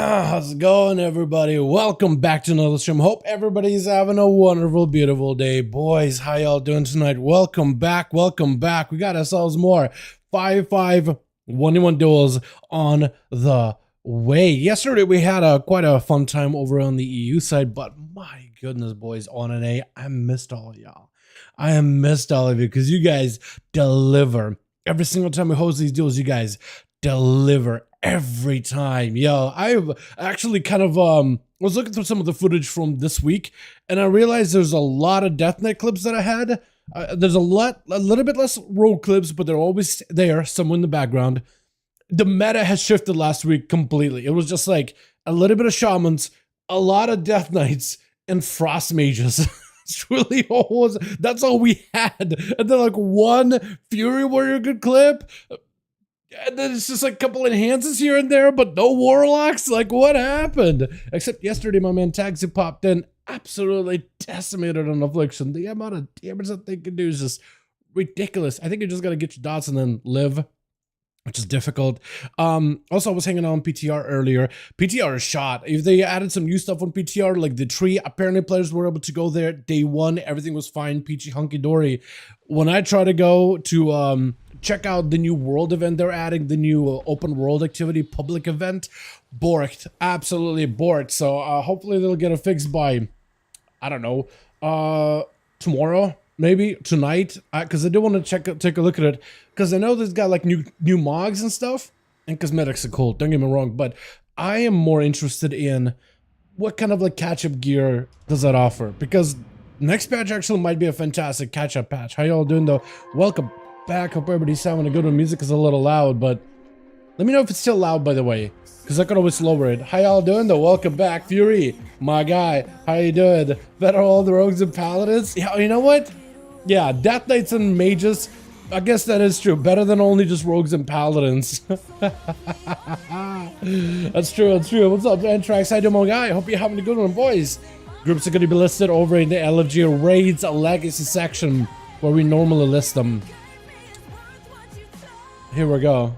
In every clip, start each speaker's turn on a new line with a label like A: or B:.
A: How's it going, everybody? Welcome back to another stream. Hope everybody's having a wonderful, beautiful day. Boys, how y'all doing tonight? Welcome back, welcome back. We got ourselves more 5v5 1v1 duels on the way. Yesterday, we had quite a fun time over on the EU side, but my goodness, boys, on NA, I missed all of y'all. I missed all of you because you guys deliver. Every single time we host these duels, you guys deliver every time. Yo, I've actually kind of was looking through some of the footage from this week, and I realized there's a lot of Deathknight clips that I had. There's a little bit less rogue clips, but they're always there, somewhere in the background. The meta has shifted last week completely. It was just like a little bit of shamans, a lot of Deathknights, and frost mages. It's really all that's all we had. And then like one Fury Warrior good clip. And then it's just like a couple enhances here and there, but no warlocks. Like, what happened? Except yesterday, my man Taxi popped in, absolutely decimated on Affliction. The amount of damage that they can do is just ridiculous. I think you just gotta get your dots and then live, which is difficult. Also, I was hanging on PTR earlier. PTR is shot. If they added some new stuff on PTR, like the tree, apparently players were able to go there day one. Everything was fine, peachy, hunky-dory. When I try to go to check out the new world event they're adding, the new open world activity public event, borked, absolutely borked. So hopefully they'll get it fixed by, I don't know, tomorrow, maybe tonight, because I do want to take a look at it, because I know this got like new mods and stuff, and cosmetics are cool, don't get me wrong, but I am more interested in what kind of like catch-up gear does that offer, because next patch actually might be a fantastic catch-up patch. How y'all doing though? Welcome back. Hope everybody's having a good one. Music is a little loud, but let me know if it's still loud, by the way, because I could always lower it. How y'all doing though? Welcome back. Fury, my guy, how you doing? Better all the rogues and paladins? Yeah, you know what? Yeah, Death Knights and mages, I guess that is true. Better than only just rogues and paladins. That's true, that's true. What's up, Antrax? How you doing, my guy? Hope you're having a good one, boys. Groups are going to be listed over in the LFG Raids Legacy section, where we normally list them. Here we go.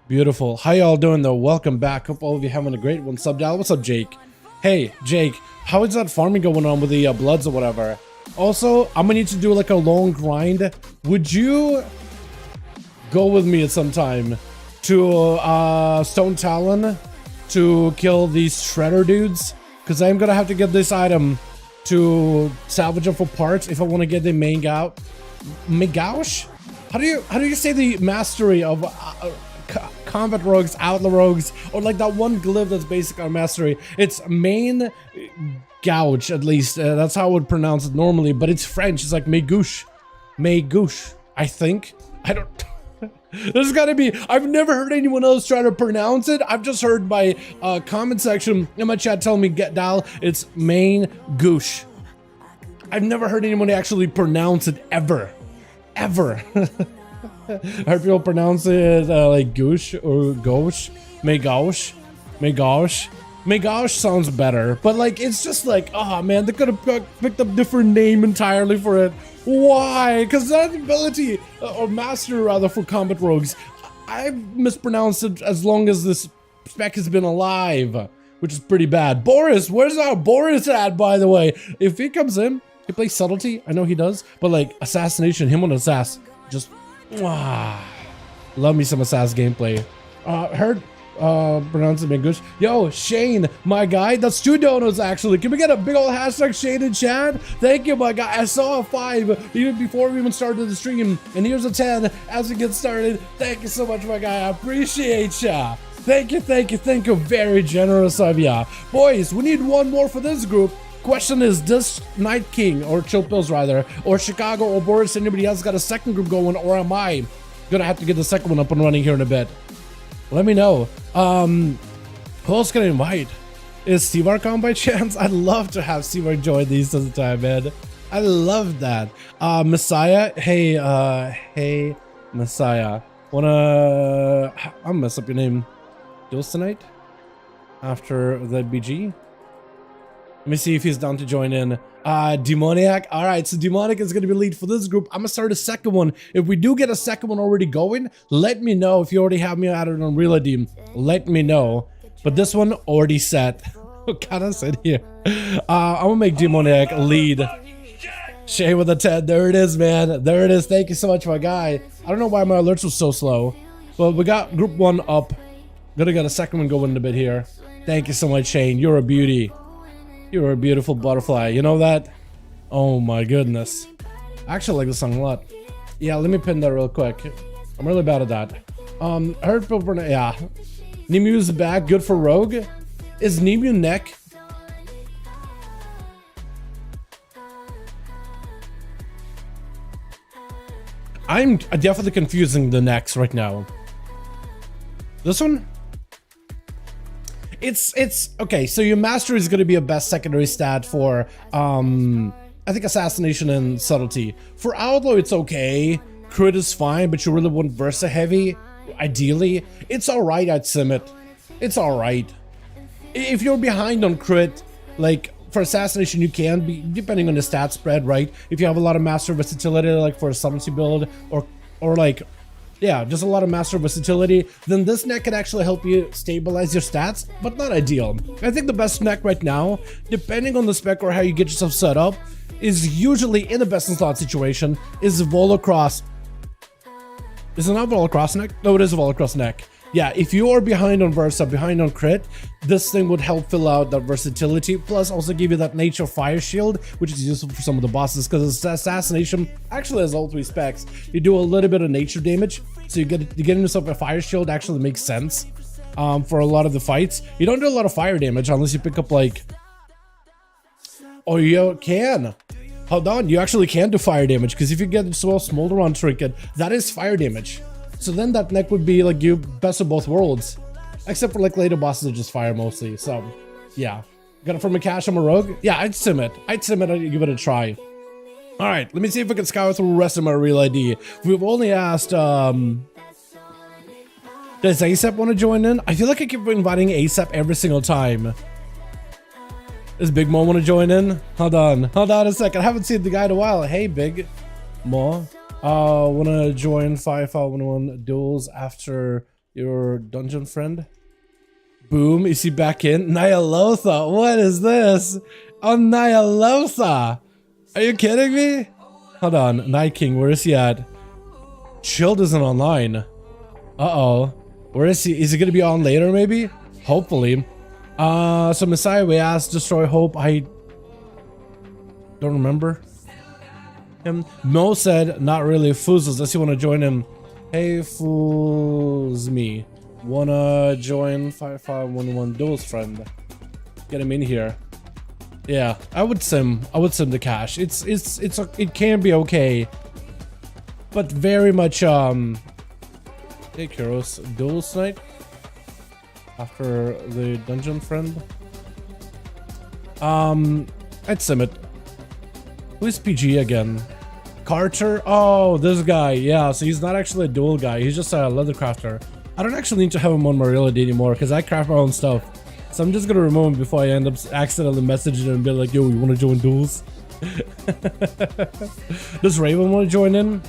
A: Beautiful. How y'all doing though? Welcome back. Hope all of you having a great one. Subdial. What's up, Jake? Hey, Jake. How is that farming going on with the bloods or whatever? Also, I'm gonna need to do like a long grind. Would you go with me at some time to Stone Talon to kill these shredder dudes? Because I'm gonna have to get this item to salvage them for parts if I want to get the main out. Megaush? How do you say the mastery of combat rogues, outlaw rogues, or like that one glyph that's basic on mastery? It's main gouge, at least. That's how I would pronounce it normally, but it's French. It's like Megouche. Megouche, I think. I don't... There's gotta be... I've never heard anyone else try to pronounce it. I've just heard my comment section in my chat telling me, get Dal, it's main goosh. I've never heard anyone actually pronounce it ever. Ever. I heard people pronounce it like goosh or gauche. Megauche. Megauche. Megauche sounds better, but like it's just like, oh man, they could have picked up a different name entirely for it. Why? Because that ability, or master rather, for combat rogues, I've mispronounced it as long as this spec has been alive, which is pretty bad. Boris, where's our Boris at, by the way? If he comes in, he plays subtlety, I know he does, but like assassination, him on assass, just love me some assass gameplay. Heard pronounce it English. Yo, Shane, my guy, that's 2 donos actually. Can we get a big old hashtag Shane in chat? Thank you, my guy. I saw a 5 even before we even started the stream, and here's a 10 as we get started. Thank you so much, my guy. I appreciate ya. Thank you, thank you, thank you. Very generous of ya. Boys, we need one more for this group. Question is, does Night King, or Chill Pills rather, or Chicago, or Boris, anybody else got a second group going, or am I gonna have to get the second one up and running here in a bit? Let me know. Who else can I invite? Is Stevarcon by chance? I'd love to have Stevar join these at the time, man. I love that. Messiah, hey, Messiah. I'll mess up your name. Duels tonight? After the BG? Let me see if he's down to join in. Demoniac. All right, so Demoniac is going to be lead for this group. I'm going to start a second one. If we do get a second one already going, let me know. If you already have me added on Real ID, let me know. But this one already set. What can I sit here? I'm gonna make Demoniac lead. Shay with a 10. There it is, man. There it is. Thank you so much, my guy. I don't know why my alerts were so slow. But we got group 1 up. Gonna get a second one going in a bit here. Thank you so much, Shane. You're a beauty. You're a beautiful butterfly. You know that? Oh my goodness. I actually like this song a lot. Yeah, let me pin that real quick. I'm really bad at that. Heard people, yeah. Nemu's back. Good for Rogue. Is Nemu neck? I'm definitely confusing the necks right now. This one? It's okay, so your master is going to be a best secondary stat for I think assassination and subtlety. For outlaw it's okay, crit is fine, but you really want versa heavy ideally. It's all right, I'd sim it. It's all right. If you're behind on crit, like for assassination you can be, depending on the stat spread, right? If you have a lot of master versatility, like for a subtlety build, or like, yeah, just a lot of master versatility, then this neck can actually help you stabilize your stats, but not ideal. I think the best neck right now, depending on the spec or how you get yourself set up, is usually in a best in slot situation, is Volacross. Is it not Volacross neck? No, it is a Volacross neck. Yeah, if you are behind on Versa, behind on crit, this thing would help fill out that versatility, plus also give you that nature fire shield, which is useful for some of the bosses, because assassination actually has all 3 specs. You do a little bit of nature damage, so you get yourself a fire shield actually makes sense for a lot of the fights. You don't do a lot of fire damage unless you pick up like... Oh, you can! Hold on, you actually can do fire damage, because if you get Smolderon Trinket, that is fire damage. So then that neck would be like you best of both worlds. Except for like later bosses that just fire mostly. So yeah. Got it from a cache, I'm a rogue? Yeah, I'd sim it. I'd give it a try. Alright, let me see if I can scour through the rest of my real ID. We've only asked does ASAP want to join in? I feel like I keep inviting ASAP every single time. Does Big Mo want to join in? Hold on a second. I haven't seen the guy in a while. Hey Big Mo. Wanna join 5V5 1v1 Duels after your dungeon friend? Boom, is he back in? Nyalotha, what is this? Oh, Nyalotha! Are you kidding me? Hold on, Night King, where is he at? Chilled isn't online. Uh-oh. Where is he? Is he gonna be on later, maybe? Hopefully. So Messiah, we asked Destroy Hope. I don't remember him. Mo said, not really. Foozles, does he want to join him? Hey, fools me. Wanna join 5V5 1v1 Duels friend? Get him in here. Yeah, I would sim the cache. It can be okay, but very much hey Kuros, Duels tonight after the dungeon friend. I'd sim it. Who's PG again? Carter? Oh, this guy. Yeah, so he's not actually a duel guy. He's just a leather crafter. I don't actually need to have him on my reality anymore because I craft my own stuff. So I'm just gonna remove him before I end up accidentally messaging him and be like, yo, you wanna join duels? Does Raven wanna join in?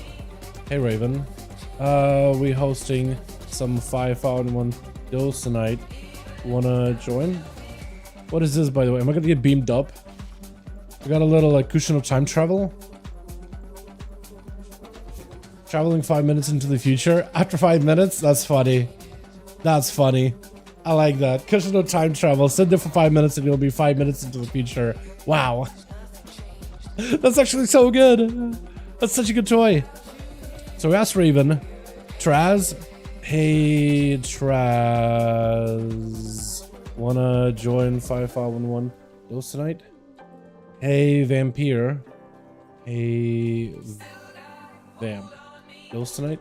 A: Hey Raven. We hosting some 5V5 1v1 duels tonight. Wanna join? What is this, by the way? Am I gonna get beamed up? We got a little like cushion of time travel. Traveling 5 minutes into the future. After 5 minutes? That's funny. That's funny. I like that. Cushion of time travel. Sit there for 5 minutes and you'll be 5 minutes into the future. Wow. That's actually so good. That's such a good toy. So we asked Raven. Traz. Hey, Traz. Wanna join 5V5 1v1 Duels tonight? Hey, Vampire. Hey, Vamp. Duels tonight?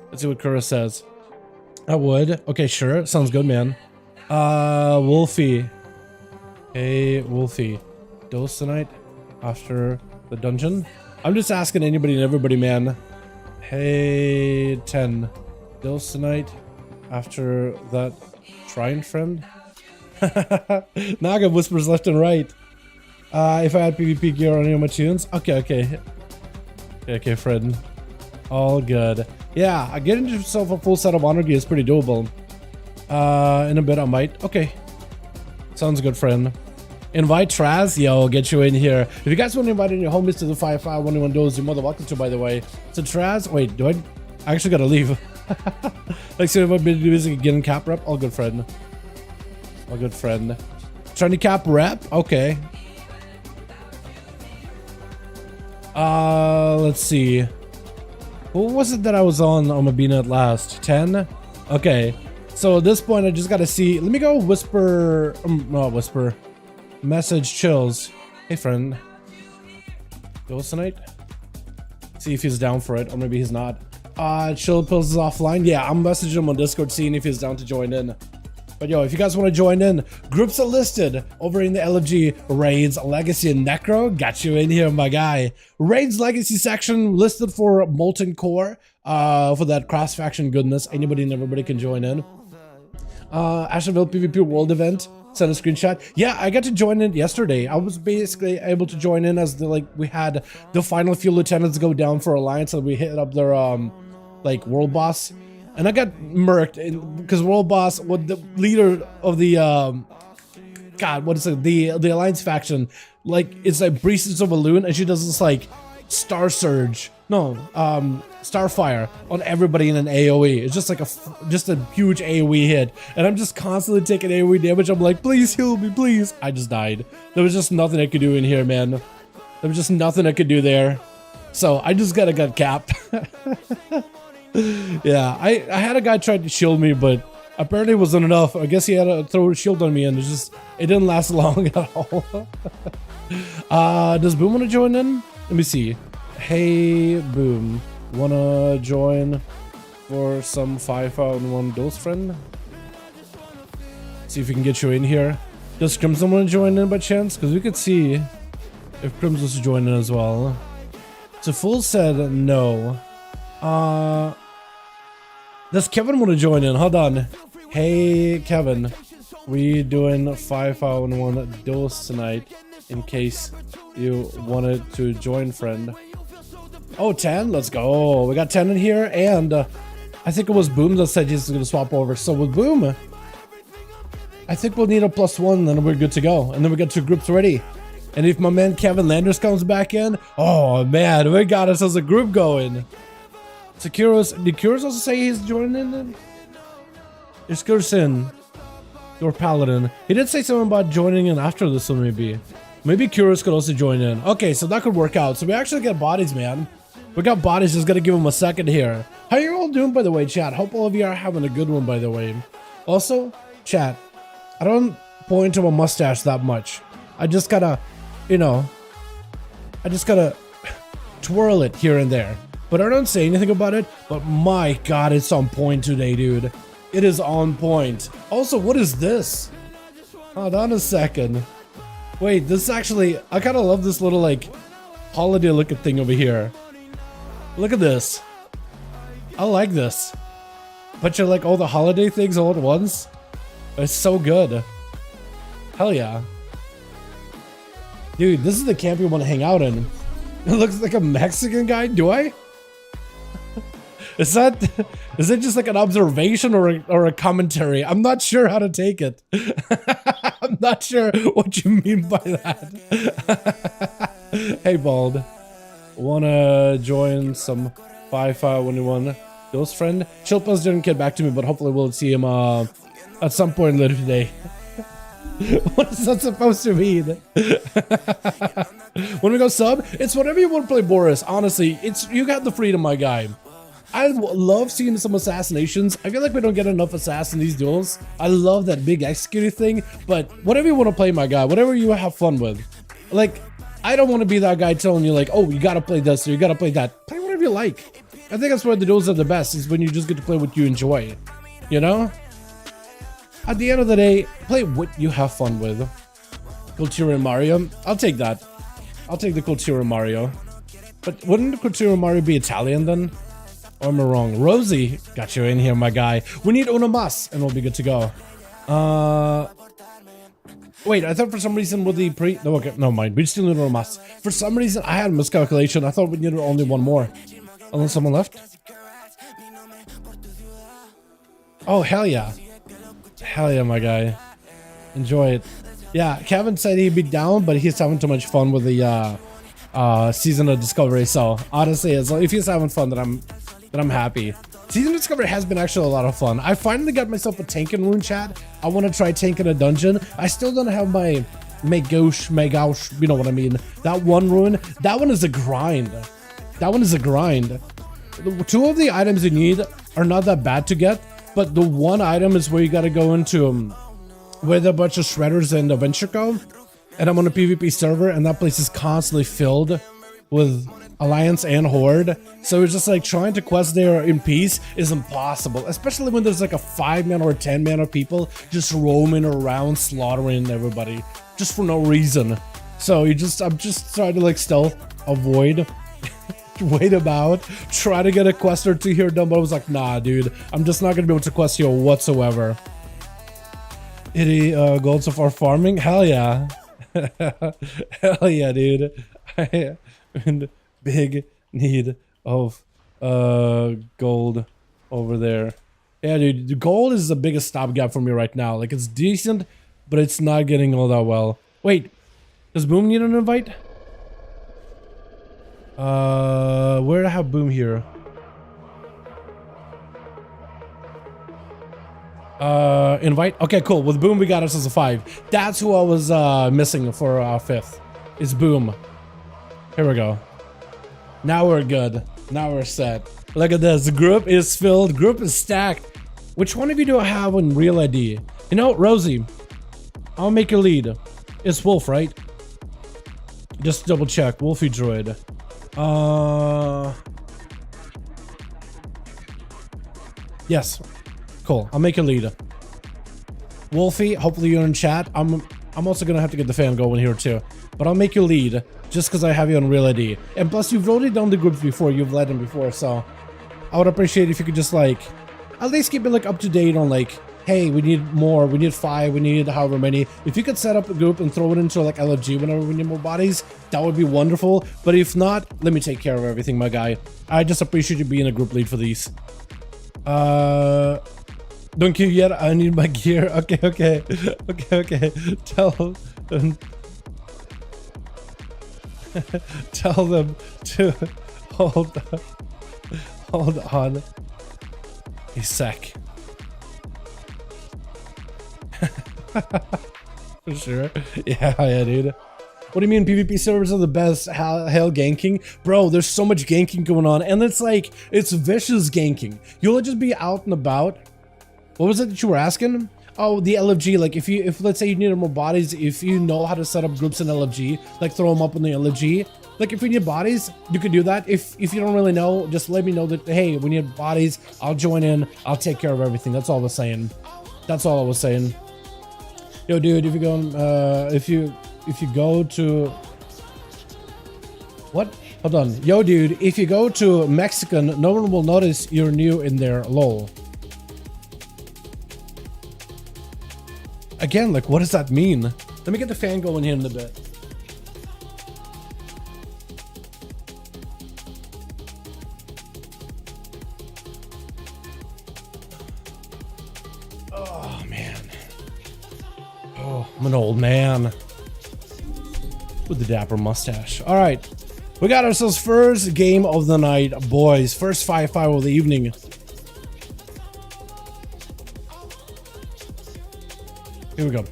A: Let's see what Kura says. I would. Okay, sure. Sounds good, man. Wolfie. Hey, Wolfie. Duels tonight? After the dungeon? I'm just asking anybody and everybody, man. Hey, 10. Duels tonight? After that shrine friend? Naga whispers left and right. If I had PvP gear on any of my tunes? Okay, friend. All good. Yeah, getting yourself a full set of honor gear is pretty doable. In a bit I might. Okay. Sounds good, friend. Invite Traz, yo, get you in here. If you guys want to invite in your homies to the 5V5 1v1 DUELS, you're more than welcome to, by the way. So Traz, wait, do I actually gotta leave? Like, so if I've been using getting cap rep, all good, friend. All good, friend. Trying to cap rep, okay. Let's see. What was it that I was on Mabina at last? 10? Okay. So at this point, I just gotta see. Let me go whisper. Not whisper. Message chills. Hey, friend. Duels tonight? See if he's down for it, or maybe he's not. Chill pills is offline. Yeah, I'm messaging him on Discord, seeing if he's down to join in. But yo, if you guys want to join in, groups are listed over in the LFG Raids, Legacy, and Necro. Got you in here, my guy. Raids Legacy section listed for Molten Core, for that cross-faction goodness. Anybody and everybody can join in. Asheville PvP World Event. Send a screenshot. Yeah, I got to join in yesterday. I was basically able to join in as we had the final few lieutenants go down for Alliance, and we hit up their world boss. And I got murked because World Boss, the leader of the God, what is it? The Alliance faction, it's like Breezes of a Loon, and she does this Star Surge, Starfire on everybody in an AOE. It's just like a huge AOE hit, and I'm just constantly taking AOE damage. I'm like, please heal me, please. I just died. There was just nothing I could do in here, man. There was just nothing I could do there. So I just got capped. Yeah, I had a guy try to shield me, but apparently it wasn't enough. I guess he had to throw a shield on me, and it didn't last long at all. Does Boom want to join in? Let me see. Hey, Boom. Wanna join for some 5v1 Duels, friend? See if we can get you in here. Does Crimson want to join in by chance? Because we could see if Crimson wants to join in as well. So Fool said no. Does Kevin want to join in? Hold on. Hey, Kevin. We doing 5v1 Duels tonight in case you wanted to join, friend. Oh, 10? Let's go. We got 10 in here, and I think it was Boom that said he's going to swap over. So with Boom, I think we'll need a +1, then we're good to go. And then we got 2 groups ready. And if my man Kevin Landers comes back in, oh man, we got us as a group going. So did Kuros also say he's joining in? Is Kursin, your paladin? He did say something about joining in after this one, maybe. Maybe Kuros could also join in. Okay, so that could work out. So we actually got bodies, man. We got bodies, just gotta give them a second here. How you all doing, by the way, chat? Hope all of you are having a good one, by the way. Also, chat, I don't point to a mustache that much. I just gotta, I just gotta twirl it here and there. But I don't say anything about it, but my god, it's on point today, dude. It is on point. Also, what is this? Hold on a second. Wait, this actually, I kind of love this little, holiday looking thing over here. Look at this. I like this. But you're all the holiday things all at once. It's so good. Hell yeah. Dude, this is the camp you want to hang out in. It looks like a Mexican guy, do I? Is that just like an observation or a commentary? I'm not sure how to take it. I'm not sure what you mean by that. Hey, Bald. Wanna join some 5v1 Duels, friend? Chilpas didn't get back to me, but hopefully we'll see him at some point later today. What is that supposed to mean? When we go sub, it's whatever you want to play, Boris. Honestly, you got the freedom, my guy. I love seeing some assassinations. I feel like we don't get enough assass in these duels. I love that big executing thing, but whatever you want to play, my guy, whatever you have fun with. I don't want to be that guy telling you oh, you gotta play this or you gotta play that. Play whatever you like. I think that's where the duels are the best, is when you just get to play what you enjoy. You know? At the end of the day, play what you have fun with. Cultura Mario, I'll take that. I'll take the Cultura Mario. But wouldn't the Cultura Mario be Italian then? Or am I wrong? Rosie, got you in here, my guy. We need una mas, and we'll be good to go. Wait, I thought for some reason with the no, okay, no mind. We still need una mas. For some reason, I had a miscalculation. I thought we needed only one more. Unless someone left. Oh, hell yeah. Hell yeah, my guy. Enjoy it. Yeah, Kevin said he'd be down, but he's having too much fun with the season of Discovery. So honestly, as long if he's having fun, then I'm happy. Season of Discovery has been actually a lot of fun. I finally got myself a tanking rune, chat. I want to try tanking a dungeon. I still don't have my Megaush, you know what I mean. That one rune, that one is a grind. That one is a grind. Two of the items you need are not that bad to get, but the one item is where you got to go into where the bunch of shredders and adventure go. And I'm on a PvP server, and that place is constantly filled with Alliance and Horde. So it's just like trying to quest there in peace is impossible, especially when there's like a 5-man or 10-man of people just roaming around slaughtering everybody just for no reason. So I'm just trying to like stealth, avoid, wait about, try to get a quest or two here done, but I was like, nah, dude, I'm just not gonna be able to quest here whatsoever. 80 gold so far farming? Hell yeah. Hell yeah, dude. I am in big need of gold over there. Yeah, dude, the gold is the biggest stopgap for me right now. Like, it's decent, but it's not getting all that well. Wait, does Boom need an invite? Where do I have Boom here? Invite? Okay, cool. With Boom, we got us as a 5. That's who I was missing for 5th. Is Boom. Here we go. Now we're good. Now we're set. Look at this. The group is filled. Group is stacked. Which one of you do I have on real ID? You know, Rosie, I'll make a lead. It's Wolf, right? Just double check. Wolfie Droid. Yes. Cool. I'll make a lead. Wolfie, hopefully you're in chat. I'm also gonna have to get the fan going here too. But I'll make you lead just because I have you on real ID. And plus, you've already done the groups before. You've led them before, so I would appreciate if you could just like at least keep it like up to date on like, hey, we need more. We need 5. We need however many. If you could set up a group and throw it into like LFG whenever we need more bodies, that would be wonderful. But if not, let me take care of everything, my guy. I just appreciate you being a group lead for these. Don't queue yet. I need my gear. Okay, okay, okay, okay. Tell them to hold on a sec. For sure. Yeah, dude. What do you mean PvP servers are the best? Hell ganking? Bro, there's so much ganking going on, and it's like, it's vicious ganking. You'll just be out and about. What was it that you were asking? Oh, the LFG. Like, if let's say you needed more bodies, if you know how to set up groups in LFG, like throw them up in the LFG. Like, if we need bodies, you could do that. If you don't really know, just let me know that, hey, we need bodies. I'll join in. I'll take care of everything. That's all I was saying. That's all I was saying. Yo, dude, if you go, if you go to, what? Hold on. Yo, dude, if you go to Mexican, no one will notice you're new in there. Lol. Again, like, what does that mean? Let me get the fan going here in a bit. Oh, man. Oh, I'm an old man with the dapper mustache. All right. We got ourselves first game of the night, boys. First 5-5 of the evening. Here we go.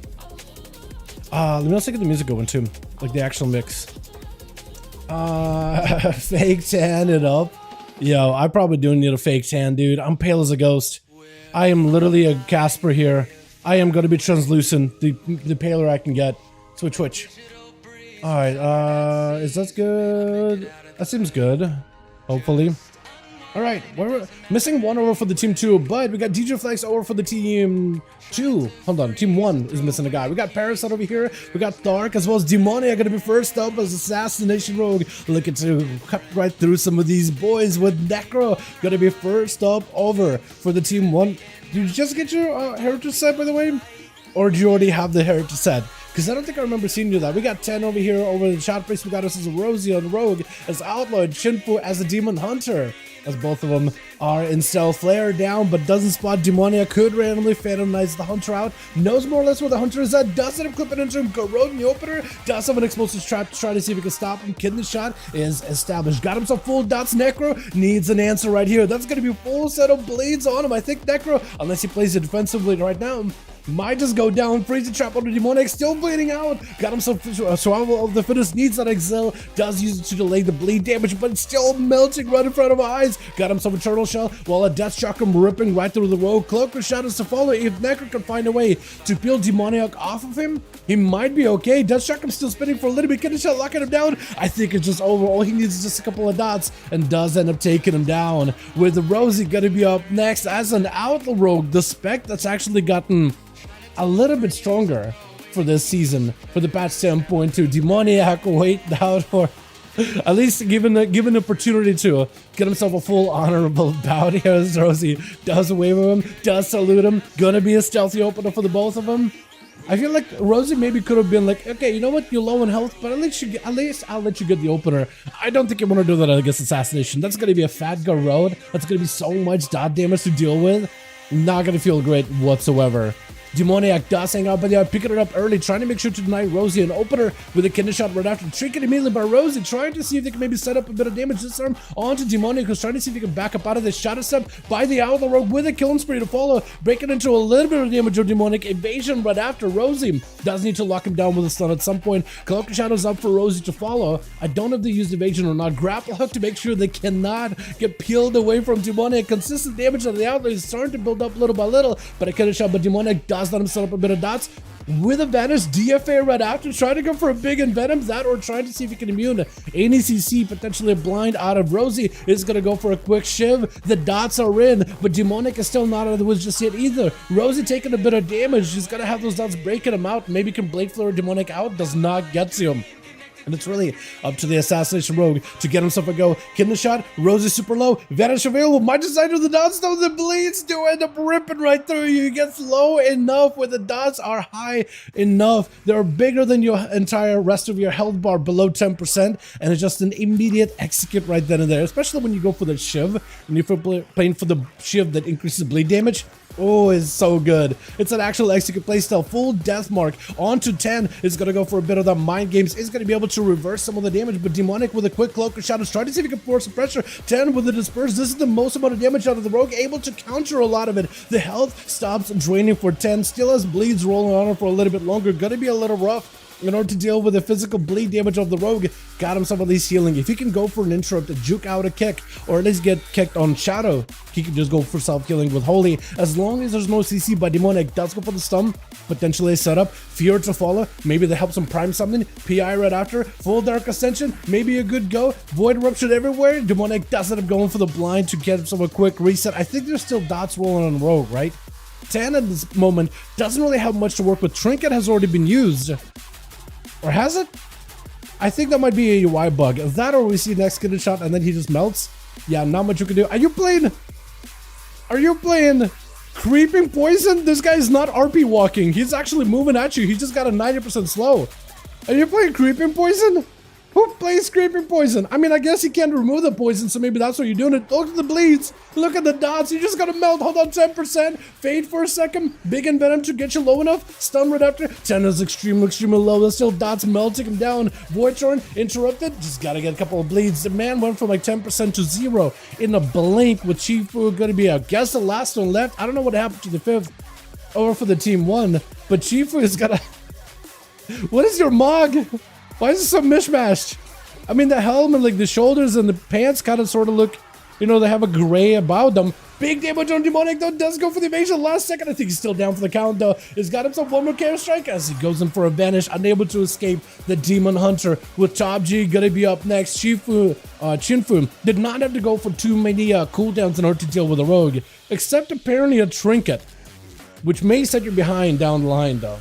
A: Let me also get the music going too, like the actual mix. Fake tan it up. Yo, I probably do need a fake tan, dude. I'm pale as a ghost. I am literally a Casper here. I am gonna be translucent. The paler I can get. Switch. All right. Is that good? That seems good. Hopefully. All right, we're missing one over for the team 2, but we got DJ Flex over for the team 2. Hold on, team 1 is missing a guy. We got Parasite over here. We got Dark as well as Demonia gonna be first up as Assassination Rogue. Looking to cut right through some of these boys with Necro. Gonna be first up over for the team 1. Did you just get your heritage set, by the way? Or do you already have the heritage set? Because I don't think I remember seeing you that. We got 10 over here over the chat priest. We got us as a Rosie on Rogue, as Outlaw, Shinfu as a Demon Hunter. as both of them are in stealth. Flare down, but doesn't spot Demoniac. Could randomly phantomize the Hunter out. Knows more or less where the Hunter is at. Does end up clipping into him. Corrode in the opener. Does have an explosive trap to try to see if he can stop him. Kidney shot is established. Got himself full dots. Necro needs an answer right here. That's going to be a full set of blades on him. I think Necro, unless he plays it defensively right now, might just go down. Freeze the trap on the Demoniac, still bleeding out. Got himself survival of the fittest, needs that exile. Does use it to delay the bleed damage, but it's still melting right in front of our eyes. Got himself a turtle shell while a death chakram ripping right through the rogue. Cloak of Shadows to follow. If Necro can find a way to peel Demoniac off of him, he might be okay. Death chakram still spinning for a little bit. Kidney shot locking him down. I think it's just over. All he needs is just a couple of dots and does end up taking him down. With Rosie gonna be up next as an outlaw rogue. The spec that's actually gotten a little bit stronger for this season for the patch 10.2. Demoniac wait out for at least given the opportunity to get himself a full honorable bout here as Rosie does away with him, does salute him. Gonna be a stealthy opener for the both of them. I feel like Rosie maybe could have been like, okay, you know what, you're low in health, but at least I'll let you get the opener. I don't think you want to do that against Assassination. That's gonna be a fat go road. That's gonna be so much dot damage to deal with. Not gonna feel great whatsoever. Demoniac does hang out, but yeah, picking it up early, trying to make sure to deny Rosie an opener with a kidney shot right after. Trinket immediately by Rosie, trying to see if they can maybe set up a bit of damage this time onto Demoniac, who's trying to see if he can back up out of this. Shadow step by the Outlaw Rogue with a killing spree to follow, breaking into a little bit of damage of Demoniac. Evasion right after. Rosie does need to lock him down with a stun at some point. Cloak of Shadows up for Rosie to follow. I don't know if they used evasion or not. Grapple hook to make sure they cannot get peeled away from Demoniac. Consistent damage on the Outlaw is starting to build up little by little, but a kidney shot, but Demoniac does let him set up a bit of dots with a vanish. DFA right after, trying to go for a big envenom, that or trying to see if he can immune any CC, potentially a blind out of Rosie. Is gonna go for a quick shiv. The dots are in, but Demonic is still not out of the woods just yet either. Rosie taking a bit of damage. She's gonna have those dots breaking him out. Maybe can Blade Flare Demonic out. Does not get to him. And it's really up to the Assassination Rogue to get himself a go. Kidney shot, Rosie super low, vanish available. Might decide to the dots though, the bleeds do end up ripping right through you. He gets low enough where the dots are high enough. They're bigger than your entire rest of your health bar, below 10%, and it's just an immediate execute right then and there, especially when you go for the shiv, and if you're playing for the shiv that increases bleed damage. Oh, it's so good. It's an actual execute playstyle. Full death mark onto 10 is going to go for a bit of the mind games. Is going to be able to reverse some of the damage, but Demonic with a quick cloak of shadows, trying to see if he can force some pressure. 10 with the disperse. This is the most amount of damage out of the rogue, able to counter a lot of it. The health stops draining for 10. Still has bleeds rolling on her for a little bit longer. Going to be a little rough in order to deal with the physical bleed damage of the rogue. Got himself at least healing. If he can go for an interrupt, a juke out a kick, or at least get kicked on Shadow, he can just go for self-healing with Holy. As long as there's no CC by Demonic, does go for the stun, potentially a setup. Fear to follow, maybe that helps him prime something. PI right after, full Dark Ascension, maybe a good go. Void Eruption everywhere. Demonic does end up going for the blind to get himself a quick reset. I think there's still dots rolling on Rogue, right? 10 at this moment doesn't really have much to work with. Trinket has already been used. Or has it? I think that might be a UI bug. Is that, or we see next kidney shot and then he just melts? Yeah, not much you can do. Are you playing Creeping Poison? This guy is not RP walking. He's actually moving at you. He just got a 90% slow. Are you playing Creeping Poison? Who plays Creeping Poison? I mean, I guess he can't remove the poison, so maybe that's what you're doing. It. Look at the bleeds. Look at the dots. You just gotta melt. Hold on, 10%. Fade for a second. Big Envenom to get you low enough. Stun right after. 10 is extremely low. There's still dots melting him down. Void Torn interrupted. Just gotta get a couple of bleeds. The man went from like 10% to 0 in a blink, with Chifu gonna be, I guess, the last one left. I don't know what happened to the 5th over for the team 1, but Chifu is gonna... What is your Mog? Why is it so mishmashed? I mean, the helmet, like the shoulders and the pants kind of sort of look, you know, they have a gray about them. Big damage on Demonic, though, does go for the evasion last second. I think he's still down for the count, though. He's got himself one more Chaos Strike as he goes in for a vanish, unable to escape the Demon Hunter. With Top G gonna be up next. Chinfu did not have to go for too many cooldowns in order to deal with a rogue, except apparently a Trinket, which may set you behind down the line, though.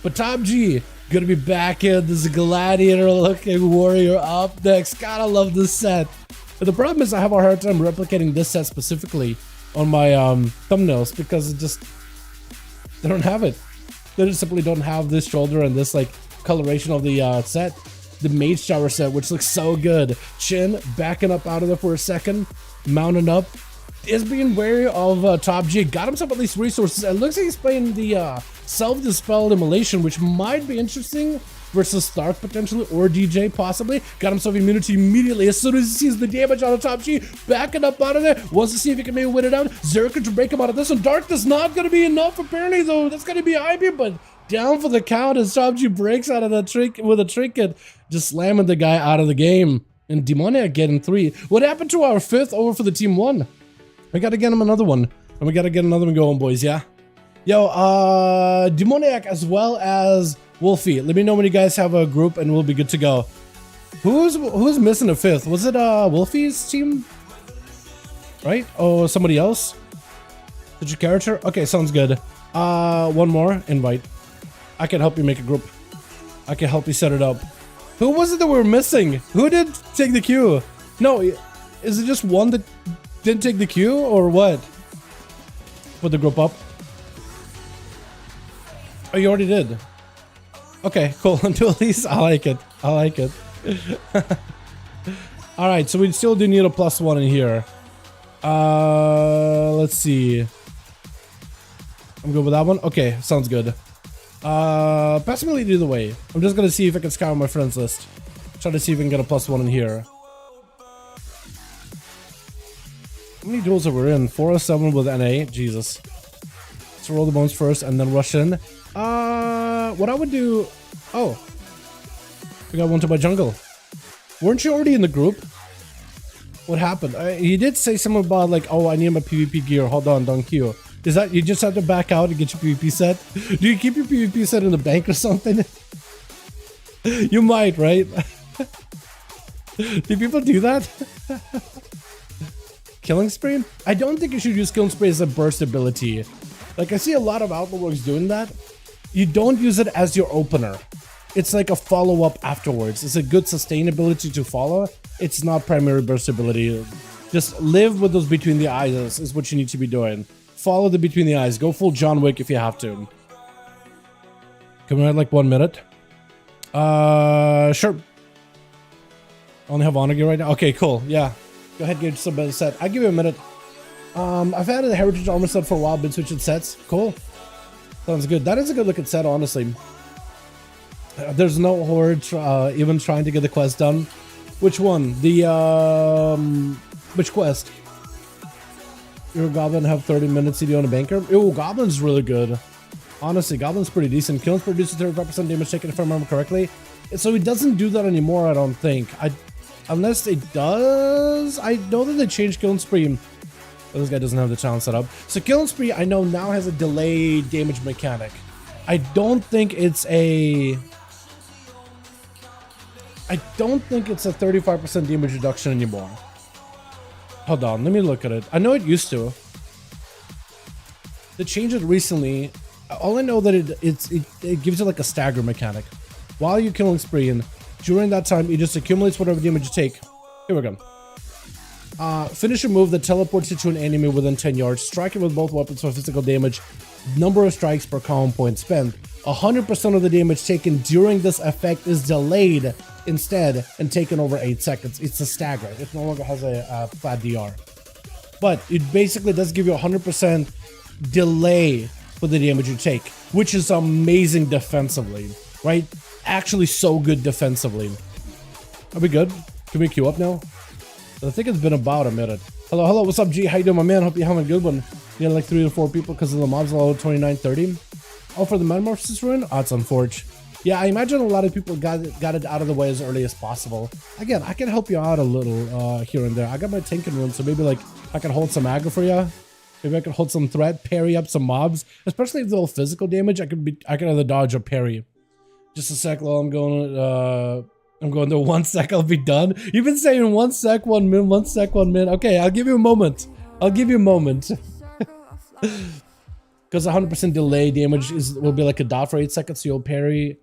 A: But Top G gonna be back in this gladiator looking warrior up next. Gotta love this set. But the problem is I have a hard time replicating this set specifically on my thumbnails because they don't have it. They just simply don't have this shoulder and this like coloration of the set. The Mage Shower set, which looks so good. Chin backing up out of there for a second. mounting up, is being wary of Top G. Got himself at least resources. It looks like he's playing the self-dispelled immolation, which might be interesting versus Stark potentially, or DJ possibly. Got himself immunity immediately as soon as he sees the damage on the Top G. Backing up out of there. Wants to see if he can maybe win it out. Zerka to break him out of this one. Darkness not going to be enough apparently though. That's going to be Ivy, but down for the count as Top G breaks out of the trick with a trinket. Just slamming the guy out of the game. And Demoniac getting 3. What happened to our 5th over for the team 1? We got to get him another one. And we got to get another one going, boys, yeah? Yo, Demoniac as well as Wolfie. Let me know when you guys have a group and we'll be good to go. Who's missing a 5th? Was it Wolfie's team? Right? Oh, somebody else? Did your character? Okay, sounds good. One more. Invite. I can help you make a group. I can help you set it up. Who was it that we were missing? Who did take the queue? No, is it just one that didn't take the queue or what? Put the group up. Oh, you already did. Okay, cool. Until at least I like it. I like it. All right, so we still do need a +1 in here. Let's see. I'm good with that one. Okay, sounds good. Pass me lead either way. I'm just gonna see if I can scour my friends list. Try to see if we can get a +1 in here. How many duels are we in? 407 with NA. Jesus. Let's roll the bones first and then rush in. What I would do... Oh. We got one to my jungle. Weren't you already in the group? What happened? He did say something about like, oh, I need my PvP gear. Hold on, don't queue. Is that you just have to back out and get your PvP set? Do you keep your PvP set in the bank or something? You might, right? Do people do that? Killing Spree? I don't think you should use Killing Spree as a burst ability. Like, I see a lot of Outlaws doing that. You don't use it as your opener. It's like a follow-up afterwards. It's a good sustainability to follow. It's not primary burst ability. Just live with those between the eyes is what you need to be doing. Follow the between the eyes. Go full John Wick if you have to. Can we have like 1 minute? Sure. Only have honor gear right now. Okay, cool. Yeah. Go ahead, get some better set. I'll give you a minute. I've had a heritage armor set for a while, been switching sets. Cool. Sounds good. That is a good looking set, honestly. There's no horde even trying to get the quest done. Which one? The which quest? Your goblin have 30 minutes CD on a banker. Ooh, goblin's really good. Honestly, goblin's pretty decent. Killing produces 35% damage taken if I remember correctly. So it doesn't do that anymore, I don't think. Unless it does. I know that they changed Killing Spree. But this guy doesn't have the challenge set up. So Killing Spree, I know now has a delay damage mechanic. I don't think it's a 35% damage reduction anymore. Hold on, let me look at it. I know it used to. They changed it recently. All I know that it gives you like a stagger mechanic. While you're killing Spree, and during that time, it just accumulates whatever damage you take. Here we go. Finish a move that teleports you to an enemy within 10 yards. Strike it with both weapons for physical damage. Number of strikes per common point spent. 100% of the damage taken during this effect is delayed instead and taken over 8 seconds. It's a stagger. It no longer has a flat DR. But it basically does give you 100% delay for the damage you take, which is amazing defensively, right? Actually so good defensively. Are we good? Can we queue up now? I think it's been about a minute. Hello, what's up, G? How you doing, my man? Hope you're having a good one. You had like 3 to 4 people because of the mobs level 29, 30. Oh, for the Metamorphosis rune? Oh, it's unfortunate. Yeah, I imagine a lot of people got it out of the way as early as possible. Again, I can help you out a little here and there. I got my Tinkin rune, so maybe like I can hold some aggro for you. Maybe I can hold some threat, parry up some mobs. Especially if they're all physical damage, I can either dodge or parry. Just a sec, while I'm going to 1 sec, I'll be done. You've been saying 1 sec, 1 min, 1 sec, 1 min. Okay, I'll give you a moment. I'll give you a moment. Because 100% delay damage will be like a dot for 8 seconds, so you'll parry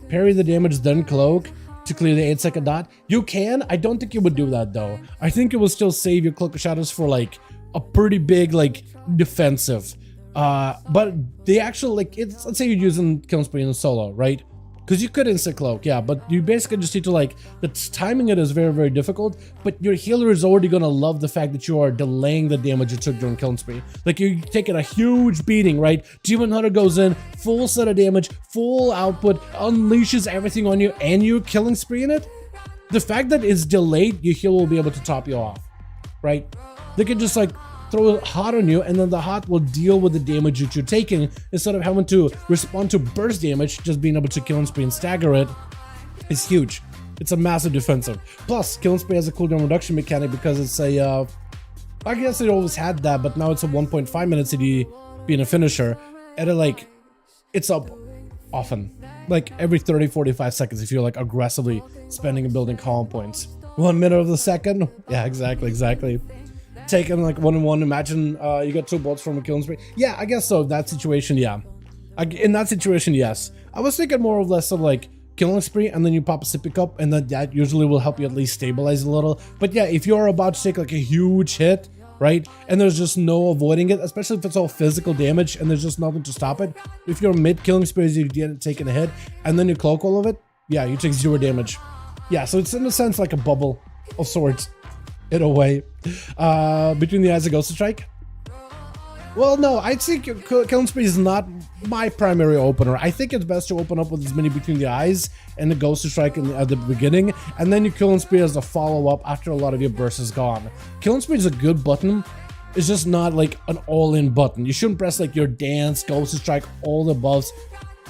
A: the damage, then cloak to clear the 8-second dot. You can. I don't think you would do that though. I think it will still save your Cloak of Shadows for like a pretty big like defensive. But the actual like let's say you're using Killing Spree in solo, right? Because you could instant cloak, yeah, but you basically just need to like, the timing it is very, very difficult, but your healer is already gonna love the fact that you are delaying the damage you took during killing spree. Like you're taking a huge beating, right? Demon Hunter goes in, full set of damage, full output, unleashes everything on you, and you're killing spree in it. The fact that it's delayed, your healer will be able to top you off, right? They can just like throw a hot on you, and then the hot will deal with the damage that you're taking instead of having to respond to burst damage. Just being able to kill and spree and stagger it is huge. It's a massive defensive. Plus, kill and spree has a cooldown reduction mechanic because it's a, I guess it always had that, but now it's a 1.5 minute CD being a finisher, and it's up often, like every 30-45 seconds if you're like aggressively spending and building column points. 1 minute of the second, yeah, exactly. Taking like 1-on-1, imagine you got 2 bolts from a killing spree. Yeah, I guess so. That situation, yeah. In that situation, yes. I was thinking more or less of like killing spree, and then you pop a sippy cup, and then that usually will help you at least stabilize a little. But yeah, if you're about to take like a huge hit, right, and there's just no avoiding it, especially if it's all physical damage and there's just nothing to stop it. If you're mid killing spree, you didn't take a hit, and then you cloak all of it, yeah, you take 0 damage. Yeah, so it's in a sense like a bubble of sorts. In a way, between the eyes of Ghost Strike. Well, no, I think killing spree is not my primary opener. I think it's best to open up with as many between the eyes and the Ghost Strike at the beginning, and then you kill and spree as a follow-up after a lot of your burst is gone. Kill and spree is a good button. It's just not like an all-in button. You shouldn't press like your dance, Ghost Strike, all the buffs,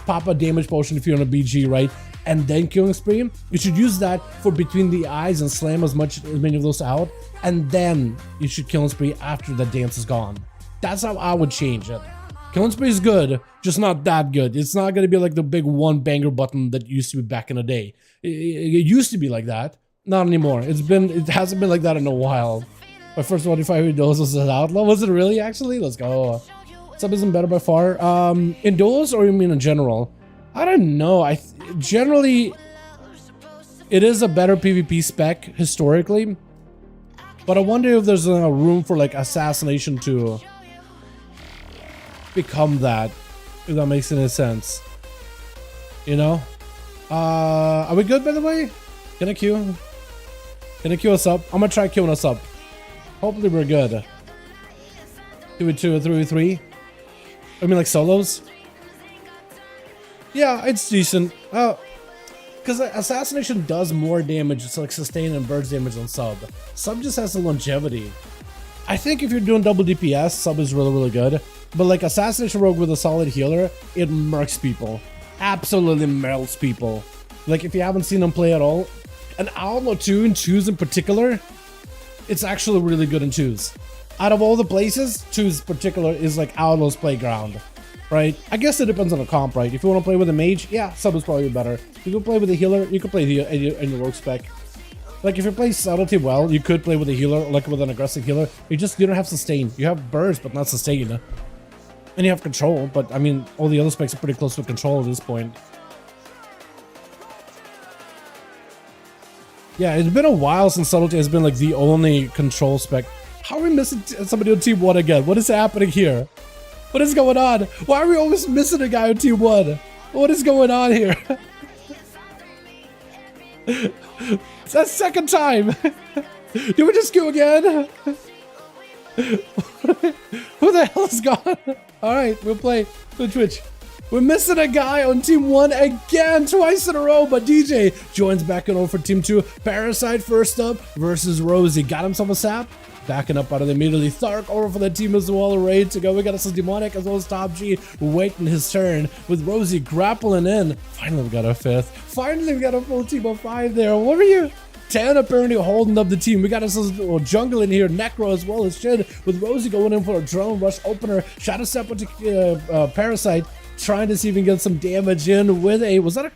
A: pop a damage potion if you're on a BG, right? And then killing spree. You should use that for between the eyes and slam as many of those out, and then you should kill and spree after the dance is gone. That's how I would change it. Killing spree is good, just not that good. It's not gonna be like the big one banger button that used to be back in the day. It used to be like that, not anymore. It hasn't been like that in a while. My first 1v5 duels was an outlaw. Was it really? Actually, let's go. Sub isn't better by far. In duels, or you mean in general? I don't know. Generally, it is a better PvP spec historically, but I wonder if there's a room for like assassination to become that, if that makes any sense. You know? Are we good, by the way? Can I queue us up? I'm gonna try queuing us up. Hopefully we're good. 2v2 or 3v3. I mean like solos. Yeah, it's decent. Because assassination does more damage. It's like sustain and burst damage on sub. Sub just has the longevity. I think if you're doing double DPS, sub is really, really good. But like assassination rogue with a solid healer, it murks people. Absolutely melts people. Like if you haven't seen them play at all, an Outlaw 2 and 2s in particular, it's actually really good in 2s. Out of all the places, 2s particular is like Outlaw's playground. Right? I guess it depends on the comp, right? If you want to play with a mage, yeah, sub is probably better. If you can play with a healer, you can play in your rogue spec. Like if you play subtlety well, you could play with a healer, like with an aggressive healer. You don't have sustain. You have burst, but not sustain. And you have control, but I mean, all the other specs are pretty close to control at this point. Yeah, it's been a while since subtlety has been like the only control spec. How are we missing somebody on Team 1 again? What is happening here? What is going on? Why are we always missing a guy on Team 1? What is going on here? It's that second time. Did we just go again? Who the hell is gone? Alright, we'll play on Twitch. We're missing a guy on Team 1 again, twice in a row, but DJ joins back in over for Team 2. Parasite first up versus Rosie. Got himself a sap. Backing up out of the immediately. Thark over for the team as well, ready to go. We got us a Demonic as well as Top G waiting his turn with Rosie grappling in. Finally, we got a 5th. Finally, we got a full team of 5 there. What were you? 10 apparently holding up the team. We got us a jungle in here, Necro as well as Shin, with Rosie going in for a drone rush opener. Shadow Step with Parasite, trying to see if we can get some damage in with a, was that a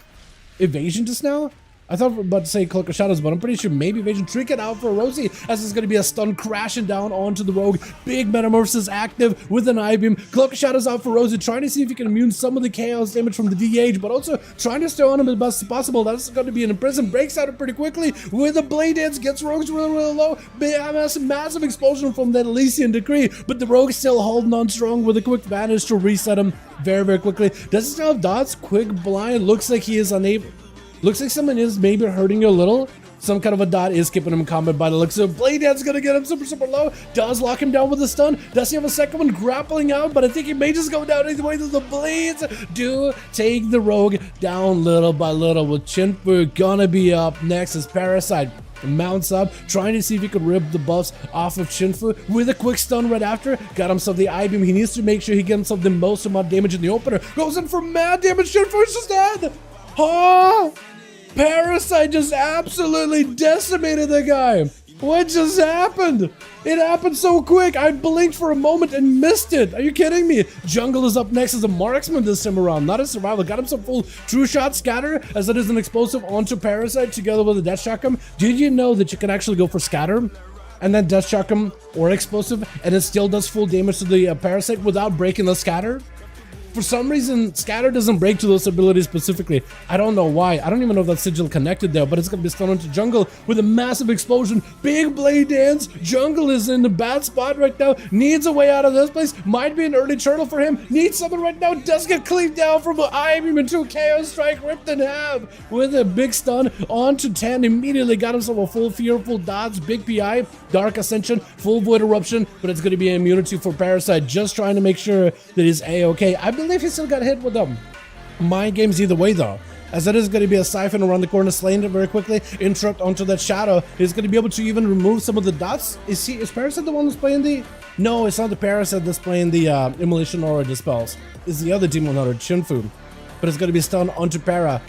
A: evasion just now? I thought we were about to say Cloak of Shadows, but I'm pretty sure maybe Evasion Trinket out for Rosie, as it's going to be a stun crashing down onto the Rogue. Big Metamorphosis active with an I-Beam. Cloak of Shadows out for Rosie, trying to see if he can immune some of the chaos damage from the DH, but also trying to stay on him as best as possible. That's going to be an imprison. Breaks out pretty quickly with a Blade Dance, gets Rogues really low. Massive explosion from that Elysian Decree, but the Rogue still holding on strong with a quick advantage to reset him very quickly. Does he still have dots? Quick blind. Looks like he is unable. Looks like someone is maybe hurting you a little. Some kind of a dot is keeping him in combat by the looks of it. Blade Dance gonna get him super low. Does lock him down with a stun. Does he have a second one grappling out? But I think he may just go down either way. The Blades do take the Rogue down little by little, with Chinfu gonna be up next as Parasite mounts up, trying to see if he could rip the buffs off of Chinfu with a quick stun right after. Got himself the I-Beam. He needs to make sure he gets himself the most amount of damage in the opener. Goes in for mad damage. Chinfu is just dead. Oh, Parasite just absolutely decimated the guy. What just happened? It happened so quick. I blinked for a moment and missed it. Are you kidding me? Jungle is up next as a marksman this time around, not a survivor. Got himself full true shot scatter, as it is an explosive onto Parasite together with a death shock him. Did you know that you can actually go for scatter and then death shock him or explosive, and it still does full damage to the Parasite without breaking the scatter? For some reason, scatter doesn't break to those abilities specifically. I don't know why. I don't even know if that sigil connected there, but it's going to be stunned into Jungle with a massive explosion. Big Blade Dance. Jungle is in the bad spot right now. Needs a way out of this place. Might be an early turtle for him. Needs something right now. Does get cleaved down from an I-Beam into a Chaos Strike, ripped in half with a big stun onto 10. Immediately got himself a full Fearful Dodge, big PI, Dark Ascension, full Void Eruption, but it's going to be an immunity for Parasite. Just trying to make sure that he's A-okay. I believe he still got hit with them. Mind games either way though, as it is going to be a Siphon around the corner, slaying it very quickly. Interrupt onto that Shadow. He's going to be able to even remove some of the dots. Is Parasite the one that's playing the... No, it's not the Parasite that's playing the Immolation Aura Dispels. It's the other Demon Hunter, Chinfu. But it's going to be stunned onto Para,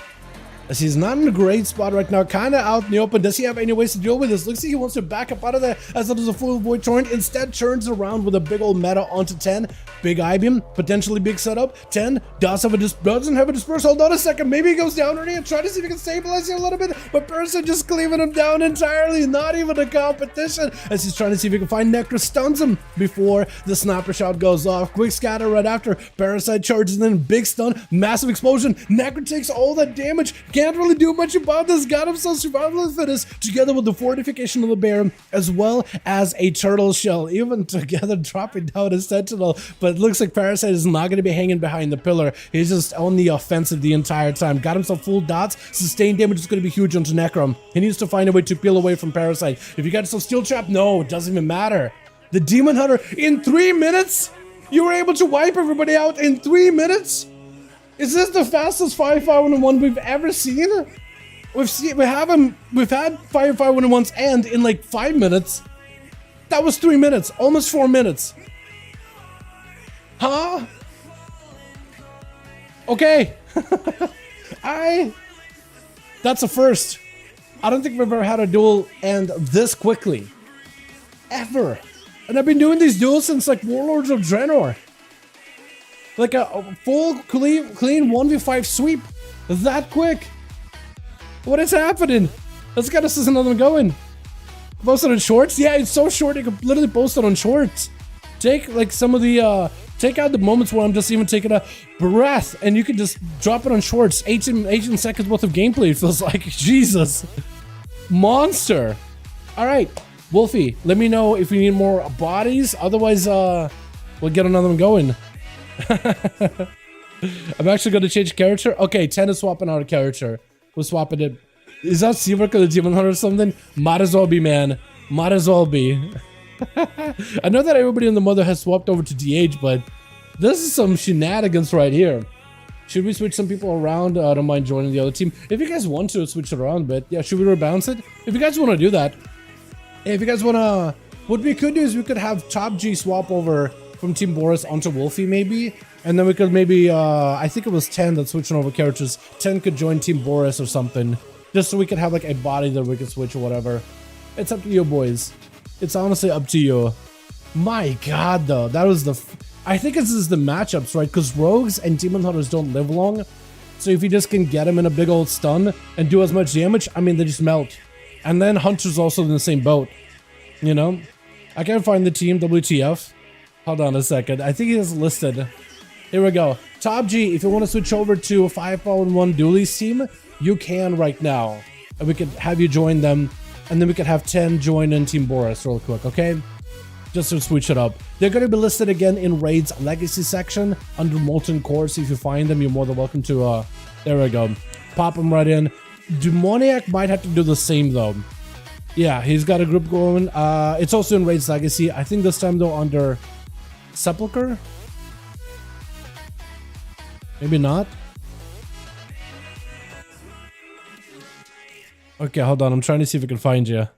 A: as he's not in a great spot right now, kind of out in the open. Does he have any ways to deal with this? Looks like he wants to back up out of there, as it is a full Void Torrent. Instead, turns around with a big old meta onto 10. Big I-Beam, potentially big setup. 10 doesn't have a disperse. Hold on a second. Maybe he goes down already and try to see if he can stabilize him a little bit. But Parasite just cleaving him down entirely. Not even a competition, as he's trying to see if he can find Nectar. Stuns him before the sniper shot goes off. Quick scatter right after. Parasite charges in. Big stun. Massive explosion. Nectar takes all that damage. Can't really do much about this. Got himself survival of the fittest, together with the fortification of the bear, as well as a turtle shell, even together dropping down a sentinel. But it looks like Parasite is not going to be hanging behind the pillar. He's just on the offensive the entire time. Got himself full dots. Sustained damage is going to be huge onto Necrom. He needs to find a way to peel away from Parasite. If you got yourself Steel Trap, no, it doesn't even matter. The Demon Hunter, in 3 minutes, you were able to wipe everybody out in 3 minutes? Is this the fastest 5v5 1v1 we've ever seen? We've had 5v5 1v1s end in like 5 minutes. That was 3 minutes, almost 4 minutes. Huh? Okay. That's a first. I don't think we've ever had a duel end this quickly. Ever. And I've been doing these duels since like Warlords of Draenor. Like a full, clean 1v5 sweep. That quick. What is happening? Let's get us another one going. Post it on shorts? Yeah, it's so short you can literally post it on shorts. Take like some of the, take out the moments where I'm just even taking a breath, and you can just drop it on shorts. 18 seconds worth of gameplay, it feels like. Jesus. Monster. Alright, Wolfie, let me know if you need more bodies. Otherwise, we'll get another one going. I'm actually going to change character. Okay, 10 is swapping out a character. We're swapping it. Is that Seawork or the Demon Hunter or something? Might as well be, man. Might as well be. I know that everybody in the Mother has swapped over to DH, but this is some shenanigans right here. Should we switch some people around? I don't mind joining the other team. If you guys want to switch it around, but yeah, should we rebounce it? If you guys want to do that. If you guys want to... What we could do is we could have Top G swap over from Team Boris onto Wolfie maybe, and then we could maybe I think it was 10 that's switching over characters. 10 could join Team Boris or something, just so we could have like a body that we could switch or whatever. It's up to you, boys. It's honestly up to you. My god, though, that was the I think this is the matchups, right? Because rogues and demon hunters don't live long, So if you just can get them in a big old stun and do as much damage, I mean, they just melt. And then Hunter's also in the same boat, you know? I can't find the team, WTF. Hold on a second. I think he is listed. Here we go. Top G, if you want to switch over to a 5V5 1v1 DUELS team, you can right now. And we could have you join them. And then we could have 10 join in Team Boris real quick, okay? Just to switch it up. They're going to be listed again in Raid's Legacy section under Molten Core. So if you find them, you're more than welcome to, there we go. Pop them right in. Demoniac might have to do the same though. Yeah, he's got a group going. It's also in Raid's Legacy. I think this time though under Sepulchre. Maybe not. Okay, hold on. I'm trying to see if I can find you.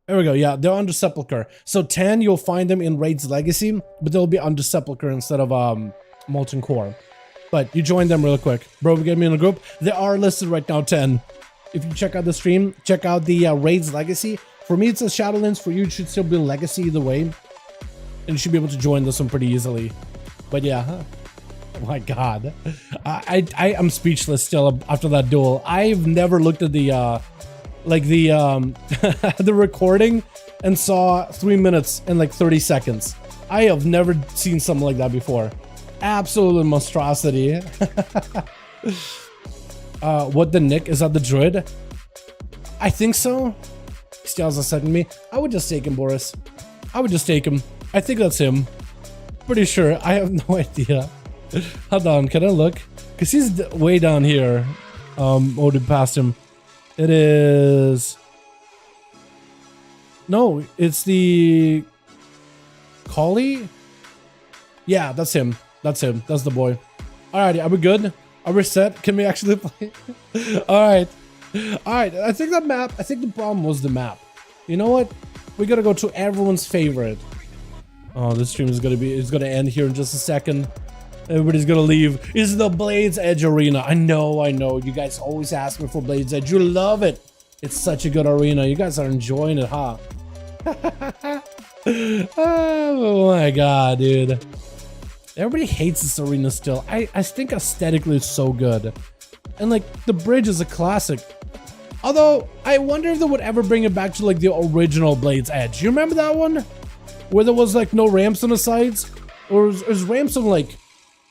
A: There we go. Yeah, they're under Sepulchre. So 10, you'll find them in Raid's Legacy, but they'll be under Sepulchre instead of Molten Core. But you join them real quick. Bro, get me in a group. They are listed right now, 10. If you check out the stream, check out the Raid's Legacy. For me, it's a Shadowlands. For you, it should still be Legacy either way. And you should be able to join this one pretty easily. But yeah. Oh my god. I am speechless still after that duel. I've never looked at the the recording and saw 3 minutes and like 30 seconds. I have never seen something like that before. Absolute monstrosity. What the Nick? Is that the druid? I think so. Stiles said to me, I would just take him, Boris. I would just take him. I think that's him. Pretty sure. I have no idea. Hold on, can I look? Because he's way down here. Odin past him. It is... No, it's the... Collie? Yeah, that's him. That's him. That's the boy. Alrighty, are we good? Are we set? Can we actually play? Alright. Alright, I think that map... I think the problem was the map. You know what? We gotta go to everyone's favorite. Oh, this stream is gonna be... It's gonna end here in just a second. Everybody's gonna leave. Is the Blades Edge arena? I know. You guys always ask me for Blades Edge. You love it. It's such a good arena. You guys are enjoying it, huh? Oh my god, dude. Everybody hates this arena still. I think aesthetically it's so good. And like, the bridge is a classic. Although, I wonder if they would ever bring it back to like the original Blades Edge. You remember that one? Where there was like no ramps on the sides? Or it was ramps on like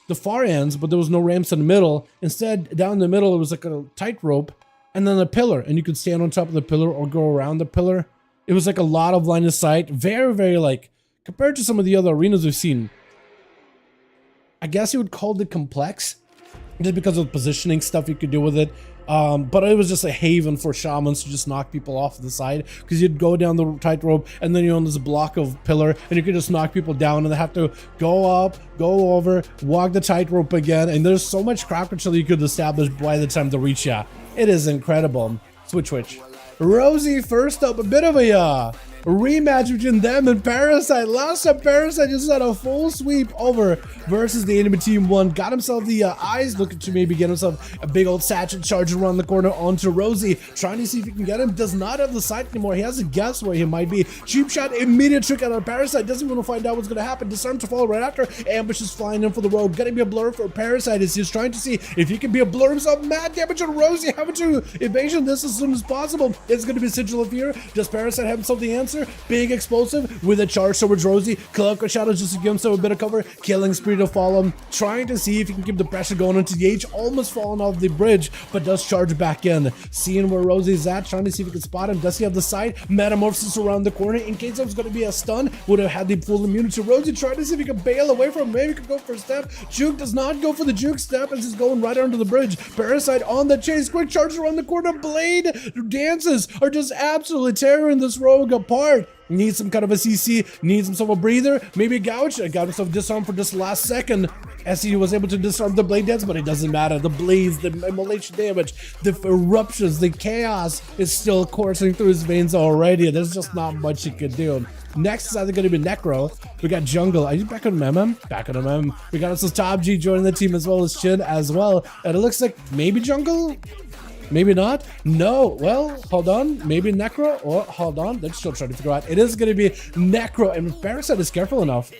A: the far ends, but there was no ramps in the middle. Instead, down the middle, it was like a tightrope and then a pillar. And you could stand on top of the pillar or go around the pillar. It was like a lot of line of sight. Very, very like, compared to some of the other arenas we've seen, I guess you would call it complex. Just because of the positioning stuff you could do with it. But it was just a haven for shamans to just knock people off the side, because you'd go down the tightrope and then you're on this block of pillar and you could just knock people down and they have to go up, go over, walk the tightrope again, and there's so much crowd control you could establish by the time to reach ya. It is incredible. Switch. Rosie first up, a bit of a rematch between them and Parasite. Last time Parasite just had a full sweep over versus the enemy team one. Got himself the eyes, looking to maybe get himself a big old satchel charge around the corner onto Rosie. Trying to see if he can get him. Does not have the sight anymore. He has a guess where he might be. Cheap shot, immediate trick out of Parasite. Doesn't want to find out what's going to happen. Disarm to fall right after. Ambush is flying in for the road. Gonna be a blur for Parasite as he's trying to see if he can be a blur himself. Mad damage on Rosie. Having to evasion this as soon as possible. It's going to be Sigil of Fear. Does Parasite have himself the answer? Big explosive with a charge towards Rosie. Cloak of Shadows just to give himself a bit of cover. Killing Spree to follow him. Trying to see if he can keep the pressure going into the H. Almost falling off the bridge, but does charge back in. Seeing where Rosie's at. Trying to see if he can spot him. Does he have the sight? Metamorphosis around the corner. In case it was going to be a stun, would have had the full immunity. Rosie trying to see if he can bail away from him. Maybe he could go for a step. Juke does not go for the juke step as he's going right under the bridge. Parasite on the chase. Quick charge around the corner. Blade dances are just absolutely tearing this rogue apart. Needs some kind of a CC, needs himself a breather, maybe a gouge. Got himself disarmed for this last second as he was able to disarm the blade dance, but it doesn't matter. The blades, the immolation damage, the eruptions, the chaos is still coursing through his veins already. There's just not much he could do. Next is either going to be Necro. We got Jungle. Are you back on MM? Back on MM. We got us Top G joining the team as well as Chin as well. And it looks like maybe Jungle? Maybe not. No. Well, hold on. Maybe Necro. Or hold on. Let's still try to figure out. It is going to be Necro. And if Parasite is careful enough,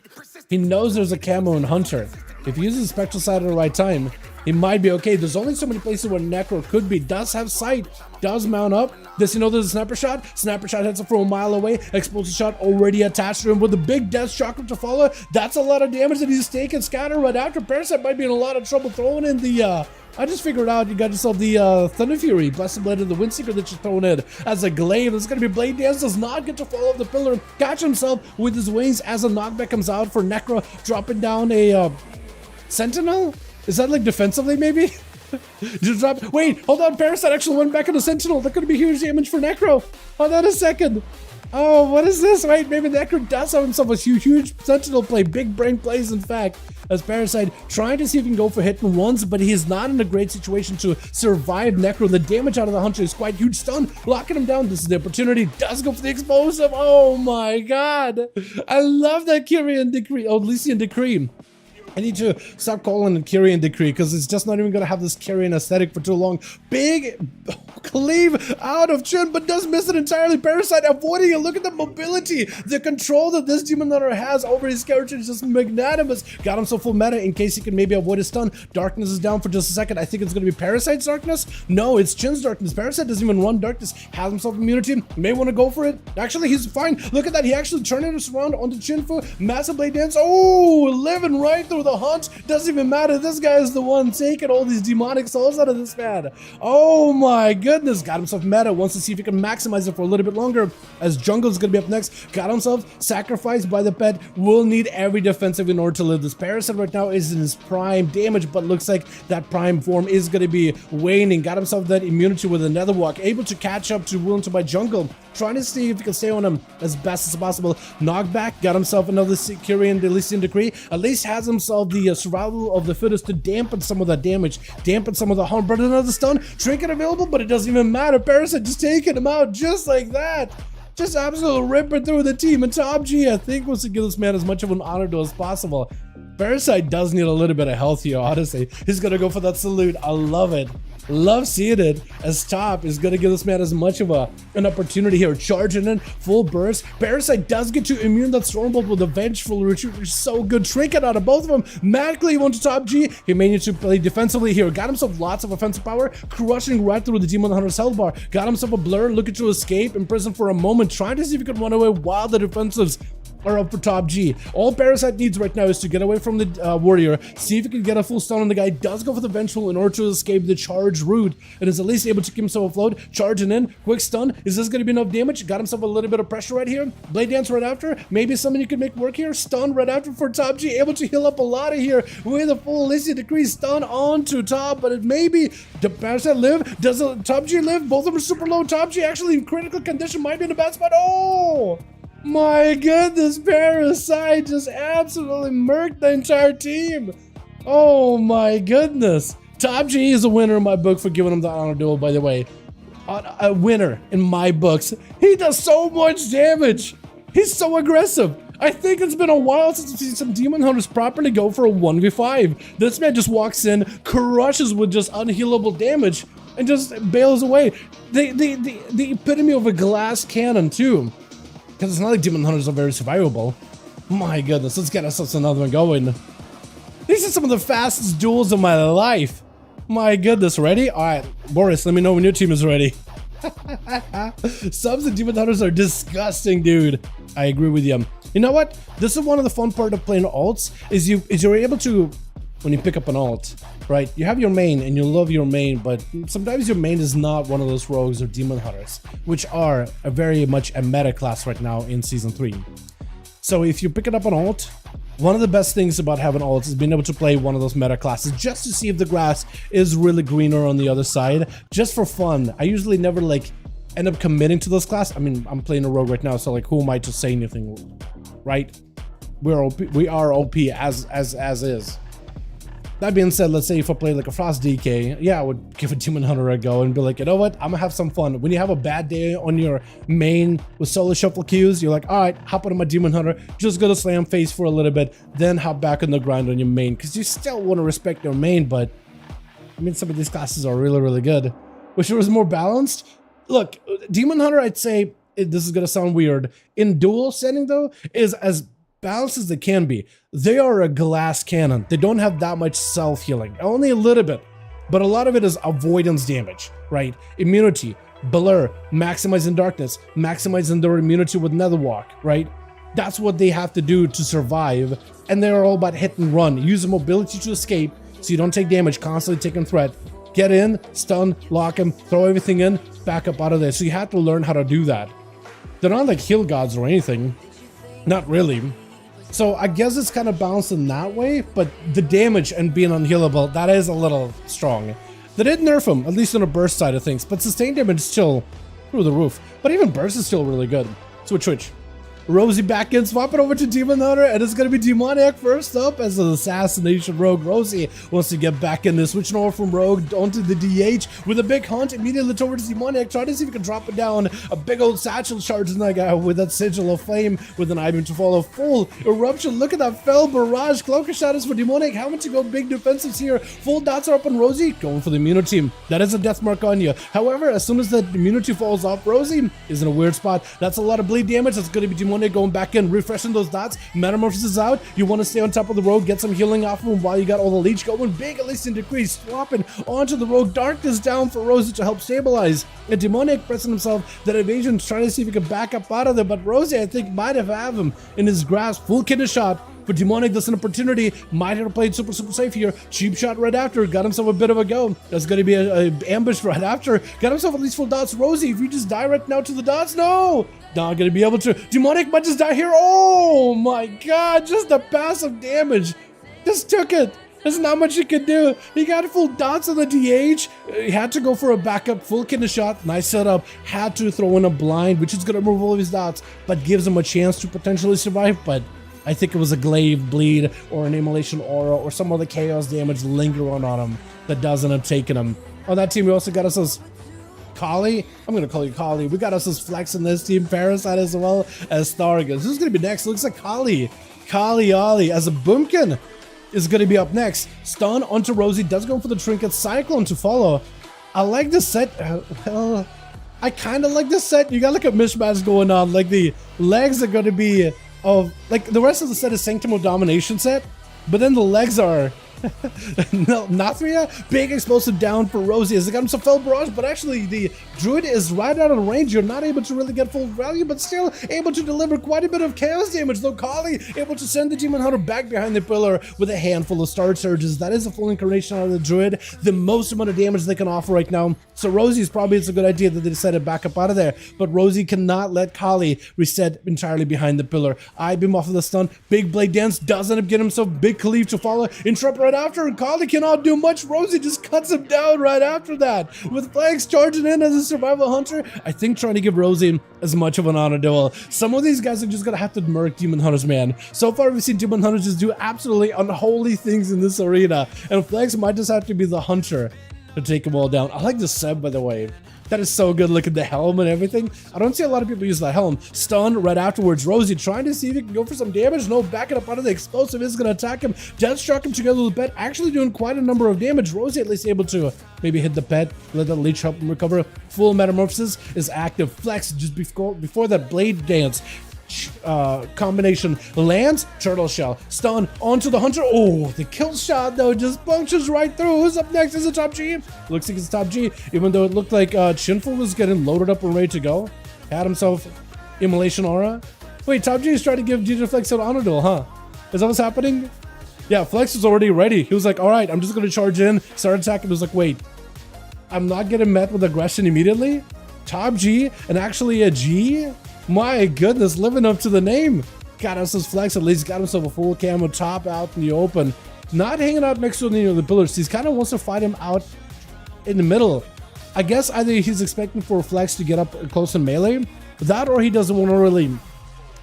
A: he knows there's a camo in Hunter. If he uses Spectral Sight at the right time, He might be okay. There's only so many places where Necro could be. Does have sight. Does mount up. Does he know there's a sniper shot? Sniper shot hits him from a mile away. Explosive shot already attached to him with the big death chakra to follow. That's a lot of damage that he's taken. Scatter right after. Parasite might be in a lot of trouble throwing in the I just figured out you got yourself the Thunder Fury, Blessed Blade of the Windseeker that you're throwing in as a glaive. This is going to be Blade Dance, does not get to fall off the pillar. Catch himself with his wings as a knockback comes out for Necro, dropping down a Sentinel? Is that like defensively maybe? Just drop. Wait, hold on, Parasite actually went back into Sentinel. That could be huge damage for Necro. Hold on a second. Oh, what is this? Wait, maybe Necro does have himself a huge Sentinel play. Big brain plays, in fact, as Parasite trying to see if he can go for hit and runs, but he is not in a great situation to survive Necro. The damage out of the Hunter is quite huge. Stun, locking him down. This is the opportunity. Does go for the explosive. Oh my god. I love that Kyrian Decree. Oh, Lycian Decree. I need to stop calling it Kyrian Decree because it's just not even going to have this Kyrian aesthetic for too long. Big cleave out of Chin, but does miss it entirely. Parasite avoiding it. Look at the mobility. The control that this Demon Hunter has over his character is just magnanimous. Got himself full meta in case he can maybe avoid a stun. Darkness is down for just a second. I think it's going to be Parasite's Darkness. No, it's Chin's Darkness. Parasite doesn't even run Darkness. Has himself immunity. May want to go for it. Actually, he's fine. Look at that. He actually turned it around onto Chinfu. Massive Blade Dance. Oh, living right through the hunt. Doesn't even matter. This guy is the one taking all these demonic souls out of this man. Oh my goodness. Got himself meta. Wants to see if he can maximize it for a little bit longer as Jungle's gonna be up next. Got himself sacrificed by the pet. Will need every defensive in order to live. This Parasite right now is in his prime damage, but looks like that prime form is gonna be waning. Got himself that immunity with another walk. Able to catch up to Will to by Jungle. Trying to see if he can stay on him as best as possible. Knockback. Got himself another Kyrian Elysian Decree. At least has himself the survival of the fittest to dampen some of that damage. Dampen some of the harm. But another stun. Trinket available, but it doesn't even matter. Parasite just taking him out just like that. Just absolutely ripping through the team. And Top G, I think, wants to give this man as much of an honor to as possible. Parasite does need a little bit of health here, honestly. He's gonna go for that salute. I love it. Love seeing it as Top is going to give this man as much of an opportunity here. Charging in, full burst. Parasite does get to immune that Stormbolt with a Vengeful Retreat, which is so good. Trinket out of both of them. Magically went to Top G. He may need to play defensively here. Got himself lots of offensive power, crushing right through the Demon Hunter's health bar. Got himself a blur, looking to escape, imprisoned for a moment, trying to see if he could run away while the defensives are up for Top G. All Parasite needs right now is to get away from the warrior, see if he can get a full stun on the guy. Does go for the Vengeful in order to escape the charge route, and is at least able to keep himself afloat. Charging in, quick stun. Is this going to be enough damage? Got himself a little bit of pressure right here. Blade Dance right after. Maybe something you can make work here. Stun right after for Top G. Able to heal up a lot of here with a full Elysian Decree. Stun onto Top, but it maybe the Parasite live. Does Top G live? Both of them are super low. Top G actually in critical condition, might be in a bad spot. Oh! My goodness, Parasite just absolutely murked the entire team. Oh my goodness. Top G is a winner in my book for giving him the honor duel, by the way. A winner in my books. He does so much damage. He's so aggressive. I think it's been a while since we've seen some Demon Hunters properly go for a 1v5. This man just walks in, crushes with just unhealable damage, and just bails away. The epitome of a glass cannon, too. Because it's not like Demon Hunters are very survivable. My goodness, let's get ourselves another one going. These are some of the fastest duels of my life. My goodness, ready? Alright, Boris, let me know when your team is ready. Subs and Demon Hunters are disgusting, dude. I agree with you. You know what? This is one of the fun part of playing alts, is you're able to, when you pick up an alt, right? You have your main and you love your main, but sometimes your main is not one of those rogues or Demon Hunters, which are a very much a meta class right now in Season 3. So if you're picking up an alt, one of the best things about having alts is being able to play one of those meta classes just to see if the grass is really greener on the other side, just for fun. I usually never like end up committing to this class. I mean, I'm playing a rogue right now, so like who am I to say anything, right? We are OP as is. That being said, let's say if I play like a Frost DK, yeah, I would give a Demon Hunter a go and be like, you know what, I'm gonna have some fun. When you have a bad day on your main with solo shuffle queues, you're like, all right, hop on my Demon Hunter, just gonna slam face for a little bit, then hop back on the grind on your main, because you still want to respect your main, but I mean, some of these classes are really, really good. Wish it was more balanced. Look, Demon Hunter, I'd say, this is gonna sound weird, in duel setting though, is as balanced as they can be, they are a glass cannon. They don't have that much self-healing, only a little bit, but a lot of it is avoidance damage, right? Immunity, blur, maximizing darkness, maximizing their immunity with netherwalk, right? That's what they have to do to survive, and they're all about hit and run. Use the mobility to escape so you don't take damage, constantly taking threat. Get in, stun, lock him, throw everything in, back up out of there. So you have to learn how to do that. They're not like heal gods or anything. Not really. So I guess it's kind of balanced in that way, but the damage and being unhealable, that is a little strong. They did nerf him, at least on a burst side of things, but sustained damage is still through the roof. But even burst is still really good. Switch. Rosie back in, swap it over to Demon Hunter, and it's going to be Demoniac first up as an assassination rogue. Rosie wants to get back in there, switching over from rogue onto the DH with a big hunt, immediately towards Demoniac, trying to see if he can drop it down. A big old satchel charging that guy with that sigil of flame with an item to follow. Full eruption, look at that fell barrage. Cloak of Shadows for Demoniac, how much to go big defensives here. Full dots are up on Rosie, going for the immunity. That is a death mark on you. However, as soon as that immunity falls off, Rosie is in a weird spot. That's a lot of bleed damage. That's going to be Demoniac going back in, refreshing those dots. Metamorphosis out. You want to stay on top of the rogue, get some healing off of him while you got all the leech going. Big at least in decrease, swapping onto the rogue. Darkness down for Rosie to help stabilize. And Demoniac pressing himself, that evasion, trying to see if he can back up out of there. But Rosie, I think, might have him in his grasp. Full kidney shot. But Demoniac, that's an opportunity. Might have played super safe here. Cheap shot right after. Got himself a bit of a go. That's going to be a ambush right after. Got himself at least full dots. Rosie, if you just die right now to the dots, no! Not going to be able to. Demoniac might just die here. Oh my god, just the passive damage. Just took it. There's not much you can do. He got full dots on the DH. He had to go for a backup, full kidney shot. Nice setup. Had to throw in a blind, which is going to remove all of his dots, but gives him a chance to potentially survive. But I think it was a glaive bleed or an immolation aura or some other chaos damage lingering on him that does end up taking him. On that team, we also got us as Kali. I'm going to call you Kali. We got us as Flex in this team. Parasite as well as Thargus. Who's going to be next? Looks like Kali. Kali Ali as a Boomkin is going to be up next. Stun onto Rosie. Does go for the trinket. Cyclone to follow. I like this set. Well, I kind of like this set. You got like a mishmash going on. Like the legs are going to be of like the rest of the set is Sanctum of Domination set, but then the legs are Nathria, big explosive down for Rosie as they got him some fell barrage, but actually the druid is right out of range. You're not able to really get full value, but still able to deliver quite a bit of chaos damage, though Kali able to send the Demon Hunter back behind the pillar with a handful of star surges. That is a full incarnation out of the druid, the most amount of damage they can offer right now. So Rosie's probably, it's a good idea that they decided to back up out of there, but Rosie cannot let Kali reset entirely behind the pillar. I-beam off of the stun, big blade dance, does end up getting himself big cleave to follow, interrupt right after, and Kali cannot do much. Rosie just cuts him down right after that with flags charging in as a survival hunter. I think trying to give Rosie as much of an honor duel. Some of these guys are just gonna have to murk Demon Hunters, man. So far we've seen Demon Hunters just do absolutely unholy things in this arena, and Flags might just have to be the hunter to take them all down. I like the Seb, by the way. That is so good. Look at the helm and everything. I don't see a lot of people use the helm. Stun right afterwards. Rosie trying to see if he can go for some damage. No, backing up out of the explosive is going to attack him. Death struck him together with the pet. Actually doing quite a number of damage. Rosie at least able to maybe hit the pet. Let that leech help him recover. Full metamorphosis is active. Flex just before that blade dance. Combination lands, turtle shell, stun onto the hunter. Oh, the kill shot though just punctures right through. Who's up next? Is it Top G? Looks like it's Top G, even though it looked like Shinful was getting loaded up and ready to go. Had himself immolation aura. Wait, Top G is trying to give DJ Flex an honor duel, huh? Is that what's happening? Yeah, Flex was already ready. He was like, all right, I'm just gonna charge in, start attacking. He was like, wait, I'm not getting met with aggression immediately? Top G and actually a G? My goodness, living up to the name. Got us his Flex, at least got himself a full camo top out in the open. Not hanging out next to the pillars. He kind of wants to fight him out in the middle. I guess either he's expecting for Flex to get up close in melee, that or he doesn't want to really.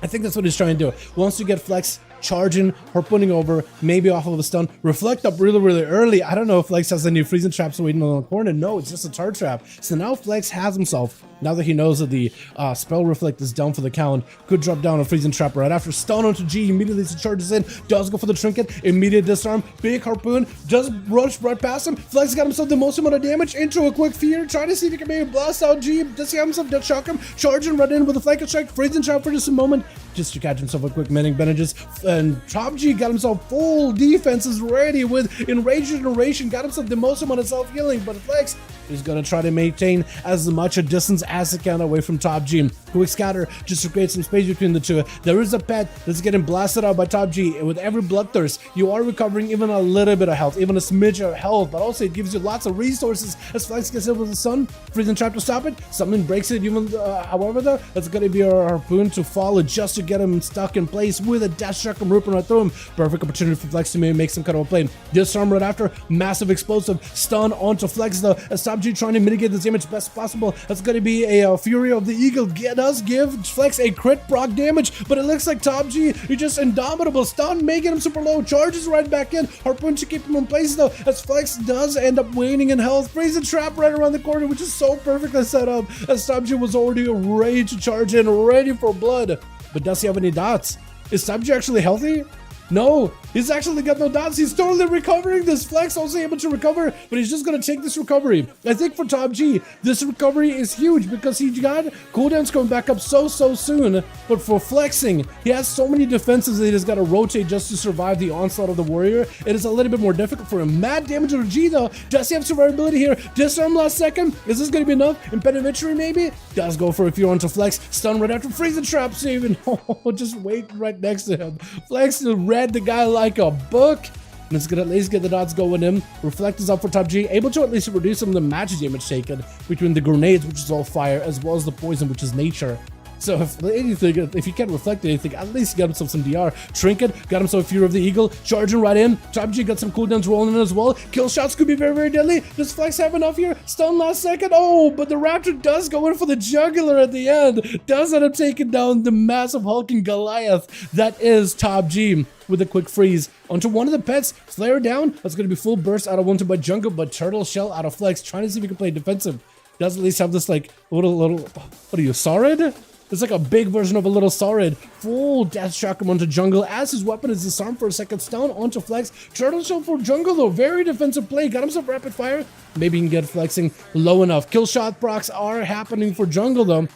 A: I think that's what he's trying to do. Wants to get Flex charging, harpooning over, maybe off of a stun, reflect up really early. I don't know if Flex has any freezing traps waiting on the corner. No, it's just a tar trap. So now Flex has himself, now that he knows that the spell reflect is down for the count, could drop down a freezing trap right after. Stun onto G, immediately charges in, does go for the trinket, immediate disarm, big harpoon, just rush right past him. Flex got himself the most amount of damage into a quick fear, trying to see if he can maybe blast out G. Does he have himself death shock him? Charging right in with a flank strike, freezing trap for just a moment. just to catch himself a quick mending bandages. And Top G got himself full defenses ready with Enraged Generation, got himself the most amount of self-healing, but Flex is going to try to maintain as much a distance as he can away from Top G. Quick scatter just to create some space between the two. There is a pet that's getting blasted out by Top G, and with every bloodthirst, you are recovering even a little bit of health, even a smidge of health, but also it gives you lots of resources as Flex gets hit with the sun. Freezing trap to stop it. Something breaks it, even however though, that's going to be our harpoon to follow just to get him stuck in place with a dash shock and rooping right through him. Perfect opportunity for Flex to maybe make some kind of a play. Disarm right after, massive explosive stun onto Flex though, as Top G trying to mitigate this damage best possible. That's going to be a Fury of the Eagle. Does give Flex a crit proc damage, but it looks like Top G is just indomitable. Stun, making him super low, charges right back in. Harpoon to keep him in place though, as Flex does end up waning in health. Freezing trap right around the corner, which is so perfectly set up, as Top G was already ready to charge in, ready for blood. But does he have any dots? Is Top G actually healthy? No, he's actually got no dots. He's totally recovering this. Flex also able to recover, but he's just going to take this recovery. I think for Top G, this recovery is huge because he got cooldowns coming back up so soon. But for Flexing, he has so many defenses that he's got to rotate just to survive the onslaught of the warrior. It is a little bit more difficult for him. Mad damage on G though. Does he have survivability here? Disarm last second. Is this going to be enough? Impedimentiary maybe? Does go for a few onto Flex. Stun right after. Freeze the trap saving. Oh, just wait right next to him. Flex is ready. The guy like a book, and it's gonna at least get the dots going in. Reflect is up for Top G, able to at least reduce some of the match damage taken between the grenades, which is all fire, as well as the poison, which is nature. So if anything, if you can't reflect anything, at least he got himself some DR. Trinket got himself Fury of the Eagle, charging right in. Top G got some cooldowns rolling in as well. Kill shots could be very deadly. Does Flex have enough here? Stun last second. Oh, but the Raptor does go in for the jugular at the end. Does end up taking down the massive hulking Goliath that is Top G with a quick freeze onto one of the pets. Flare down. That's going to be full burst out of one by Jungle, but Turtle Shell out of Flex, trying to see if he can play defensive. Does at least have this like little, what are you, Saurid? It's like a big version of a little Saurid. Full death shock him onto Jungle as his weapon is disarmed for a second. Stun onto Flex. Turtle Shell for Jungle though. Very defensive play. Got himself rapid fire. Maybe he can get Flexing low enough. Kill shot procs are happening for Jungle though.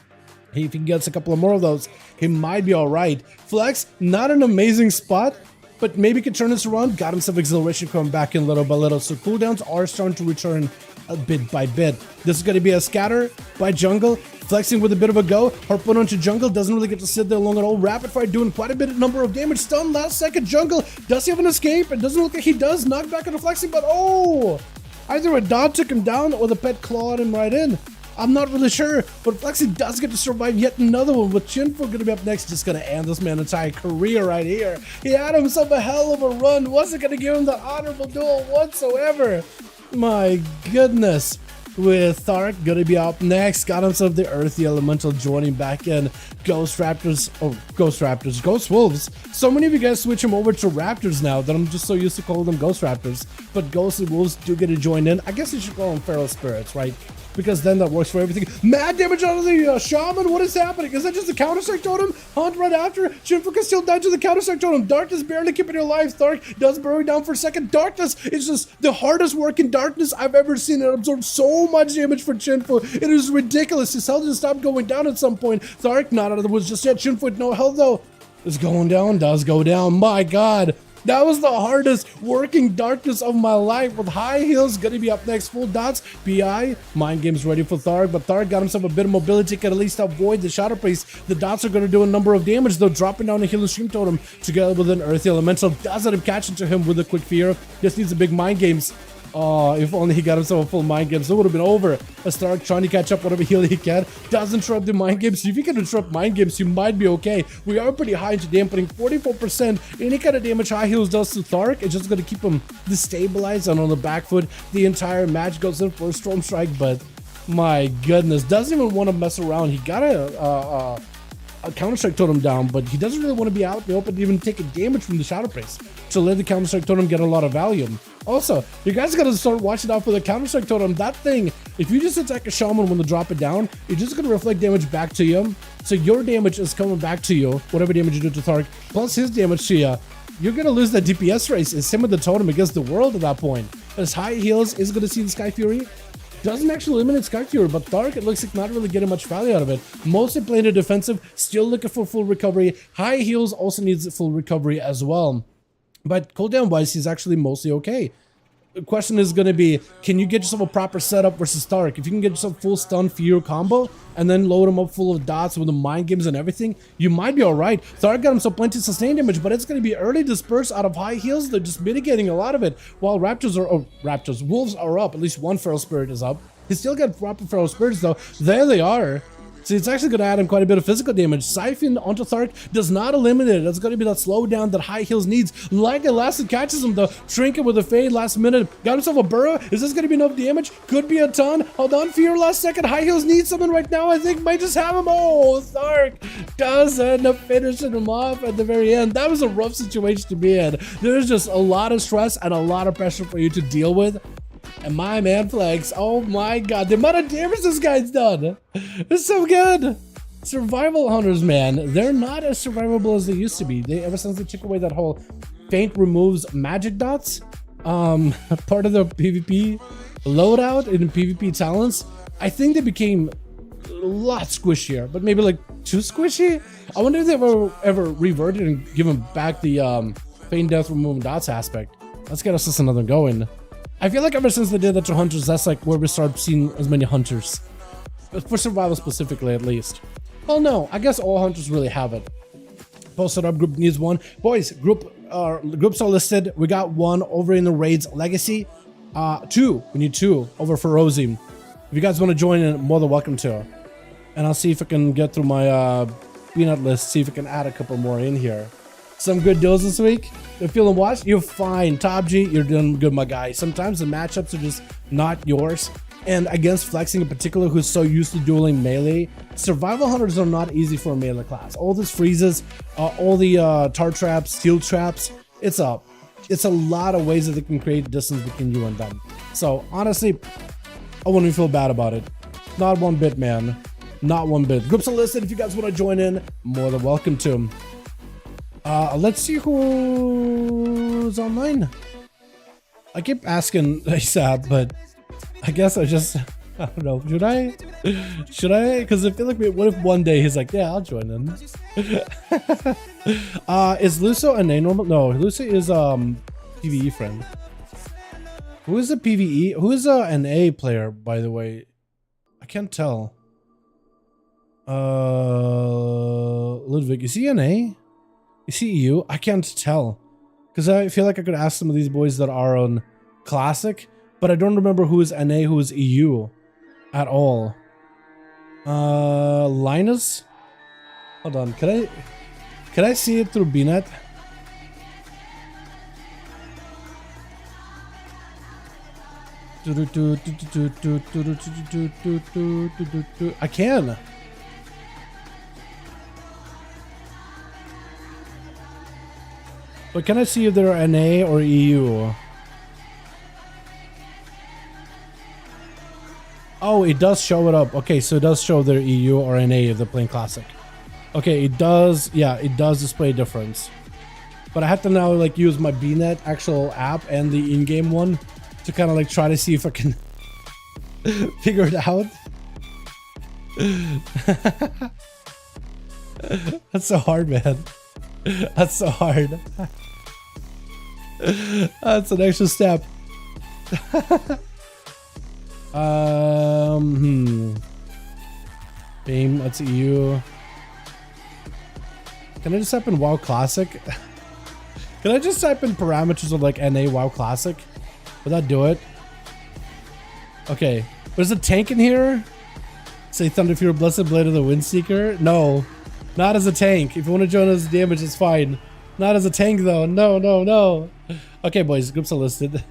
A: If he gets a couple of more of those, he might be alright. Flex, not an amazing spot, but maybe can turn this around. Got himself Exhilaration coming back in little by little. So cooldowns are starting to return bit by bit. This is going to be a scatter by Jungle. Flexing with a bit of a go. Harpoon onto Jungle. Doesn't really get to sit there long at all. Rapid fire doing quite a bit of number of damage. Stun last second. Jungle. Does he have an escape? It doesn't look like he does. Knock back into Flexing, but oh! Either a dot took him down or the pet clawed him right in. I'm not really sure, but Flexing does get to survive yet another one, with Chinfu going to be up next. Just going to end this man's entire career right here. He had himself a hell of a run. Wasn't going to give him the honorable duel whatsoever. My goodness. With Thark going to be up next. Got himself the Earthy Elemental joining back in. Ghost Wolves. So many of you guys switch him over to Raptors now that I'm just so used to calling them Ghost Raptors. But Ghostly Wolves do get to join in. I guess you should call them Feral Spirits, right? Because then that works for everything. Mad damage out of the Shaman. What is happening? Is that just a counter-strike totem? Hunt right after. Shinfu can still die to the counter-strike totem. Darkness barely keeping it alive. Thark does bury down for a second. Darkness is just the hardest working darkness I've ever seen. It absorbs so much damage for Shinfu. It is ridiculous. His health just stopped going down at some point. Thark not out of the woods just yet. Shinfu with no health though. Is going down. Does go down. My God. That was the hardest working darkness of my life. With high heals, gonna be up next. Full dots. PI. Mind games ready for Thark, but Thark got himself a bit of mobility, can at least avoid the Shadow Priest. The dots are gonna do a number of damage, though, dropping down a healing stream totem together with an Earthy Elemental. Does end up catching to him with a quick fear. Just needs a big mind games. Oh, if only he got himself a full mind games, it would have been over. As Thark trying to catch up whatever heal he can. Does interrupt the mind games. If you can interrupt mind games, you might be okay. We are pretty high into dampening, 44%. Any kind of damage high heals does to Thark, it's just going to keep him destabilized and on the back foot. The entire match goes in for a Storm Strike, but my goodness, doesn't even want to mess around. He got a Counter-Strike totem down, but he doesn't really want to be out in the open, even taking damage from the Shadow Priest. So let the Counter-Strike totem get a lot of value. Also, you guys gotta start watching out for the Counter-Strike totem. That thing, if you just attack a Shaman when they drop it down, you're just gonna reflect damage back to you. So your damage is coming back to you, whatever damage you do to Thark, plus his damage to you. You're gonna lose that DPS race. It's him with the totem against the world at that point. As high heals is gonna see the Sky Fury. doesn't actually eliminate Skycure, but Thark, it looks like not really getting much value out of it. Mostly playing a defensive, still looking for full recovery. High heals also needs full recovery as well. But cooldown wise, he's actually mostly okay. The question is going to be, can you get yourself a proper setup versus Thark? If you can get yourself full stun fear combo and then load him up full of dots with the mind games and everything, you might be alright. Thark got himself plenty of sustain damage, but it's going to be early disperse out of high heals. They're just mitigating a lot of it. While Wolves are up. At least one Feral Spirit is up. He still got proper Feral Spirits though. There they are. So it's actually going to add him quite a bit of physical damage. Siphon onto Thark does not eliminate it. That's going to be that slowdown that high heals needs. Like Elastic catches him though. Trinket with a fade last minute. Got himself a burrow. Is this going to be enough damage? Could be a ton. Hold on, Fear last second. High heals need someone right now. I think might just have him. Oh, Thark does end up finishing him off at the very end. That was a rough situation to be in. There's just a lot of stress and a lot of pressure for you to deal with. And my man Flex, oh my god, the amount of damage this guy's done. It's so good. Survival hunters, man, they're not as survivable as they used to be. Ever since they took away that whole faint removes magic dots, part of the PvP loadout in PvP talents, I think they became a lot squishier, but maybe like too squishy. I wonder if they ever reverted and given back the faint death removing dots aspect. Let's get us another going. I feel like ever since they did that to hunters, that's like where we start seeing as many hunters. For survival specifically, at least. Well, no, I guess all hunters really have it. Posted up group needs one. Boys, groups are listed. We got one over in the raids legacy. Two, we need two over for Rosie. If you guys want to join in, more than welcome to. And I'll see if I can get through my peanut list, see if I can add a couple more in here. Some good deals this week. You're feeling watched? You're fine. Top G, you're doing good, my guy. Sometimes the matchups are just not yours. And against Flexing in particular, who's so used to dueling melee, survival hunters are not easy for a melee class. All this freezes, all the tar traps, steel traps, it's a lot of ways that they can create distance between you and them. So honestly, I wouldn't feel bad about it. Not one bit, man. Not one bit. Groups are listed. If you guys want to join in, more than welcome to. Let's see who's online. I keep asking ASAP, but I guess I don't know. Should I? Because I feel like, what if one day he's like, yeah, I'll join in. Is Lucio NA normal? No, Lucio is PvE friend. Who is a PvE? Who is a NA player, by the way? I can't tell. Ludwig, is he NA? Is he EU? I can't tell. Because I feel like I could ask some of these boys that are on Classic, but I don't remember who is NA, who is EU at all. Linus? Hold on, can I see it through BNet? I can. But can I see if they're NA or EU? Oh, it does show it up. Okay, so it does show their EU or NA if they're playing Classic. Okay, it does. Yeah, it does display a difference. But I have to now like use my BNet actual app and the in-game one to kind of like try to see if I can figure it out. That's so hard, man. That's so hard. That's an extra step. Fame, that's EU. Can I just type in WoW Classic? Can I just type in parameters of like NA WoW Classic? Would that do it? Okay. There's a tank in here. Say Thunderfury, Blessed Blade of the Windseeker. No. Not as a tank. If you want to join us damage, it's fine. Not as a tank though. No, no, no. Okay, boys, groups are listed.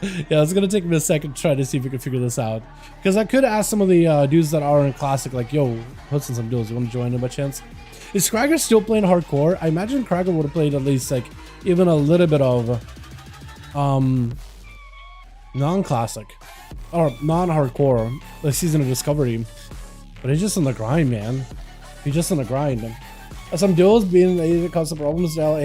A: Yeah, it's gonna take me a second to try to see if we can figure this out. Because I could ask some of the dudes that are in Classic, like, yo, hosting some duels, you want to join in by chance? Is Krager still playing hardcore? I imagine Krager would have played at least like even a little bit of non-classic or non-hardcore, like Season of Discovery. But he's just in the grind, man. He's just in the grind. Some duels being that cause some problems. I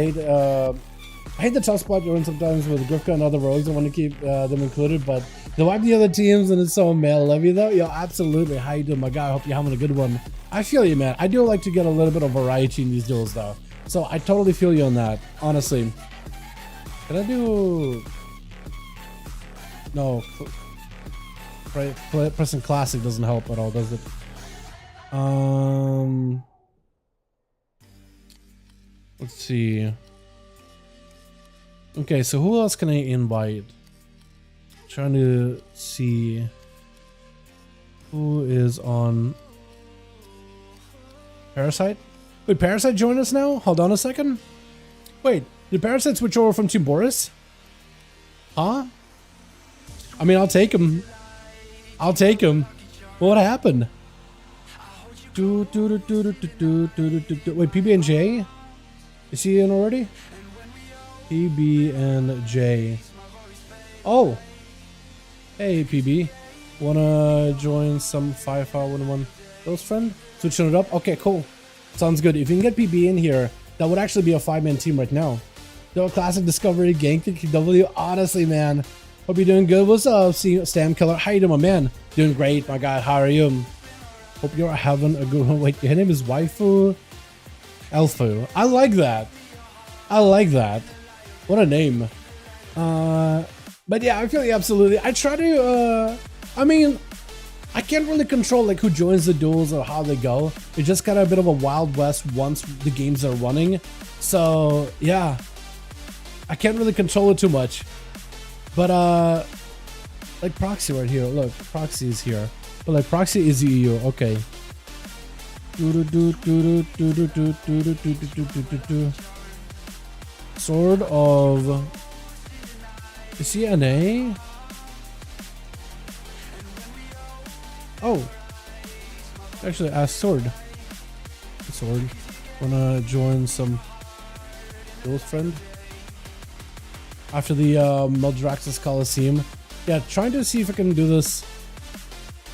A: hate the tough spot you're in sometimes with Grifka and other rogues. I want to keep them included, but They wipe the other teams and it's so male. Love you though. Yo, absolutely. How you doing, my guy? I hope you're having a good one. I feel you, man. I do like to get a little bit of variety in these duels though. So I totally feel you on that, honestly. Can I do... No. Pressing classic doesn't help at all, does it? Let's see. Okay, so who else can I invite? Trying to see who is on Parasite. Wait, Parasite join us now? Hold on a second. Wait, did Parasite switch over from Team Boris? Huh? I mean, I'll take him. I'll take him. What happened? Wait, PB and J? Is he in already? PB and J. Oh. Hey, PB. Wanna join some 5V5 1v1 DUELS friend? Switching it up? Okay, cool. Sounds good. If you can get PB in here, that would actually be a 5-man team right now. Duel Classic Discovery, Gang QW. Honestly, man. Hope you're doing good. What's up, Stam Killer? How you doing, my man? Doing great, my guy. How are you? Hope you're having a good one. Wait, your name is Waifu? Elfu. I like that. I like that. What a name. But yeah, I feel you absolutely. I try to, I mean, I can't really control like who joins the duels or how they go. It's just kind of a bit of a wild west once the games are running. So yeah, I can't really control it too much. But like Proxy right here. Look, Proxy is here. But like Proxy is EU. Okay. Sword of... Is he NA? Oh. Actually, ask Sword. Sword. Wanna join some duels friend? After the Meldraxxus Coliseum. Yeah, trying to see if I can do this.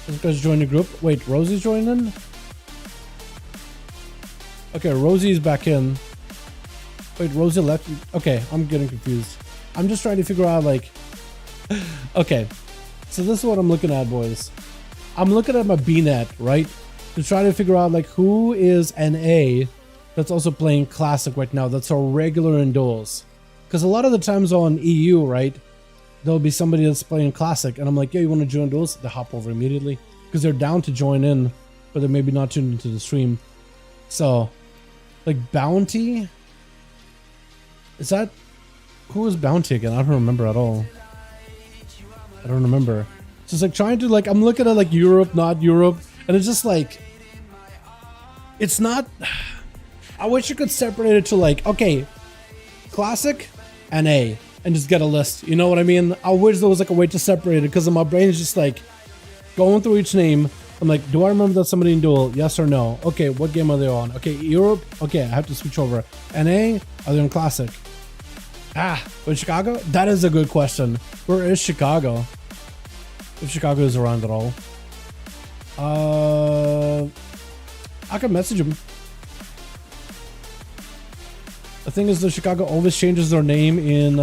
A: Let's guys join the group. Wait, Rosie's joining in? Okay, Rosie's back in. Wait, Rosie left? Okay, I'm getting confused. I'm just trying to figure out like... Okay, so this is what I'm looking at, boys. I'm looking at my BNet, right? To try to figure out like who is NA that's also playing Classic right now, that's a regular in duels. Because a lot of the times on EU, right, there'll be somebody that's playing Classic, and I'm like, yeah, you want to join duels? They hop over immediately because they're down to join in, but they're maybe not tuned into the stream. So, like Bounty, is that who is Bounty again? I don't remember at all. I don't remember. So it's like trying to like I'm looking at like Europe, not Europe, and it's just like it's not. I wish you could separate it to like okay, Classic, NA. And just get a list, you know what I mean? I wish there was like a way to separate it because my brain is just like going through each name. I'm like, do I remember that somebody in duel? Yes or no? Okay, what game are they on? Okay, Europe. Okay, I have to switch over. NA, are they on Classic? Ah, in Chicago? That is a good question. Where is Chicago? If Chicago is around at all. I can message him. The thing is, the Chicago always changes their name in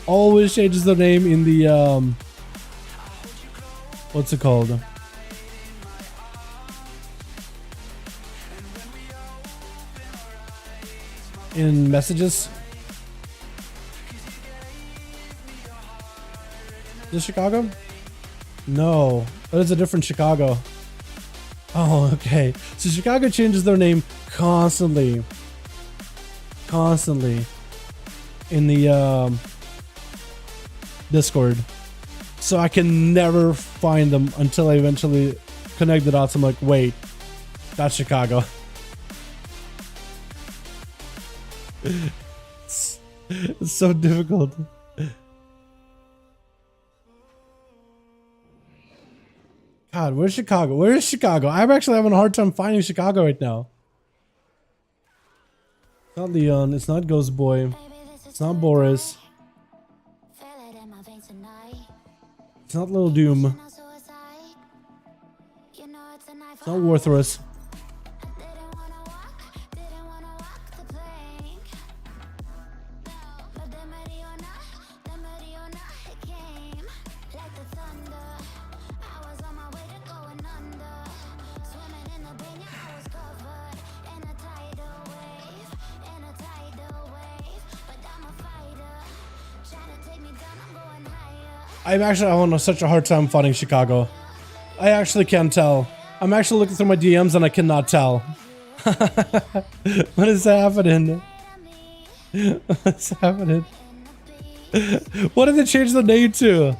A: always changes their name in the what's it called? In messages. Is this Chicago? No, that is a different Chicago. Oh, okay. So Chicago changes their name constantly in the Discord, so I can never find them until I eventually connect the dots. I'm like, wait, that's Chicago. It's so difficult. God, where's Chicago? Where is Chicago? I'm actually having a hard time finding Chicago right now. It's not Leon, it's not Ghost Boy, it's not Boris, it's not Little Doom, it's not Worthless. I'm actually having such a hard time finding Chicago. I actually can't tell. I'm actually looking through my DMs and I cannot tell. What is happening? What's happening? What did they change the name to?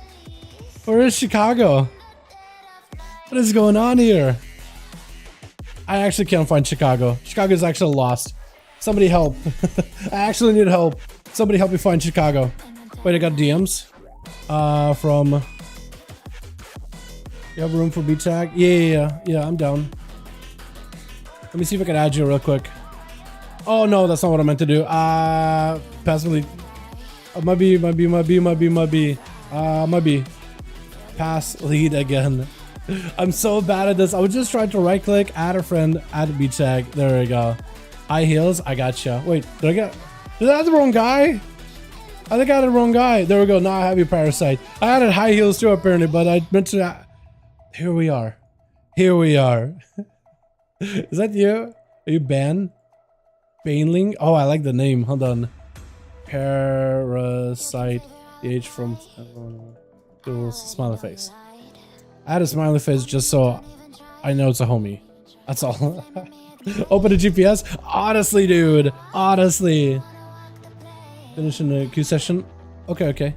A: Where is Chicago? What is going on here? I actually can't find Chicago. Chicago's actually lost. Somebody help. I actually need help. Somebody help me find Chicago. Wait, I got DMs. From... You have room for B tag? Yeah, I'm down. Let me see if I can add you real quick. Oh no, that's not what I meant to do. Passively. Might be. Pass lead again. I'm so bad at this. I was just trying to right click, add a friend, add a B tag. There we go. High heels, I gotcha. Wait, did I add the wrong guy? I think I added the wrong guy. There we go. Now I have your parasite. I added high heels too apparently, but I meant to. Here we are. Here we are. Is that you? Are you Ben? Baneling? Oh, I like the name. Hold on. Parasite. H from Duels. Smiley face. I add a smiley face just so I know it's a homie. That's all. Open a GPS? Honestly, dude. Honestly. Finishing the Q session. Okay.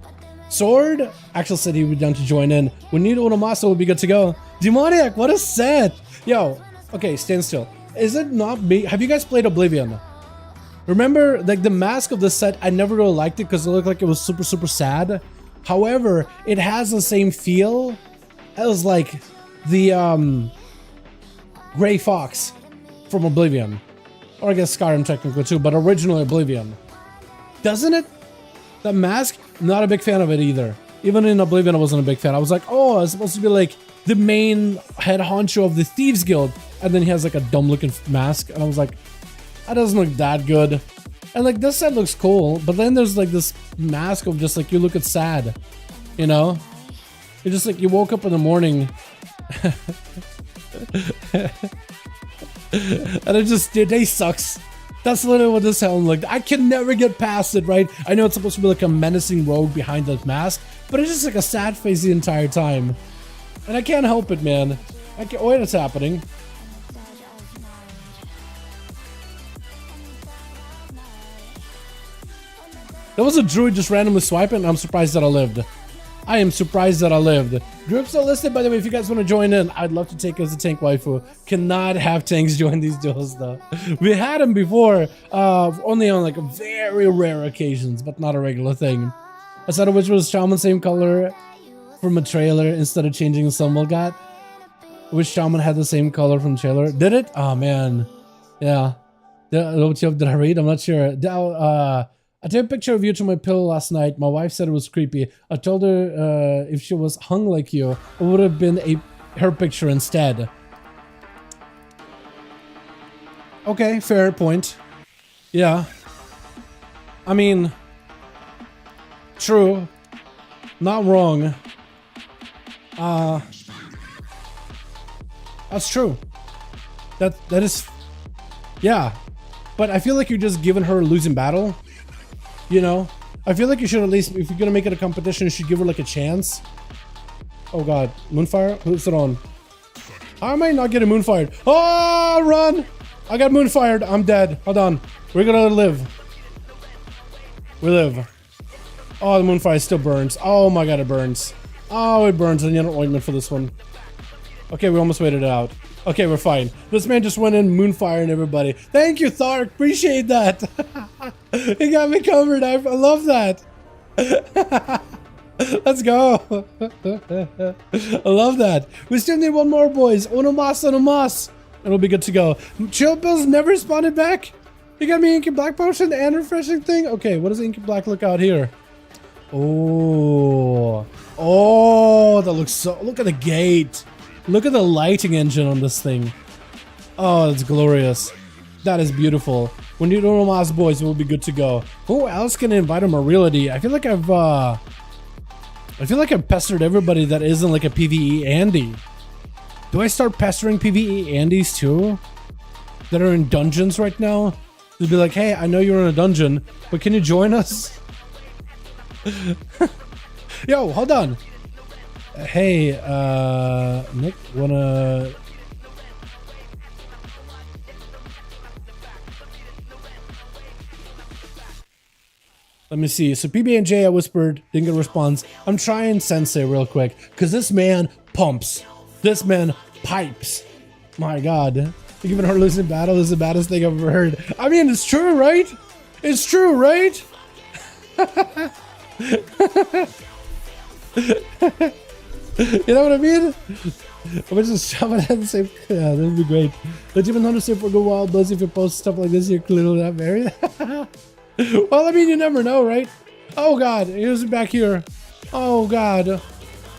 A: Sword? Axel said he would be down to join in. We need Onomasa, we'll be good to go. Demoniac, what a set! Yo, okay, stand still. Is it not me? Have you guys played Oblivion? Remember, like the mask of the set, I never really liked it because it looked like it was super, super sad. However, it has the same feel as like the Gray Fox from Oblivion. Or I guess Skyrim technically too, but originally Oblivion. Doesn't it? That mask, not a big fan of it either. Even in Oblivion, I wasn't a big fan. I was like, oh, it's supposed to be like the main head honcho of the Thieves Guild. And then he has like a dumb looking mask. And I was like, that doesn't look that good. And like this set looks cool. But then there's like this mask of just like, you look at sad. You know? You're just like, you woke up in the morning. And it just, your day sucks. That's literally what this helm looked. I can never get past it, right? I know it's supposed to be like a menacing rogue behind that mask, but it's just like a sad face the entire time. And I can't help it, man. I can't wait, it's happening. There was a druid just randomly swiping, and I'm surprised that I lived. I am surprised that I lived. Groups are listed, by the way, if you guys want to join in. I'd love to take as a tank waifu. Cannot have tanks join these duels, though. We had them before, only on like very rare occasions, but not a regular thing. I said which was Shaman same color from a trailer instead of changing the symbol got. Which Shaman had the same color from the trailer? Did it? Oh, man. Yeah. Did I read? I'm not sure. I took a picture of you to my pillow last night. My wife said it was creepy. I told her if she was hung like you, it would have been her picture instead. Okay, fair point. Yeah. I mean, true. Not wrong. That's true. That is, yeah. But I feel like you're just giving her a losing battle. You know, I feel like you should at least, if you're gonna make it a competition, you should give her like a chance. Oh god, Moonfire? Who's it on? How am I not getting Moonfired? Oh, run! I got Moonfired. I'm dead. Hold on. We're gonna live. We live. Oh, the Moonfire still burns. Oh my god, it burns. Oh, it burns. I need an ointment for this one. Okay, we almost waited it out. Okay, we're fine. This man just went in moonfiring everybody. Thank you, Thark. Appreciate that. He got me covered. I love that. Let's go. I love that. We still need one more, boys. Onomas. It'll be good to go. Chill Pills never responded back. You got me Inky Black potion and refreshing thing. Okay, what does Inky Black look out here? Oh, that looks so. Look at the gate. Look at the lighting engine on this thing. Oh, that's glorious. That is beautiful. When you don't know boys, we'll be good to go. Who else can invite him a reality? I feel like I've pestered everybody that isn't like a PvE Andy. Do I start pestering PvE Andys too? That are in dungeons right now? They'll be like, hey, I know you're in a dungeon, but can you join us? Yo, hold on. Hey, Nick, wanna... Let me see. So PB&J, I whispered, didn't get a response. I'm trying Sensei real quick, because this man pumps. This man pipes. My God. Even her losing battle is the baddest thing I've ever heard. I mean, it's true, right? It's true, right? You know what I mean? I'm just shoving it and say, yeah, that'd be great. Don't you even know to say for good while, Buzz, if you post stuff like this, you're clearly not married. Well, I mean, you never know, right? Oh God, here's it back here. Oh God. It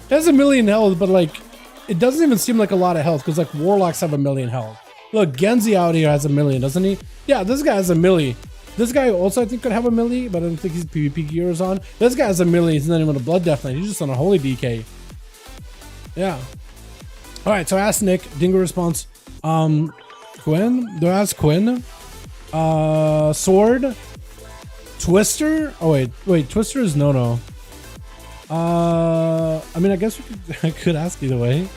A: has 1 million health, but like, it doesn't even seem like a lot of health because like warlocks have 1 million health. Look, Genji out here has 1 million, doesn't he? Yeah, this guy has 1 milli. This guy also, I think, could have 1 milli, but I don't think he's PvP gears on. This guy has 1 milli. He's not even a blood death knight. He's just on a holy DK. Yeah. All right, so I asked Nick. Dingo response. Quinn? Do I ask Quinn? Sword? Twister? Oh wait, Twister is no. I mean, I guess I could ask either way.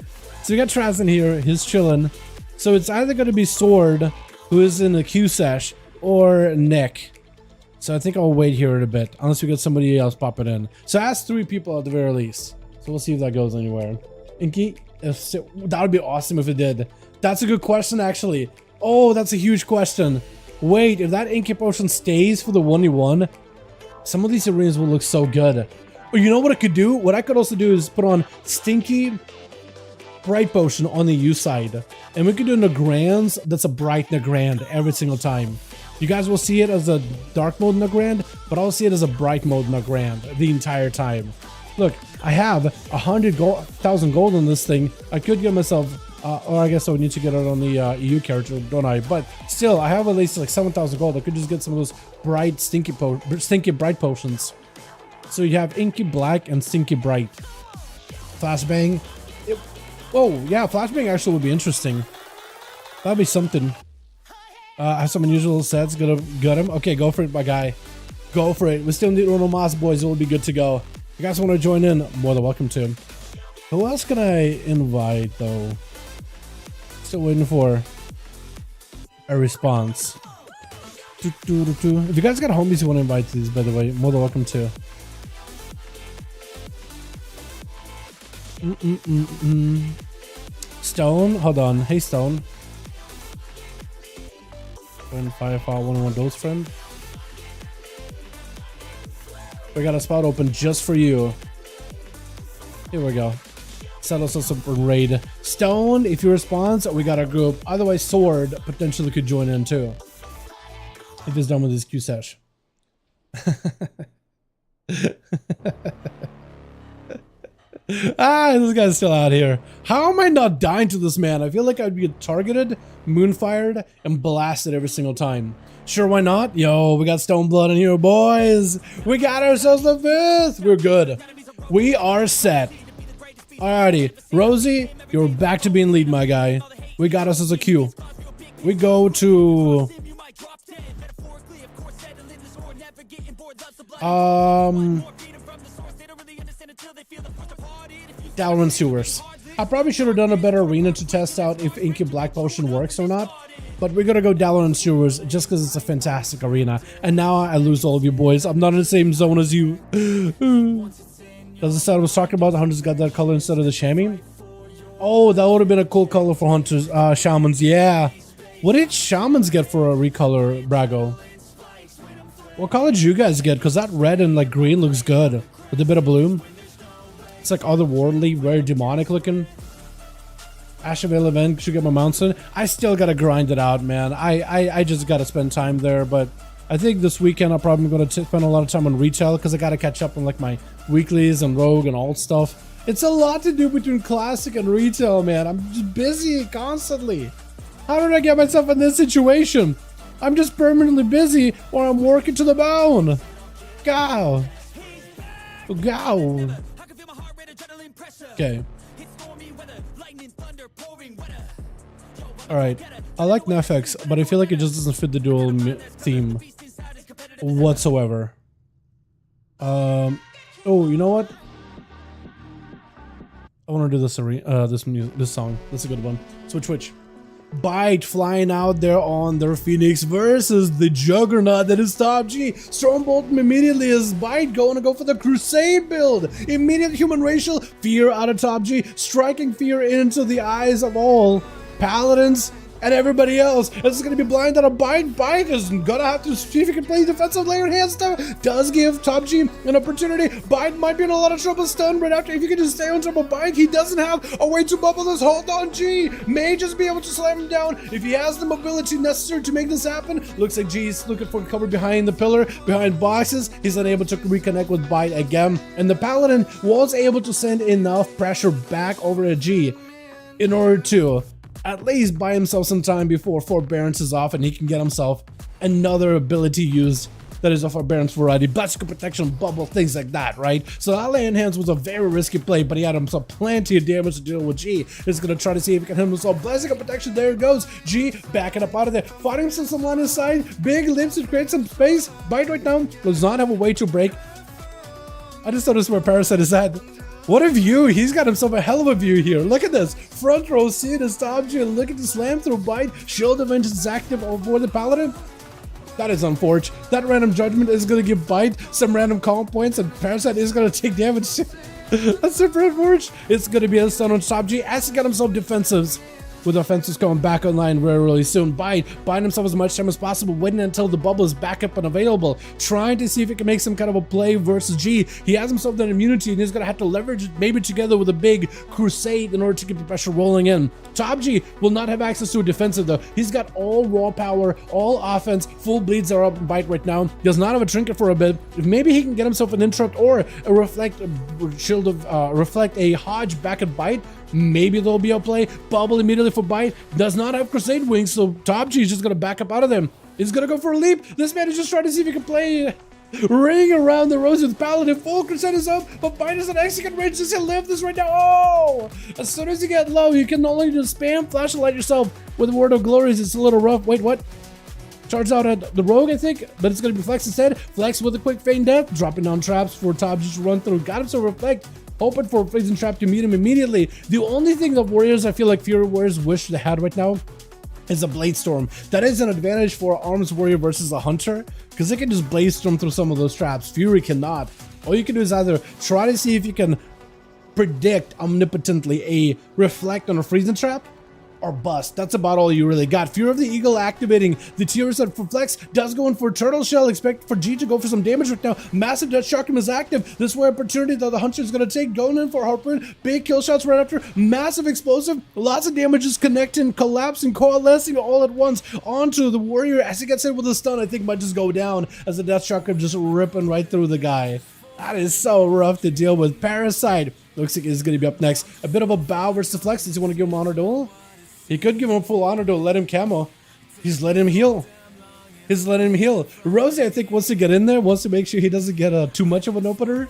A: So we got Traz in here, he's chilling. So it's either gonna be Sword, who is in the Q sesh, or Nick. So I think I'll wait here in a bit, unless we get somebody else popping in. So I asked 3 people at the very least. So we'll see if that goes anywhere. Inky, that would be awesome if it did. That's a good question, actually. Oh, that's a huge question. Wait, if that Inky potion stays for the 1v1, some of these arenas will look so good. Or you know what I could do? What I could also do is put on Stinky Bright Potion on the U side. And we could do Nagrands that's a bright Nagrand every single time. You guys will see it as a dark mode Nagrand, but I'll see it as a bright mode Nagrand the entire time. Look, I have 100,000 gold on this thing. I could get myself, or I guess I would need to get it on the EU character, don't I? But still, I have at least like 7,000 gold. I could just get some of those bright, stinky bright potions. So you have Inky Black and Stinky Bright. Flashbang. Oh, yeah, Flashbang actually would be interesting. That'd be something. I have some unusual sets. Got him. Okay, go for it, my guy. Go for it. We still need Rono Mas, boys. It will be good to go. If you guys want to join in, more than welcome to. Who else can I invite, though? Still waiting for a response. If you guys got homies you want to invite to these, by the way, more than welcome to. Stone, hold on. Hey, Stone. 5V5 1v1 DUELS friend. We got a spot open just for you. Here we go. Set us up for raid. Stone, if you respond, we got a group. Otherwise, Sword potentially could join in too. If he's done with his Q sesh. This guy's still out here. How am I not dying to this man? I feel like I'd be targeted, moonfired, and blasted every single time. Sure, why not? Yo, we got Stone Blood in here, boys. We got ourselves the 5th. We're good. We are set. Alrighty, Rosie, you're back to being lead, my guy. We got us as a Q. We go to... Dalaran Sewers. I probably should have done a better arena to test out if Inky Black Potion works or not. But we're gonna go Dalaran Sewers just because it's a fantastic arena. And now I lose all of you boys. I'm not in the same zone as you. Does the set I was talking about? The hunters got that color instead of the chamois? Oh, that would have been a cool color for hunters. Shamans, yeah. What did shamans get for a recolor, Brago? What color did you guys get? Because that red and like green looks good with a bit of bloom. It's like otherworldly, very demonic looking. Asheville event should get my mounts in. I still gotta grind it out, man. I just gotta spend time there, but I think this weekend I'm probably gonna spend a lot of time on retail because I gotta catch up on like my weeklies and rogue and alt stuff. It's a lot to do between classic and retail, man. I'm just busy constantly. How did I get myself in this situation? I'm just permanently busy or I'm working to the bone. Go. Go. Okay. Alright. I like Nefex, but I feel like it just doesn't fit the duel theme whatsoever. Oh, you know what? I want to do this song. That's a good one. Switch. Bite flying out there on their Phoenix versus the juggernaut that is Top G. Stormbolt immediately is Bite going to go for the Crusade build. Immediate human racial fear out of Top G, striking fear into the eyes of all paladins and everybody else. This is going to be blind out of Bite. Bite is gonna have to see if he can play defensive layer hand stuff. Does give Top G an opportunity. Bite might be in a lot of trouble. Stun right after. If you can just stay on top of Bite, he doesn't have a way to bubble this. Hold on, G may just be able to slam him down if he has the mobility necessary to make this happen. Looks like G's looking for cover behind the pillar, behind boxes. He's unable to reconnect with Bite again, and the Paladin was able to send enough pressure back over to G in order to at least buy himself some time before Forbearance is off and he can get himself another ability used that is a Forbearance variety, Bicycle Protection, Bubble, things like that, right? So that lay in hands was a very risky play, but he had himself plenty of damage to deal with. G is going to try to see if he can hit himself. Bicycle Protection, there it goes. G backing up out of there, fighting himself some line of sight. Big lips to create some space. Bite right now does not have a way to break. I just noticed where Parasite is at. What a view! He's got himself a hell of a view here. Look at this. Front row seat is Top G. Look at the slam through Bite. Shield of Vengeance is active over the Paladin. That is unfortunate. That random judgment is going to give Bite some random calm points, and Parasite is going to take damage. That's super unfortunate. It's going to be a stun on Top G as he got himself defensives. With offensives coming back online really soon. Buying himself as much time as possible, waiting until the bubble is back up and available, trying to see if he can make some kind of a play versus G. He has himself that immunity and he's going to have to leverage it maybe together with a big Crusade in order to keep the pressure rolling in. Top G will not have access to a defensive though. He's got all raw power, all offense, full bleeds are up in Bite right now. Does not have a trinket for a bit. If maybe he can get himself an interrupt or a reflect a Hodge back at Bite, maybe there'll be a play. Bubble immediately for Bite. Does not have Crusade wings, so Top G is just going to back up out of them. He's going to go for a leap. This man is just trying to see if he can play Ring Around the Rosy with Paladin. Full Crusade is up, but Bite is an execute range. Just live this right now. Oh! As soon as you get low, you can not only just spam flashlight yourself with Word of Glories. It's a little rough. Wait, what? Charge out at the Rogue, I think, but it's going to be Flex instead. Flex with a quick feign death, dropping down traps for Top G to run through. Got him to reflect. Hoping for a freezing trap to meet him immediately. The only thing that Warriors, I feel like Fury Warriors wish they had right now is a Blade Storm. That is an advantage for Arms Warrior versus a Hunter, because they can just Blade Storm through some of those traps. Fury cannot. All you can do is either try to see if you can predict omnipotently a reflect on a freezing trap, or bust. That's about all you really got. Fear of the Eagle activating the tier set for Flex, does go in for Turtle Shell. Expect for G to go for some damage right now. Massive Death Shotgun is active. This way opportunity that the Hunter is going to take, going in for Harpoon. Big kill shots right after. Massive explosive. Lots of damages connecting, collapsing, coalescing all at once onto the Warrior as he gets hit with a stun. I think might just go down as the Death Shotgun just ripping right through the guy. That is so rough to deal with. Parasite looks like he's going to be up next. A bit of a bow versus Flex. Does he want to give him honor duel? He could give him a full honor to let him camo. He's letting him heal. He's letting him heal. Rosie, I think, wants to get in there, wants to make sure he doesn't get too much of an opener.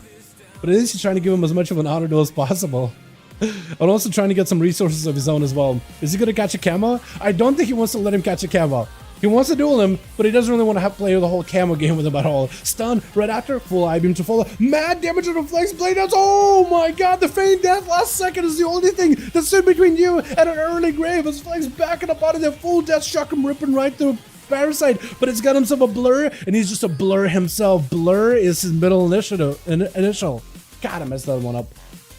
A: But at least he's trying to give him as much of an honor duel as possible. And also trying to get some resources of his own as well. Is he going to catch a camo? I don't think he wants to let him catch a camo. He wants to duel him, but he doesn't really want to play the whole camo game with him at all. Stun right after, full I-beam to follow. Mad damage on the Flex blade outs. Oh my god, the feigned death last second is the only thing that stood between you and an early grave. As Flex backing up out of there, full death shock him, ripping right through Parasite, but it's got himself a blur, and he's just a blur himself. Blur is his middle initial. God, I messed that one up.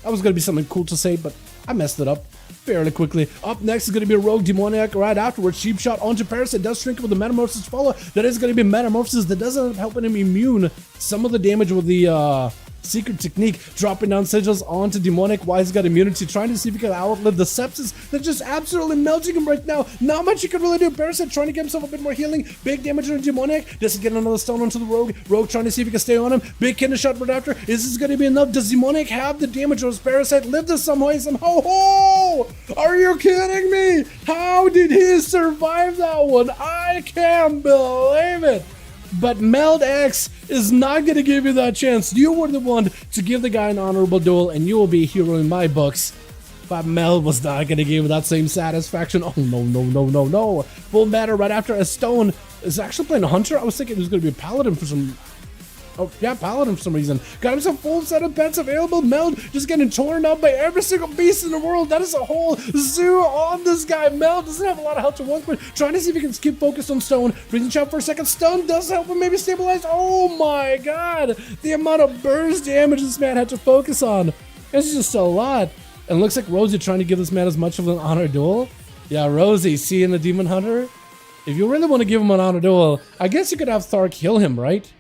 A: That was going to be something cool to say, but I messed it up fairly quickly. Up next is going to be a Rogue Demoniac right afterwards. Cheap shot onto Parasite. Does shrink with the Metamorphosis follow. That is going to be Metamorphosis that does end up helping him immune some of the damage with the Secret Technique. Dropping down sigils onto Demonic while he's got immunity. Trying to see if he can outlive the Sepsis. That's just absolutely melting him right now. Not much he can really do. Parasite trying to get himself a bit more healing. Big damage on Demonic. Does he get another stone onto the Rogue? Rogue trying to see if he can stay on him. Big kidney shot right after. Is this going to be enough? Does Demonic have the damage on his Parasite? Live this some way somehow. Oh! Are you kidding me? How did he survive that one? I can't believe it. But Meld X is not going to give you that chance. You were the one to give the guy an honorable duel, and you will be a hero in my books. But Meld was not going to give you that same satisfaction. Oh, no. Full matter right after a stone is actually playing a Hunter. I was thinking it was going to be a Paladin for some Oh, yeah, Paladin for some reason. Got himself full set of pets available. Meld just getting torn up by every single beast in the world. That is a whole zoo on this guy. Meld doesn't have a lot of health to work with. Trying to see if he can keep focused on stone. Freezing shot for a second. Stun does help him maybe stabilize. Oh my god. The amount of burst damage this man had to focus on. It's just a lot. And looks like Rosie trying to give this man as much of an honor duel. Yeah, Rosie, seeing the Demon Hunter. If you really want to give him an honor duel, I guess you could have Thark heal him, right?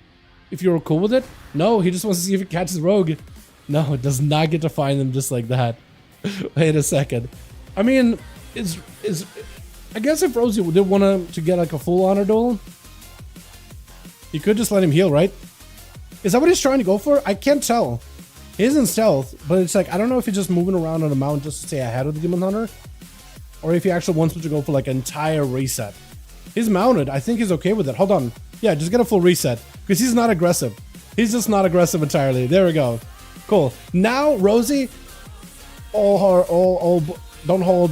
A: If you were cool with it. No, he just wants to see if he catches Rogue. No, it does not get to find them just like that. Wait a second. I mean, I guess if Rosie did want to get like a full honor duel, you could just let him heal, right? Is that what he's trying to go for? I can't tell. He is in stealth, but it's like, I don't know if he's just moving around on the mountain just to stay ahead of the Demon Hunter, or if he actually wants to go for like an entire reset. He's mounted. I think he's okay with it. Hold on. Yeah, just get a full reset, because he's not aggressive. He's just not aggressive entirely. There we go. Cool. Now, Rosie, don't hold,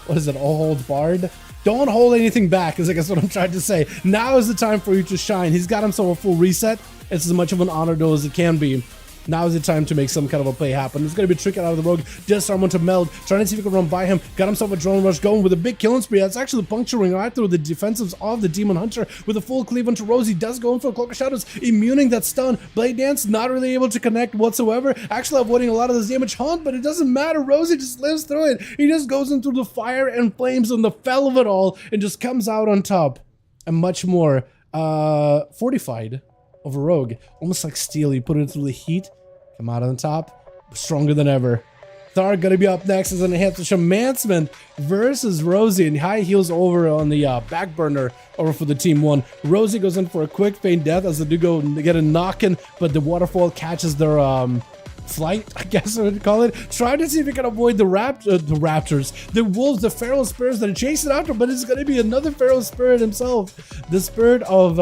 A: what is it? All holds barred. Don't hold anything back, is I guess what I'm trying to say. Now is the time for you to shine. He's got himself a full reset. It's as much of an honor duel as it can be. Now is the time to make some kind of a play happen. It's going to be tricking out of the Rogue. Disarm onto Meld. Trying to see if he can run by him. Got himself a drone rush going with a big killing spree. That's actually puncturing right through the defensives of the Demon Hunter with a full cleave onto Rosie. Does go in for a Cloak of Shadows. Immuning that stun. Blade Dance not really able to connect whatsoever. Actually avoiding a lot of this damage. Hunt, but it doesn't matter. Rosie just lives through it. He just goes into the fire and flames on the fell of it all and just comes out on top. And much more fortified of a Rogue. Almost like steel. You put it through the heat. Come out on top, stronger than ever. Thark gonna be up next as an enhanced Shamansman versus Rosie, and high heels over on the back burner over for the team one. Rosie goes in for a quick feint death as they do go and get a knock-in, but the waterfall catches their flight, I guess I would call it. Trying to see if he can avoid the raptors, the wolves, the feral spirits that are chasing after, but it's gonna be another feral spirit himself. The spirit of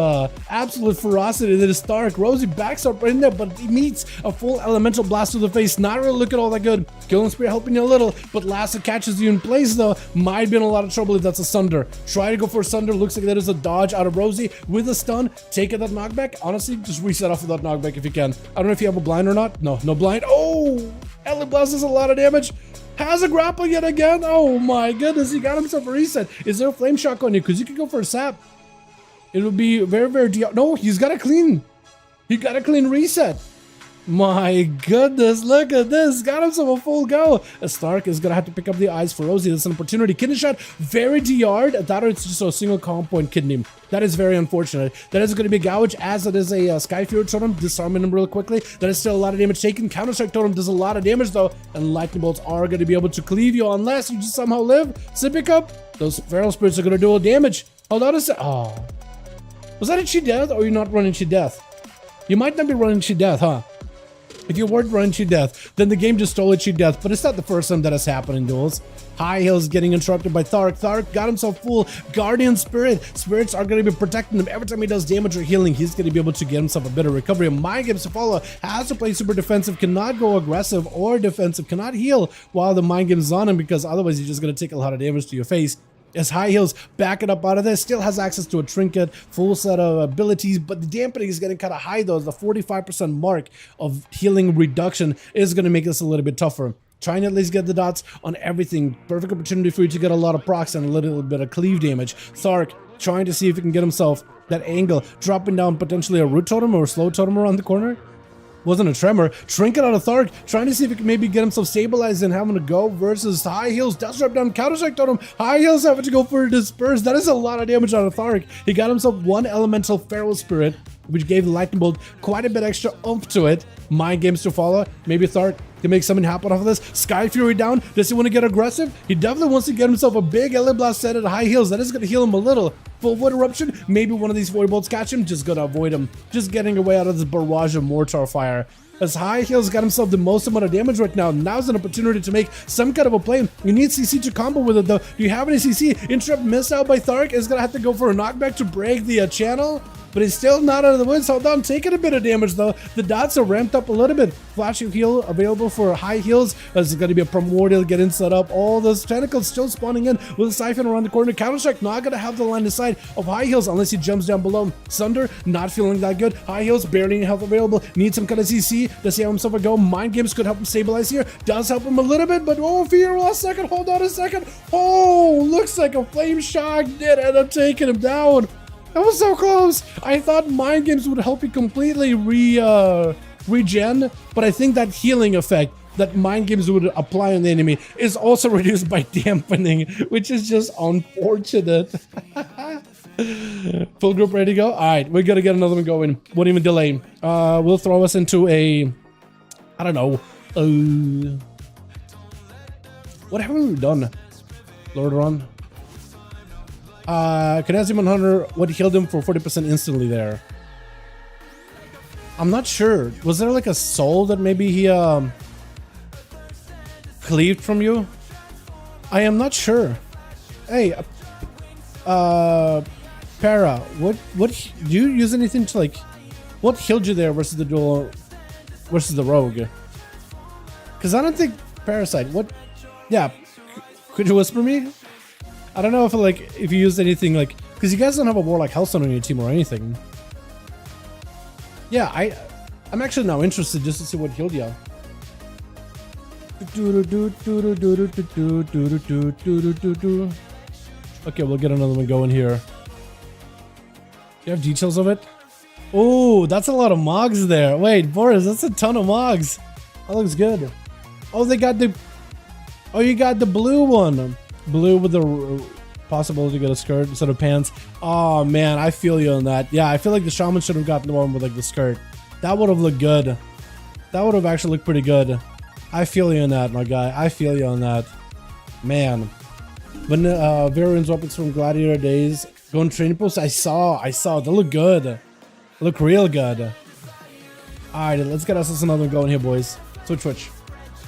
A: absolute ferocity that is Thark. Rosie backs up right in there, but he meets a full elemental blast to the face. Not really looking all that good. Killing Spear helping you a little, but Lasso catches you in place though. Might be in a lot of trouble if that's a Sunder. Try to go for a Sunder. Looks like that is a dodge out of Rosie with a stun. Take that knockback. Honestly, just reset off of that knockback if you can. I don't know if you have a blind or not. No blind. Oh! Ele Blast does a lot of damage. Has a grapple yet again. Oh my goodness, he got himself a reset. Is there a flame shock on you? Because you could go for a sap. It would be very, very... No, he's got a clean. He got a clean reset. My goodness, look at this. Got himself a full go. Stark is going to have to pick up the eyes for Rosie. That's an opportunity. Kidney shot, very DR'd. That or it's just a single comp point kidney. That is very unfortunate. That is going to be Gouge as it is a Sky Fury totem. Disarming him real quickly. That is still a lot of damage taken. Counter Strike totem does a lot of damage though. And lightning bolts are going to be able to cleave you unless you just somehow live. Sippy Cup. Those feral spirits are going to do damage. Hold on a sec. Oh. Was that a cheat death or are you not running cheat death? You might not be running cheat death, huh? If you weren't running cheat death, then the game just stole a cheat death, but it's not the first time that has happened in duels. High Heels getting interrupted by Thark. Thark got himself full Guardian Spirit. Spirits are going to be protecting him every time he does damage or healing. He's going to be able to get himself a bit of recovery. And Mind Games to follow has to play super defensive, cannot go aggressive or defensive, cannot heal while the Mind Games is on him because otherwise he's just going to take a lot of damage to your face. As High Heels backing up out of this, still has access to a trinket, full set of abilities, but the dampening is getting kind of high though. The 45% mark of healing reduction is going to make this a little bit tougher. Trying to at least get the dots on everything. Perfect opportunity for you to get a lot of procs and a little bit of cleave damage. Thark trying to see if he can get himself that angle, dropping down potentially a root totem or a slow totem around the corner. Wasn't a tremor. Trinket out of Thark, trying to see if he can maybe get himself stabilized and having to go versus High Heels. Does drop down, counter strike totem. High Heels having to go for a disperse. That is a lot of damage out of Thark. He got himself one elemental feral spirit, which gave the lightning bolt quite a bit extra oomph to it. Mind Games to follow. Maybe Thark can make something happen off of this. Sky Fury down. Does he want to get aggressive? He definitely wants to get himself a big Ele Blast set at High Heels. That is going to heal him a little. Full Void Eruption. Maybe one of these Void Bolts catch him. Just going to avoid him. Just getting away out of this barrage of Mortar Fire. As High Heels got himself the most amount of damage right now. Now's an opportunity to make some kind of a play. You need CC to combo with it though. Do you have any CC? Interrupt missed out by Thark is going to have to go for a knockback to break the channel. but he's still not out of the woods. Hold on, taking a bit of damage though. The dots are ramped up a little bit. Flashing heal available for high heals. There's going to be a primordial getting set up. All those tentacles still spawning in with a siphon around the corner. Counter-Strike not going to have the line of sight of high heals unless he jumps down below. Sunder not feeling that good. High heals, barely any health available. Needs some kind of CC. Does he have himself a go? Mind games could help him stabilize here. Does help him a little bit, but oh, fear last second. Hold on a second. Oh, looks like a flame shock did end up taking him down. That was so close. I thought mind games would help you completely regen, but I think that healing effect that mind games would apply on the enemy is also reduced by dampening, which is just unfortunate. Full group ready to go? All right, we gotta get another one going. Won't even delay. We'll throw us into a, I don't know. What haven't we done? Lord Run. Canadian Hunter, what healed him for 40% instantly there? I'm not sure. Was there like a soul that maybe he cleaved from you? I am not sure. Hey, Para, what do you use anything to like? What healed you there versus the duel versus the rogue? Because I don't think Parasite. What? Yeah, could you whisper me? I don't know if you used anything like, because you guys don't have a Warlock Hellstone on your team or anything. Yeah, I'm actually now interested just to see what healed you. Okay, we'll get another one going here. Do you have details of it? Oh, that's a lot of Mogs there. Wait, Boris, that's a ton of Mogs. That looks good. Oh, they got the... Oh, you got the blue one. Blue with the possibility to get a skirt instead of pants. Oh, man, I feel you on that. Yeah, I feel like the Shaman should have gotten the one with like the skirt. That would have looked good. That would have actually looked pretty good. I feel you on that, my guy. I feel you on that. Man. When Varian's weapons from Gladiator days going training posts, I saw. They look good. They look real good. Alright, let's get ourselves another one going here, boys. Switch.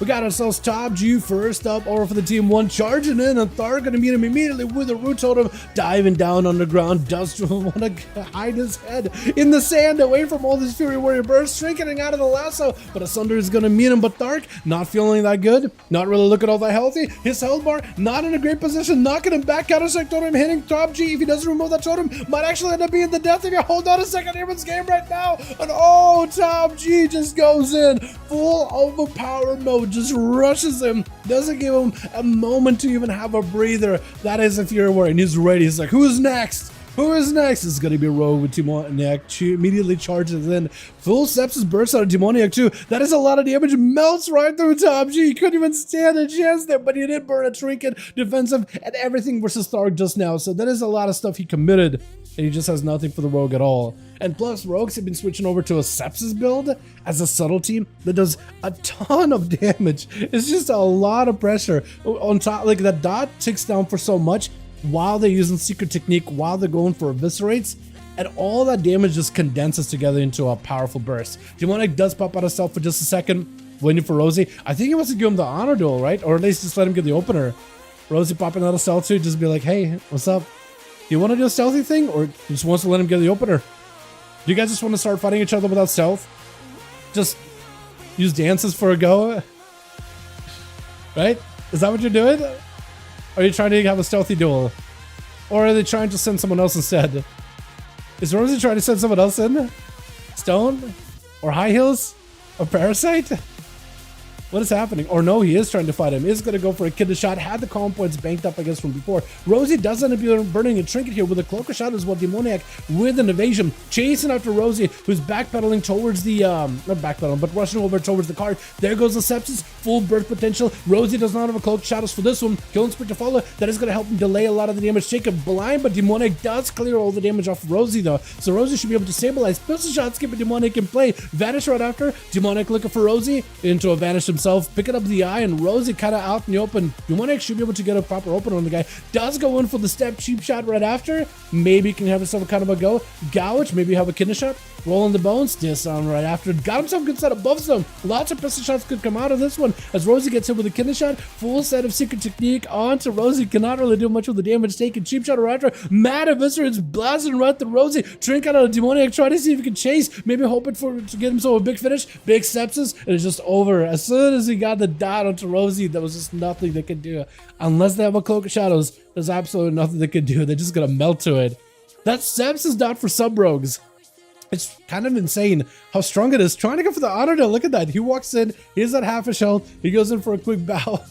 A: We got ourselves Top G first up over for the team one, charging in, and Thar gonna meet him immediately with a root totem, diving down underground. Dust will want to hide his head in the sand away from all this Fury Warrior burst, shrinking out of the lasso, but Asunder is gonna meet him, but Thark not feeling that good, not really looking all that healthy. His health bar not in a great position, knocking him back. Counter-Strike totem hitting Top G. If he doesn't remove that totem, might actually end up being the death if you hold on a second here in this game right now. And oh, Top G just goes in full overpower mode, just rushes him, doesn't give him a moment to even have a breather. That is a Fury Warrior, and he's ready. He's like, who's next? Who is next? It's gonna be Rogue with Demoniac. She immediately charges in. Full sepsis bursts out of Demoniac too. That is a lot of damage. Melts right through Top G. He couldn't even stand a chance there, but he did burn a trinket, defensive, and everything versus Thark just now. So that is a lot of stuff he committed, and he just has nothing for the Rogue at all. And plus, Rogues have been switching over to a sepsis build as a subtlety that does a ton of damage. It's just a lot of pressure on top. Like that dot ticks down for so much while they're using secret technique, while they're going for eviscerates, and all that damage just condenses together into a powerful burst. Demonic does pop out of stealth for just a second, waiting for Rosie. I think he wants to give him the honor duel, right? Or at least just let him get the opener. Rosie popping out of stealth too, just be like, hey, what's up? Do you want to do a stealthy thing, or he just wants to let him get the opener? Do you guys just want to start fighting each other without stealth? Just use dances for a go? Right? Is that what you're doing? Are you trying to have a stealthy duel? Or are they trying to send someone else instead? Is Rosie trying to send someone else in? Stone? Or High Heels? Or Parasite? What is happening? Or no, he is trying to fight him. Is going to go for a kidney shot. Had the calm points banked up, I guess, from before. Rosie does end up burning a trinket here with a cloak of shot as well. Demoniac with an evasion. Chasing after Rosie, who's backpedaling towards the, not backpedaling, but rushing over towards the cart. There goes the sepsis. Full burst potential. Rosie does not have a cloak shadows for this one. Killing Sprint to follow. That is going to help him delay a lot of the damage. Jacob blind, but Demoniac does clear all the damage off of Rosie, though. So Rosie should be able to stabilize. Pistol shot, skip a Demoniac in play. Vanish right after. Demoniac looking for Rosie. Into a vanish himself. Picking up the eye, and Rosie kind of out in the open. Demoniac should be able to get a proper opener on the guy. Does go in for the step cheap shot right after. Maybe can have himself a kind of a go. Gouge, maybe have a kidney shot. Rolling the bones, disarm right after. Got himself a good set above some. Lots of pistol shots could come out of this one as Rosie gets hit with a kidney shot. Full set of secret technique onto Rosie. Cannot really do much with the damage taken. Cheap shot right after. Mad Eviscerate's blasting right to Rosie. Drink out of a demoniac, trying to see if he can chase. Maybe hoping to get himself a big finish. Big sepsis, and it's just over. As soon as he got the dot onto Rosie, there was just nothing they could do. Unless they have a Cloak of Shadows, there's absolutely nothing they could do. They're just gonna melt to it. That sepsis dot for sub-rogues. It's kind of insane how strong it is. Trying to go for the honor though. Look at that. He walks in. He's at half a health. He goes in for a quick bow.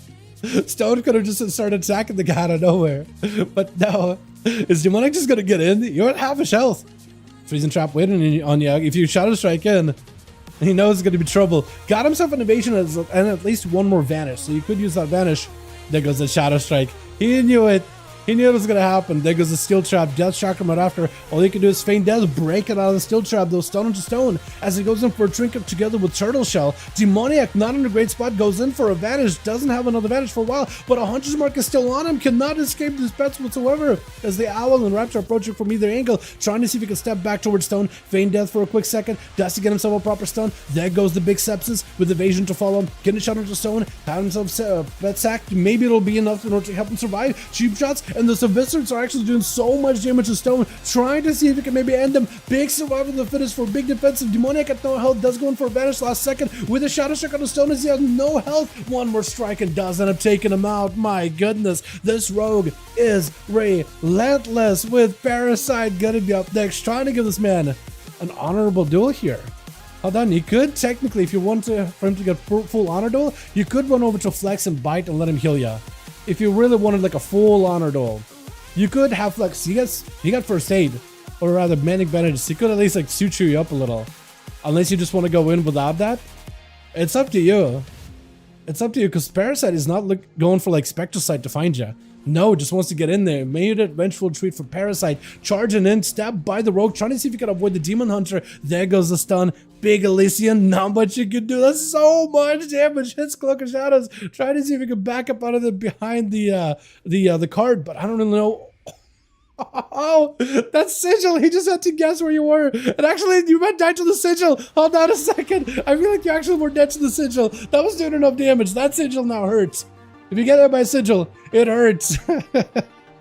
A: Stone could have just started attacking the guy out of nowhere. But no. Is Demonic just going to get in? You're at half a health. Freezing Trap waiting on you. If you Shadow Strike in, he knows it's going to be trouble. Got himself an evasion and at least one more vanish. So you could use that vanish. There goes the Shadow Strike. He knew it. He knew it was going to happen. There goes the Steel Trap. Death Shock him right after. All he can do is feign death, break it out of the Steel Trap, though stone into stone. As he goes in for a Trinket together with Turtle Shell. Demoniac, not in a great spot, goes in for a vanish. Doesn't have another vanish for a while, but a Hunter's Mark is still on him. Cannot escape his pets whatsoever. As the Owl and Raptor approaching from either angle, trying to see if he can step back towards stone. Feign death for a quick second. Does to get himself a proper stun. There goes the big sepsis with evasion to follow. Getting a shot into stone. Have himself pet sack. Maybe it'll be enough in order to help him survive. Cheap shots, and the Eviscerates are actually doing so much damage to stone, trying to see if he can maybe end them. Big survival to finish for big defensive. Demoniac at no health does go in for a vanish last second with a Shadow Strike on the stone as he has no health. One more strike and does end up taking him out. My goodness, this rogue is relentless with Parasite gonna be up next, trying to give this man an honorable duel here. Hold on, you could technically, if you want for him to get full honor duel, you could run over to Flex and bite and let him heal ya. If you really wanted like a full honor duel, you could have Flex. He got first aid, or rather manic bandages. He could at least like suture you up a little. Unless you just want to go in without that, it's up to you. It's up to you, because Parasite is not going for like Spectral Sight to find you. No, just wants to get in there. Made it vengeful retreat for Parasite. Charging in, stabbed by the rogue, trying to see if he can avoid the Demon Hunter. There goes the stun. Big Elysian, not much you can do. That's so much damage. Hits Cloak of Shadows. Trying to see if he can back up out of the behind the card, but I don't really know. Oh, that sigil. He just had to guess where you were. And actually, you might die to the sigil. Hold on a second. I feel like you actually were dead to the sigil. That was doing enough damage. That sigil now hurts. If you get hit by sigil, it hurts.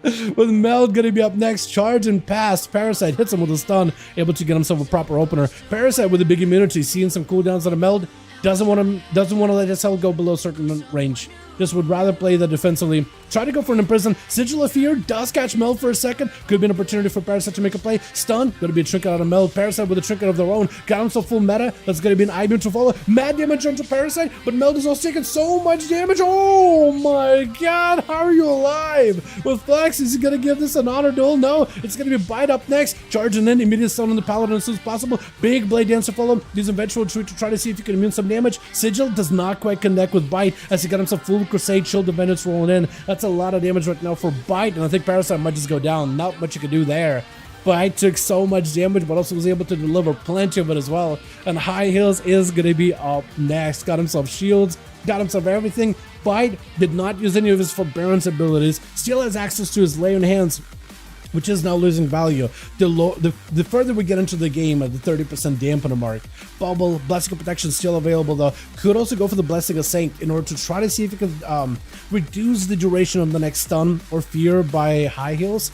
A: With Meld gonna be up next, charge and pass. Parasite hits him with a stun, able to get himself a proper opener. Parasite with a big immunity, seeing some cooldowns on a Meld, doesn't want to let his health go below a certain range. Just would rather play that defensively. Try to go for an Imprison. Sigil of Fear does catch Meld for a second. Could be an opportunity for Parasite to make a play. Stun, gonna be a trinket out of Meld. Parasite with a trinket of their own. Got himself full meta. That's gonna be an I-beam to follow. Mad damage onto Parasite, but Meld is also taking so much damage. Oh my god, how are you alive? With Flex, is he gonna give this an honor duel? No, it's gonna be Bite up next. Charging in, immediate stun on the Paladin as soon as possible. Big Blade Dance to follow. Using Vengeful Retreat to try to see if he can immune some damage. Sigil does not quite connect with Bite as he got himself full Crusade, Shield of Vengeance rolling in. That's a lot of damage right now for Bite, and I think Parasite might just go down. Not much you can do there. Bite took so much damage, but also was able to deliver plenty of it as well. And High Heels is going to be up next. Got himself shields, got himself everything. Bite did not use any of his forbearance abilities. Still has access to his Lay on Hands, which is now losing value. The further we get into the game at the 30% dampener mark. Bubble, Blessing of Protection still available though. Could also go for the Blessing of Saint in order to try to see if it can reduce the duration of the next stun or fear by High Heels.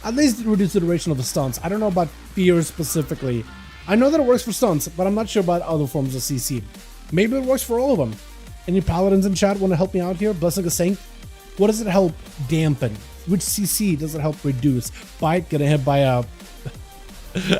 A: At least reduce the duration of the stuns. I don't know about fear specifically. I know that it works for stuns, but I'm not sure about other forms of CC. Maybe it works for all of them. Any Paladins in chat want to help me out here? Blessing of Saint. What does it help dampen? Which CC does it help reduce? Bite getting hit by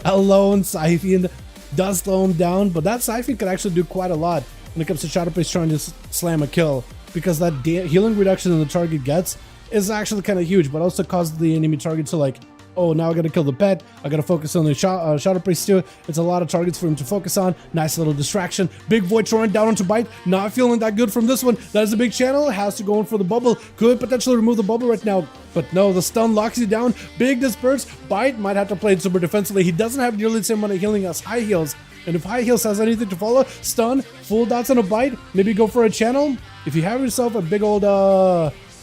A: a lone Siphon. Does slow him down, but that Siphon can actually do quite a lot when it comes to Shadow Priest trying to slam a kill, because that healing reduction in the target gets is actually kind of huge, but also causes the enemy target to like, oh, now I gotta kill the pet. I gotta focus on the Shadow Priest too. It's a lot of targets for him to focus on. Nice little distraction. Big Void Torrent down onto Bite. Not feeling that good from this one. That is a big channel. Has to go in for the bubble. Could potentially remove the bubble right now, but no, the stun locks you down. Big disperse. Bite might have to play it super defensively. He doesn't have nearly the same amount of healing as High Heels. And if High Heels has anything to follow, stun, full dots on a Bite, maybe go for a channel. If you have yourself a big old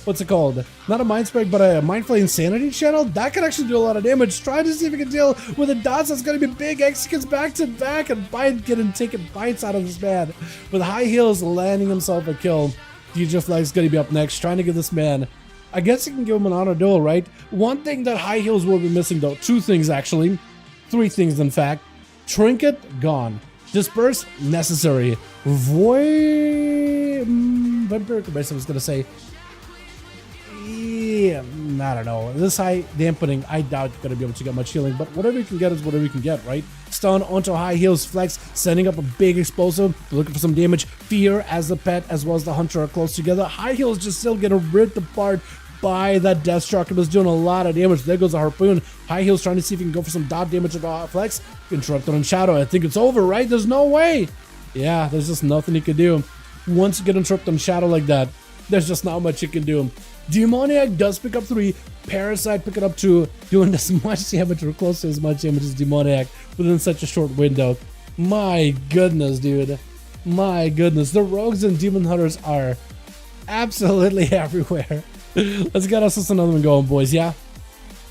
A: what's it called? Not a mind spike, but a mindful insanity channel. That could actually do a lot of damage. Try to see if you can deal with a dots that's gonna be big. X gets back to back and getting taking bites out of this man. With high heels, landing himself a kill. DJ Flag's gonna be up next, trying to give this man. I guess you can give him an honor duel, right? One thing that high heels will be missing though. Two things actually. Three things in fact. Trinket, gone. Disperse, necessary. Vampiric Abrasive, I was gonna say. Yeah, I don't know. This high dampening, I doubt you're gonna be able to get much healing, but whatever you can get is whatever you can get, right? Stun onto high heels, flex, sending up a big explosive, looking for some damage. Fear as the pet as well as the hunter are close together. High heels just still getting ripped apart by that Deathstroke. It was doing a lot of damage. There goes a harpoon. High heels trying to see if he can go for some dot damage with the flex. Interrupted on Shadow. I think it's over, right? There's no way. Yeah, there's just nothing he can do. Once you get interrupted on Shadow like that, there's just not much you can do. Demoniac does pick up 3. Parasite pick it up 2, doing as much damage or close to as much damage as Demoniac within such a short window. My goodness, dude. My goodness. The rogues and demon hunters are absolutely everywhere. Let's get us another one going, boys, yeah?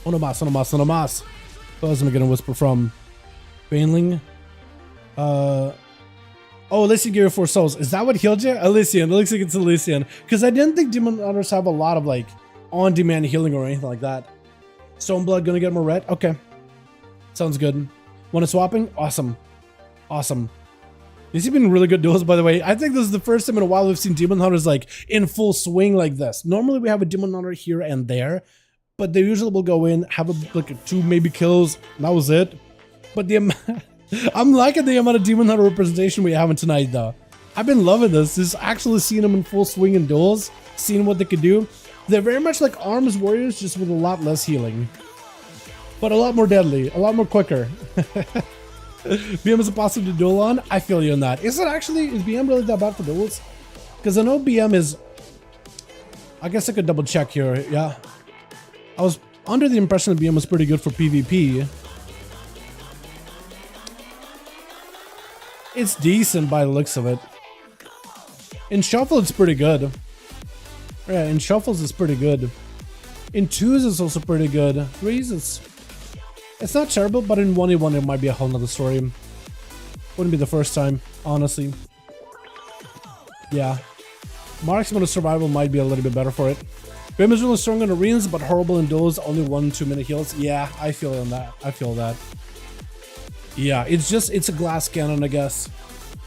A: Uno mas. Who else am I gonna whisper from? Baneling? Oh, Elysian gave you 4 souls. Is that what healed you? Elysian. It looks like it's Elysian. Because I didn't think demon hunters have a lot of like on-demand healing or anything like that. Stoneblood gonna get more red? Okay. Sounds good. Want a swapping? Awesome. Awesome. These have been really good duels, by the way. I think this is the first time in a while we've seen demon hunters like in full swing like this. Normally we have a demon hunter here and there, but they usually will go in, have like 2 maybe kills, and that was it. But the I'm liking the amount of demon hunter representation we have tonight, though. I've been loving this. Just actually seeing them in full swing in duels, seeing what they could do. They're very much like arms warriors, just with a lot less healing, but a lot more deadly, a lot more quicker. BM is impossible to duel on. I feel you on that. Is BM really that bad for duels? Because I know BM is. I guess I could double check here. Yeah, I was under the impression that BM was pretty good for PvP. It's decent by the looks of it. In Shuffle, it's pretty good. Yeah, in Shuffles, it's pretty good. In 2s, it's also pretty good. 3s, it's not terrible, but in 1v1, it might be a whole nother story. Wouldn't be the first time, honestly. Yeah. Marksman of Survival might be a little bit better for it. Bim is really strong in arenas, but horrible in duels, only 1-2 minute heals. Yeah, I feel on that. I feel that. Yeah, it's a glass cannon, I guess.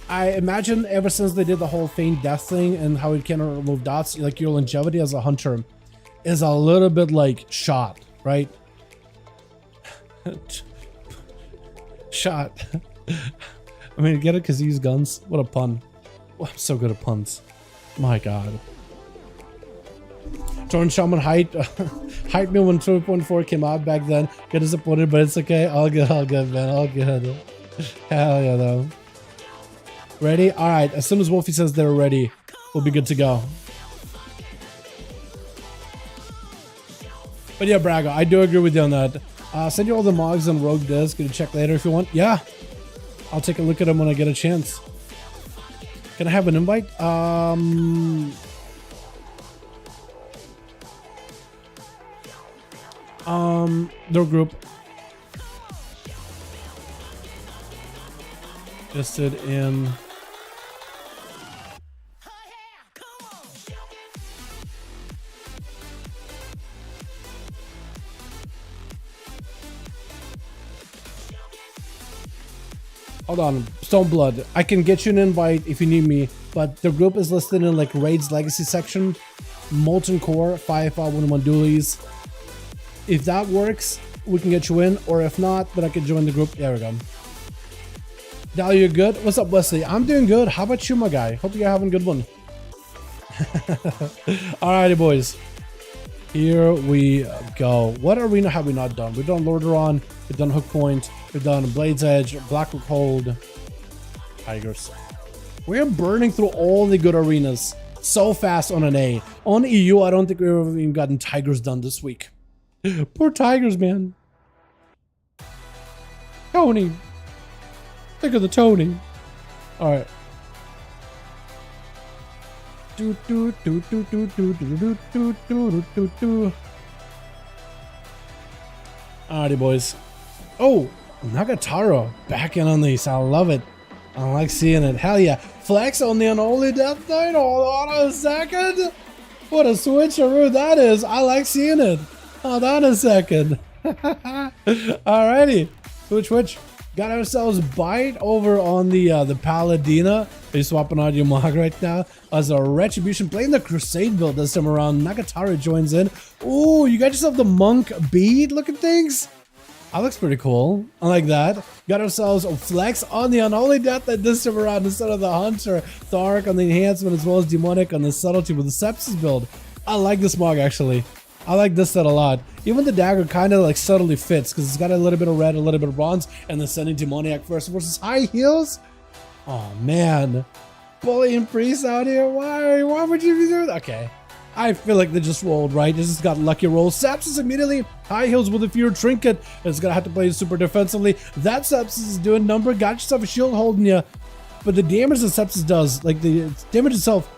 A: I imagine ever since they did the whole feign death thing and how it can remove dots, like your longevity as a hunter is a little bit like shot, right? Shot. I mean, get it because you use guns? What a pun. Oh, I'm so good at puns. My god. Torn Shaman hyped me when 2.4 came out back then. Get disappointed, but it's okay. All good, man. All good. Hell yeah, though. Ready? Alright, as soon as Wolfie says they're ready, we'll be good to go. But yeah, Braga, I do agree with you on that. Send you all the mogs on Rogue Disc. Gonna check later if you want. Yeah. I'll take a look at them when I get a chance. Can I have an invite? Their group. Listed in. Hold on, Stoneblood. I can get you an invite if you need me, but the group is listed in like Raid's Legacy section. Molten Core, 5V5 1v1 DUELS. If that works, we can get you in, or if not, then I can join the group. There we go. Dal, you good? What's up, Wesley? I'm doing good. How about you, my guy? Hope you're having a good one. Alrighty, boys. Here we go. What arena have we not done? We've done Lordaeron, we've done Hook Point, we've done Blade's Edge, Blackrock Hold, Tigers. We're burning through all the good arenas so fast on NA. On EU, I don't think we've even gotten Tigers done this week. Poor Tigers, man. Tony. Think of the Tony. Alright. Alrighty, boys. Oh, Nagatoro back in on these. I love it. I like seeing it. Hell yeah. Flex on the unholy death knight. Hold on a second. What a switcheroo that is. I like seeing it. Hold on a second. Alrighty. Which? Got ourselves Bite over on the Paladina. They're swapping out your Mog right now as a Retribution, playing the Crusade build this time around. Nagatoro joins in. Oh, you got yourself the Monk bead looking things. That looks pretty cool. I like that. Got ourselves a Flex on the Unholy Death that this time around instead of the Hunter. Thark on the Enhancement as well as Demonic on the Subtlety with the Sepsis build. I like this Mog actually. I like this set a lot. Even the dagger kind of like subtly fits because it's got a little bit of red, a little bit of bronze, and the sending Demoniac first versus high heels. Oh man, bullying priests out here. Why would you be doing that? Okay, I feel like they just rolled right. They just got lucky rolls. Sepsis immediately high heels with a fear trinket. It's gonna have to play super defensively. That Sepsis is doing number. Got yourself a shield holding you, but the damage that Sepsis does, like the damage itself,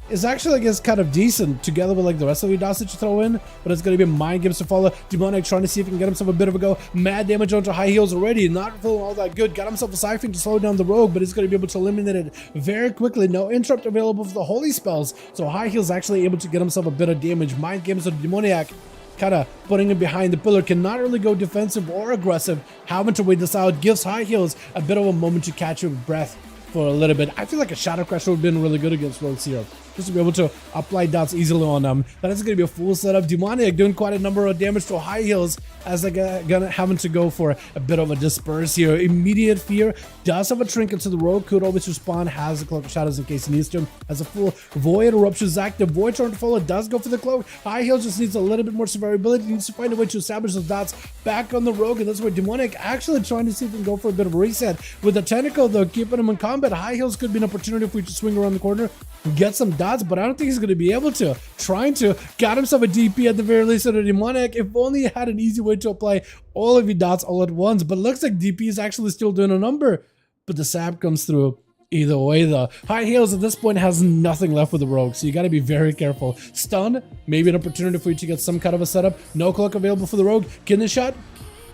A: is actually, I guess, kind of decent together with like the rest of the dots that you throw in, but it's going to be Mind Games to follow. Demonic trying to see if he can get himself a bit of a go. Mad damage onto high heels already, not feeling all that good. Got himself a siphon to slow down the rogue, but he's going to be able to eliminate it very quickly. No interrupt available for the holy spells, so high heels actually able to get himself a bit of damage. Mind Games on Demoniac, kind of putting him behind the pillar, cannot really go defensive or aggressive. Having to wait this out gives high heels a bit of a moment to catch your breath for a little bit. I feel like a Shadow Crash would have been really good against rogues here, just to be able to apply dots easily on them. That is going to be a full setup. Demoniac doing quite a number of damage to high heels as they're gonna having to go for a bit of a disperse here. Immediate fear does have a trinket, so the rogue could always respond, has the Cloak of Shadows in case he needs to. As a full Void Eruption is active. Void Torrent to follow does go for the cloak. High heels just needs a little bit more survivability. Needs to find a way to establish those dots back on the rogue, and that's where Demoniac actually trying to see if he can go for a bit of a reset. With the tentacle though, keeping him in combat, high heels could be an opportunity for you to swing around the corner and get some dots, but I don't think he's going to be able to. Trying to. Got himself a DP at the very least of the Demoniac. If only he had an easy way to apply all of your dots all at once, but looks like DP is actually still doing a number, but the sap comes through. Either way though, high heels at this point has nothing left with the rogue, so you got to be very careful. Stun, maybe an opportunity for you to get some kind of a setup. No cloak available for the rogue. Kidney shot,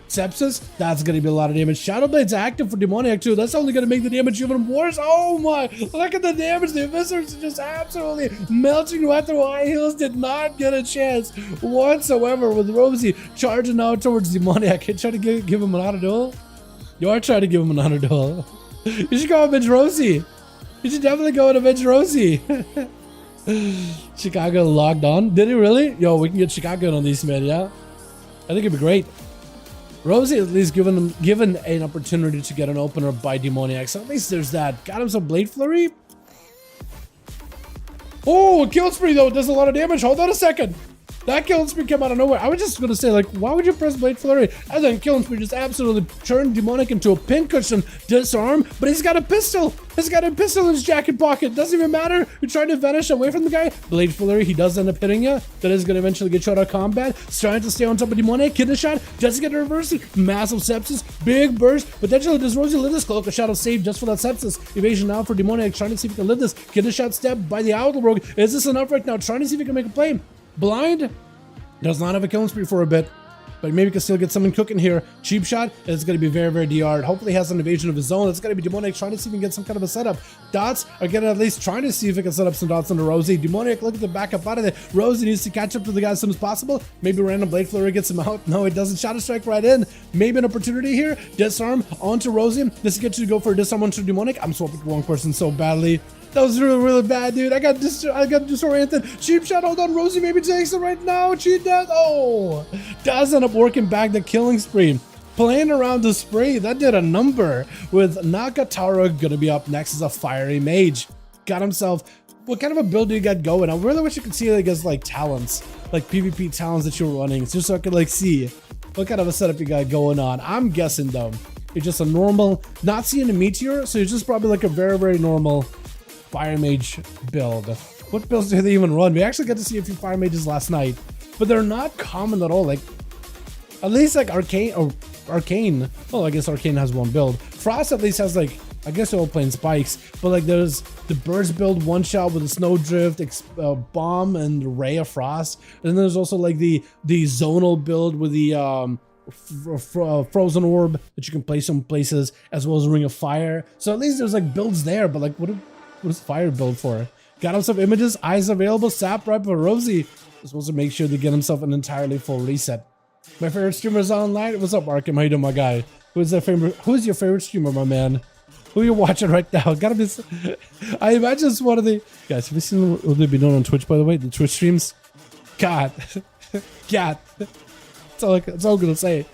A: Sepsis, that's going to be a lot of damage. Shadowblade's active for Demoniac too. That's only going to make the damage even worse. Oh my, look at the damage. The Eviscer's just absolutely melting right through high heels. Did not get a chance whatsoever with Rosie charging out towards Demoniac. You try to give him an auto duel? You are trying to give him an auto duel. You should go avenge Rosie. You should definitely go and avenge Rosie. Chicago logged on. Did he really? Yo, we can get Chicago on these, man, yeah? I think it'd be great. Rosie at least given an opportunity to get an opener by Demoniac, so at least there's that. Got him some Blade Flurry. Oh, a kill spree though, does a lot of damage. Hold on a second. That kill spree came out of nowhere. I was just gonna say, like, why would you press Blade Flurry? And then kill spree just absolutely turned Demonic into a pincushion disarm, but he's got a pistol. He's got a pistol in his jacket pocket. Doesn't even matter. You're trying to vanish away from the guy. Blade Flurry, he does end up hitting you. That is gonna eventually get you out of combat. Trying to stay on top of Demonic. Kidney shot, doesn't get a reverse. Massive Sepsis, big burst. Potentially does Rosie live this? Cloak of Shadow saved just for that Sepsis. Evasion now for Demonic, trying to see if he can live this. Kidney shot step by the Owl Rogue. Is this enough right now? Trying to see if he can make a play. Blind. Does not have a killing spree for a bit, but maybe can still get something cooking here. Cheap shot is going to be very, very DR'd. Hopefully he has an evasion of his own. It's going to be Demoniac trying to see if he can get some kind of a setup. Dots are getting at least trying to see if he can set up some dots under Rosie. Demoniac looking to back up out of there. Rosie needs to catch up to the guy as soon as possible. Maybe random Blade Flurry gets him out. No, it doesn't. Shadow Strike right in. Maybe an opportunity here. Disarm onto Rosie. This gets you to go for a disarm onto Demoniac. I'm swapping the wrong person so badly. That was really, really bad, dude. I got disoriented. Cheap shot. Hold on. Rosie maybe takes it right now. Cheat death. Oh, does end up working back the killing spree. Playing around the spree. That did a number. With Nagatoro gonna be up next as a fiery mage. Got himself. What kind of a build do you got going? I really wish you could see it against like talents, like PvP talents that you're running, just so I could like see what kind of a setup you got going on. I'm guessing though, you're just a normal, not seeing a meteor, so you're just probably like a very, very normal Fire Mage build. What builds do they even run? We actually got to see a few Fire Mages last night, but they're not common at all. Like, at least like Arcane, or Arcane. Well, I guess Arcane has one build. Frost at least has like I guess they're all playing spikes, but like there's the burst build one shot with a snowdrift, bomb, and ray of frost. And then there's also like the zonal build with the frozen orb that you can place some places, as well as a ring of fire. So at least there's like builds there, but like what is fire build for? Got himself images, eyes available, sap right for Rosie. He's supposed to make sure to get himself an entirely full reset. My favorite streamer's online. What's up, Arkham? How you doing, my guy? Who's your favorite streamer, my man? Who are you watching right now? Gotta be. I imagine it's one of the guys. Have you seen what they've been doing on Twitch, by the way? The Twitch streams. God, God. That's all I'm gonna say.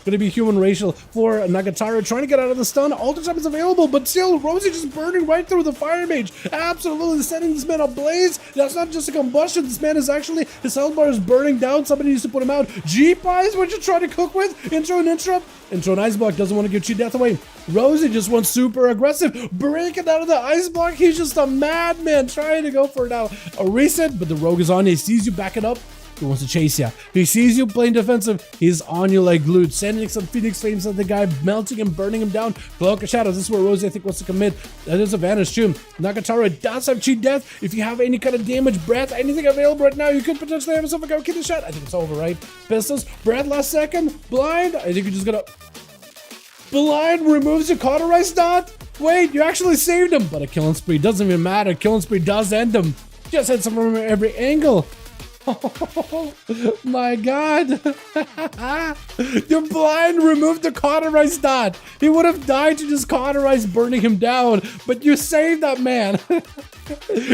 A: Gonna be human racial for Nagatara trying to get out of the stun. Alter time is available, but still, Rosie just burning right through the fire mage. Absolutely setting this man ablaze. That's not just a combustion. This man is actually, his health bar is burning down. Somebody needs to put him out. G-Pies, what you trying to cook with? Intro and interrupt. Intro and ice block doesn't want to give cheat death away. Rosie just went super aggressive, breaking out of the ice block. He's just a madman trying to go for now a reset, but the rogue is on. He sees you back it up. He wants to chase you. He sees you playing defensive. He's on you like glued, sending some Phoenix Flames at the guy, melting him, burning him down. Cloak of Shadows. This is where Rosie, I think, wants to commit. That is a vanish too. Nagatara does have cheat death. If you have any kind of damage, breath, anything available right now, you could potentially have yourself a go kill the shot. I think it's over, right? Pistols, breath last second, blind. I think you're just gonna. Blind removes your cauterized dot. Wait, you actually saved him, but a killing spree doesn't even matter. Killing spree does end him. Just hit someone from every angle. Oh my god. Your blind removed the cauterized dot. He would have died to just cauterize burning him down, but you saved that man.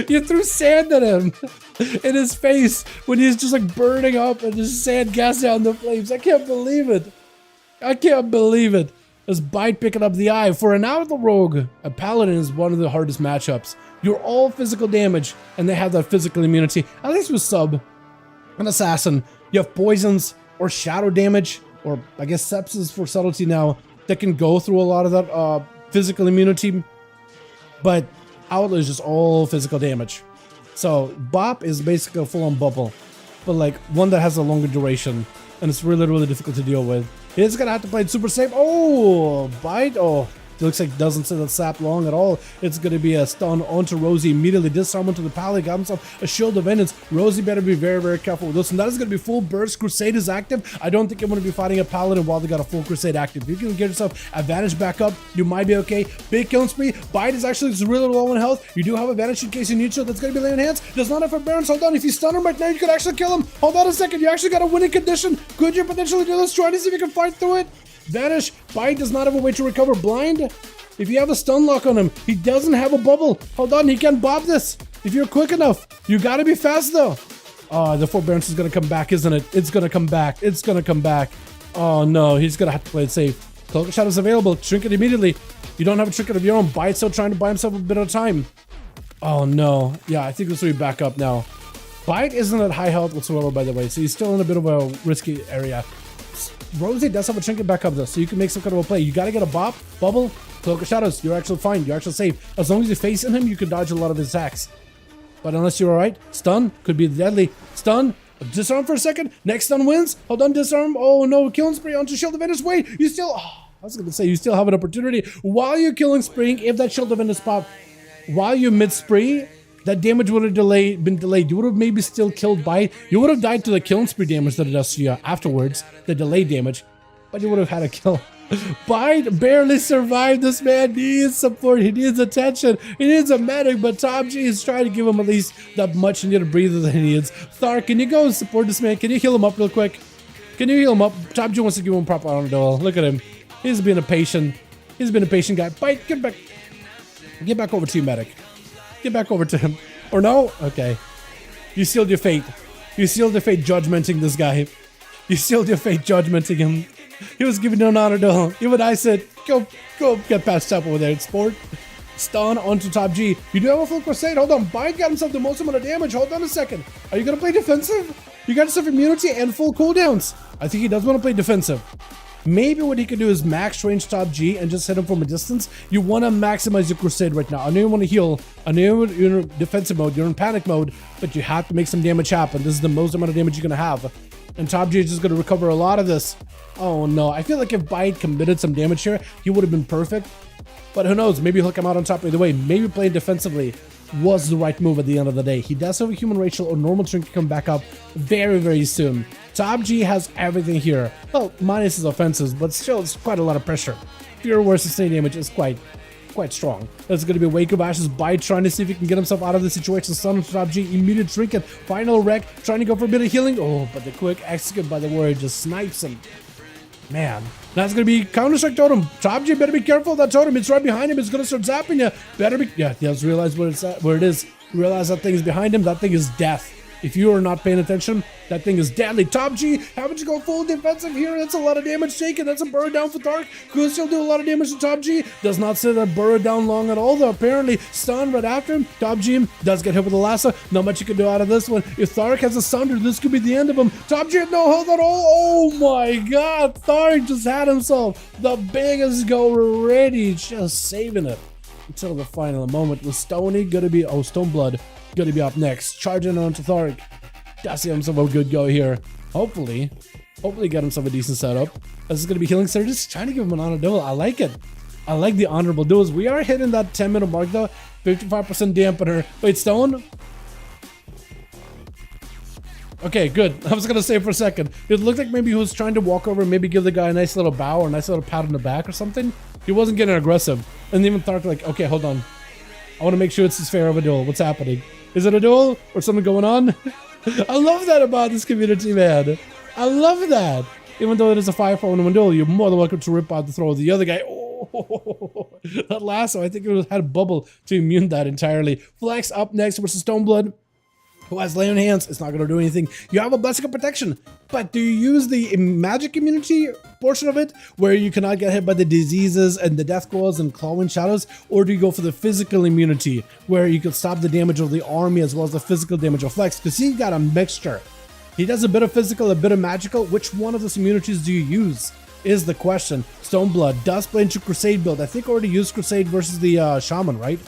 A: You threw sand at him in his face when he's just like burning up and just sand gas down the flames. I can't believe it. I can't believe it. This bite picking up the eye. For an out rogue, a paladin is one of the hardest matchups. You're all physical damage, and they have that physical immunity. At least with sub. An assassin, you have poisons or shadow damage, or I guess sepsis for subtlety now, that can go through a lot of that physical immunity. But outlaw is just all physical damage. So Bop is basically a full-on bubble, but like one that has a longer duration, and it's really, really difficult to deal with. He's gonna have to play it super safe. Oh, bite. Oh, it looks like doesn't sit that sap long at all. It's gonna be a stun onto Rosie immediately. Disarm onto the paladin. Got himself a shield of vengeance. Rosie better be very, very careful with this. And that is gonna be full burst. Crusade is active. I don't think I'm gonna be fighting a paladin while they got a full crusade active. If you can get yourself advantage back up, you might be okay. Big killing spree. Bite is actually really low in health. You do have advantage in case you need to. That's gonna be laying hands. Does not have forbearance. Hold on. If you stun him right now, you could actually kill him. Hold on a second. You actually got a winning condition. Could you potentially do this? Try to see if you can fight through it. Vanish. Bite does not have a way to recover. Blind. If you have a stun lock on him, he doesn't have a bubble. Hold on, he can bob this. If you're quick enough, you gotta be fast though. Oh, the forbearance is gonna come back, isn't it? It's gonna come back. It's gonna come back. Oh no, he's gonna have to play it safe. Cloak of Shadow is available. Trinket immediately. You don't have a trinket of your own. Bite's still trying to buy himself a bit of time. Oh no. Yeah, I think this will be back up now. Bite isn't at high health whatsoever, by the way, so he's still in a bit of a risky area. Rosie does have a trinket back up though, so you can make some kind of a play. You gotta get a bop, bubble, Cloak of Shadows. You're actually fine. You're actually safe. As long as you're facing him, you can dodge a lot of his attacks. But unless you're alright, stun could be deadly. Stun, disarm for a second. Next stun wins. Hold on, disarm. Oh no, killing spree onto Shield of Venus. Wait, you still. Oh, I was gonna say you still have an opportunity while you're killing spree. If that Shield of Venus pop while you're mid spree, that damage would have been delayed. You would have maybe still killed Bite. You would have died to the killing spree damage that it does to you afterwards, the delayed damage, but you would have had a kill. Bite barely survived. This man needs support. He needs attention. He needs a medic, but Top G is trying to give him at least that much needed breather that he needs. Thar, can you go and support this man? Can you heal him up real quick? Can you heal him up? Top G wants to give him a proper honor duel. Look at him. He's been a patient. He's been a patient guy. Bite, get back. Get back over to you, medic. Get back over to him. Or no? Okay. You sealed your fate. You sealed your fate judgmenting this guy. You sealed your fate judgmenting him. He was giving you an honor duel. Even I said, go get past top over there. It's sport. Stun onto Top G. You do have a full crusade. Hold on. Bite got himself the most amount of damage. Hold on a second. Are you going to play defensive? You got yourself immunity and full cooldowns. I think he does want to play defensive. Maybe what he could do is max range Top G and just hit him from a distance. You want to maximize your crusade right now. I know you want to heal. I know you're in defensive mode. You're in panic mode. But you have to make some damage happen. This is the most amount of damage you're going to have. And Top G is just going to recover a lot of this. Oh no, I feel like if Byte committed some damage here, he would have been perfect. But who knows, maybe he'll come out on top either way. Maybe playing defensively was the right move at the end of the day. He does have a human racial or normal trinket come back up very, very soon. Top G has everything here. Well, minus his offenses, but still it's quite a lot of pressure. Fear where sustain damage is quite strong. That's going to be Wake of Ashes Byte trying to see if he can get himself out of the situation. Stun to Top G, immediate trinket, final wreck, trying to go for a bit of healing. Oh, but the quick execute by the warrior just snipes him. Man, that's going to be Counter-Strike Totem. Top G better be careful of that totem. It's right behind him. It's going to start zapping you. Better be... Yeah, he has to realize where it is. Realize that thing is behind him. That thing is death. If you are not paying attention, that thing is deadly. Top G, having to go full defensive here. That's a lot of damage taken. That's a burrow down for Thark. Could still do a lot of damage to Top G. Does not sit that burrow down long at all, though. Apparently, stun right after him. Top G does get hit with a lasso. Not much you can do out of this one. If Thark has a sunder, this could be the end of him. Top G had no health at all. Oh my god. Thark just had himself the biggest go already. Just saving it until the final moment. With Stony gonna be... Oh, Stoneblood gonna be up next. Charging on to Thark. Does he himself a good go here. Hopefully get himself a decent setup. This is gonna be healing surge. Just trying to give him an honor duel. I like it. I like the honorable duels. We are hitting that 10-minute mark though. 55% dampener. Wait, Stone? Okay, good. I was gonna say for a second. It looked like maybe he was trying to walk over and maybe give the guy a nice little bow or a nice little pat on the back or something. He wasn't getting aggressive. And even Thark like, okay, hold on. I want to make sure it's as fair of a duel. What's happening? Is it a duel or something going on? I love that about this community, man. I love that. Even though it is a 5-4-1 duel, you're more than welcome to rip out the throw of the other guy. Oh, that lasso, I think it had a bubble to immune that entirely. Flex up next versus Stoneblood, who has lay on hands. It's not going to do anything. You have a blessing of protection, but do you use the magic immunity portion of it, where you cannot get hit by the diseases and the death claws and clawing shadows, or do you go for the physical immunity, where you can stop the damage of the army as well as the physical damage of Flex? Because he got a mixture. He does a bit of physical, a bit of magical. Which one of those immunities do you use is the question. Stoneblood does play into Crusade build. I think already used Crusade versus the Shaman, right?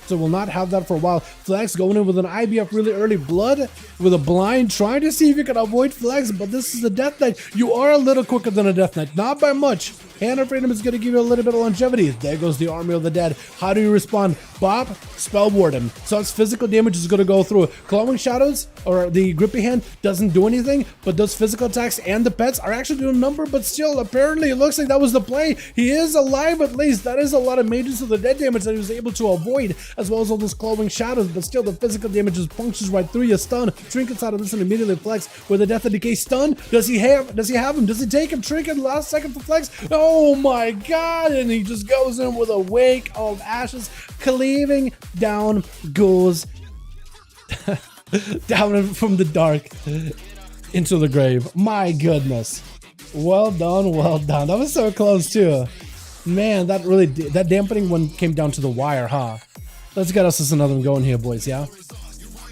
A: So we'll not have that for a while. Flex going in with an IBF really early. Blood with a blind, trying to see if you can avoid Flex, but this is a Death Knight. You are a little quicker than a Death Knight, not by much. Hand of Freedom is going to give you a little bit of longevity. There goes the Army of the Dead. How do you respond? Bop, Spell Warden. So its physical damage is going to go through. Clawing Shadows, or the Grippy Hand, doesn't do anything, but those physical attacks and the pets are actually doing a number, but still, apparently, it looks like that was the play. He is alive at least. That is a lot of Mages of the Dead damage that he was able to avoid, as well as all those Clawing Shadows, but still, the physical damage just punctures right through you. Stun, Trinkets out of this and immediately Flex with a Death and Decay stun. Does he have him? Does he take him? Trinket last second for Flex. Oh my god, and he just goes in with a Wake of Ashes. Cleaving down goes down from the dark into the grave. My goodness. Well done, well done. That was so close too. Man, that dampening one came down to the wire, huh? Let's get us another one going here, boys, yeah?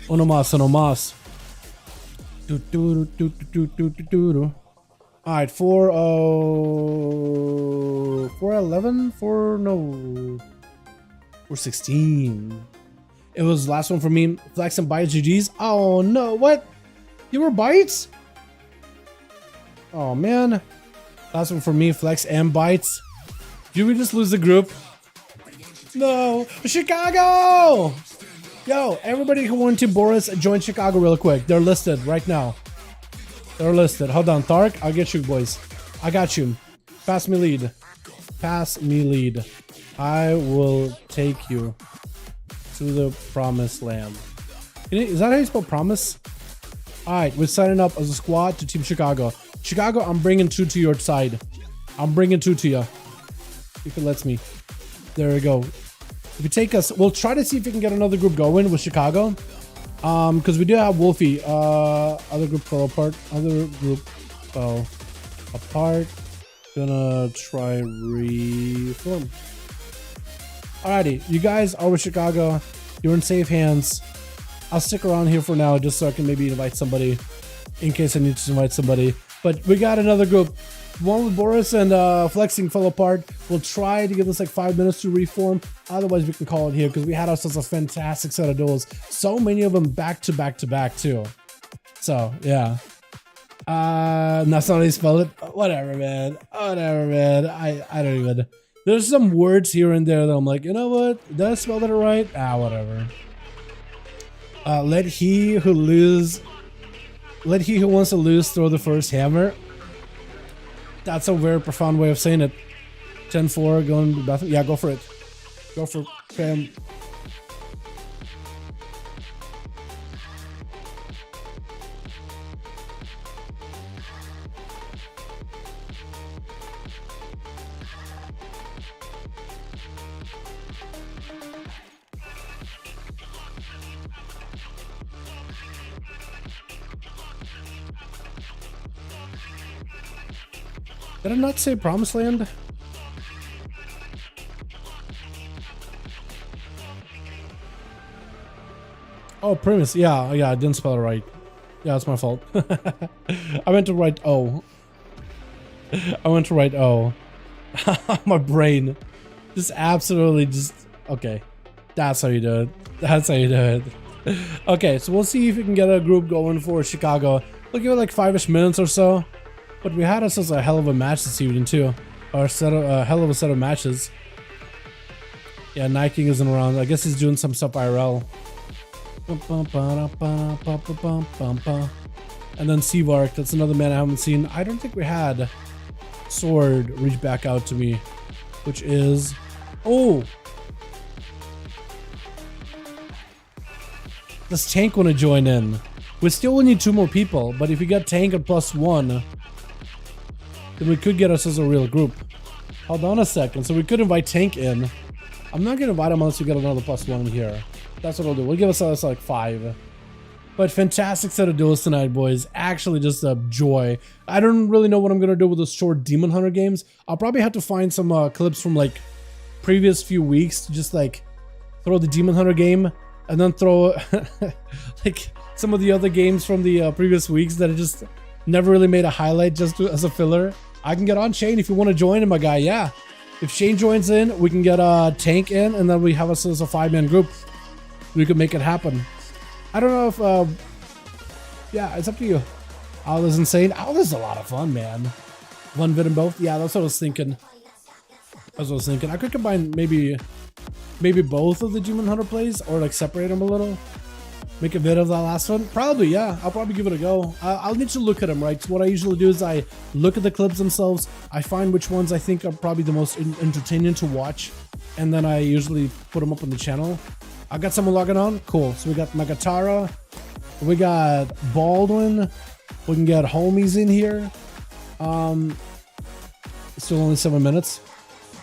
A: Uno más, uno más. Alright, 411? 416. It was the last one for me. Flex and Bites GG's. Oh no, what? You were Bites? Oh man. Last one for me, Flex and Bites. Did we just lose the group? No. Chicago! Yo, everybody who went to Boris, join Chicago real quick. They're listed right now. They're listed. Hold on, Thark. I'll get you, boys. I got you. Pass me lead. Pass me lead. I will take you to the promised land. Is that how you spell promise? Alright, we're signing up as a squad to Team Chicago. Chicago, I'm bringing 2 to your side. I'm bringing 2 to you. If it lets me. There we go. If you take us, we'll try to see if we can get another group going with Chicago. Because we do have Wolfie. Other group fell apart. Other group fell apart. Gonna try reform. Alrighty, you guys are with Chicago. You're in safe hands. I'll stick around here for now just so I can maybe invite somebody in case I need to invite somebody. But we got another group. One with Boris and Flexing fell apart. We'll try to give this like 5 minutes to reform. Otherwise, we can call it here because we had ourselves a fantastic set of duels. So many of them back to back to back too. So, yeah. That's not how you spell it. Whatever, man. Whatever, man. I don't even. There's some words here and there that I'm like, you know what? Did I spell that right? Whatever. Let he who wants to lose throw the first hammer. That's a very profound way of saying it. 10-4, going to the bathroom. Yeah, go for it. Go for Pam. Did I not say Promised Land? Oh, premise. Yeah, I didn't spell it right. Yeah, it's my fault. I meant to write O. I went to write O. My brain. Just absolutely just... Okay. That's how you do it. That's how you do it. Okay, so we'll see if we can get a group going for Chicago. We'll give it like 5-ish minutes or so. But we had ourselves a hell of a match this evening too. Or a hell of a set of matches. Yeah, Night King isn't around. I guess he's doing some stuff IRL. And then Seavark, that's another man I haven't seen. I don't think we had Sword reach back out to me. Which is... Oh! Does Tank want to join in? We still will need 2 more people, but if we get Tank at +1, then we could get ourselves a real group. Hold on a second, so we could invite Tank in. I'm not gonna invite him unless we get another +1 here. That's what we'll do. We'll give us like 5. But fantastic set of duels tonight, boys. Actually just a joy. I don't really know what I'm gonna do with those short Demon Hunter games. I'll probably have to find some clips from like previous few weeks to just like throw the Demon Hunter game and then throw like some of the other games from the previous weeks that I just never really made a highlight just as a filler. I can get on Shane if you want to join him, my guy. Yeah. If Shane joins in, we can get Tank in, and then we have us as a 5-man group. We could make it happen. I don't know if... yeah, it's up to you. Owl is insane. Owl is a lot of fun, man. One vid in both. Yeah, that's what I was thinking. I could combine maybe both of the Demon Hunter plays, or like separate them a little. Make a vid of that last one? Probably, yeah. I'll probably give it a go. I'll need to look at them, right? So what I usually do is I look at the clips themselves. I find which ones I think are probably the most entertaining to watch. And then I usually put them up on the channel. I got someone logging on? Cool. So we got Magatara. We got Baldwin. We can get homies in here. Still only 7 minutes.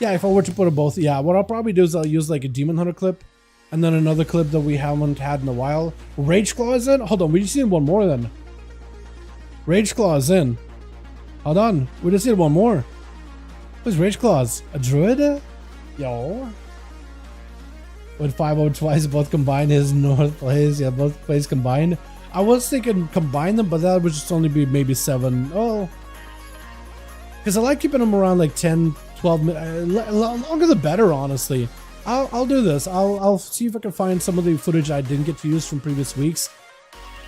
A: Yeah, if I were to put them both, yeah. What I'll probably do is I'll use like a Demon Hunter clip. And then another clip that we haven't had in a while. Rage Claw is in? Hold on, we just need one more then. Rage Claw is in. Hold on, we just need one more. Who's Rage Claws? A druid? Yo. With 5-0 twice, both combined his North plays. Yeah, both plays combined. I was thinking combine them, but that would just only be maybe 7. Oh. Because I like keeping them around like 10, 12 minutes. Longer the better, honestly. I'll do this. I'll see if I can find some of the footage I didn't get to use from previous weeks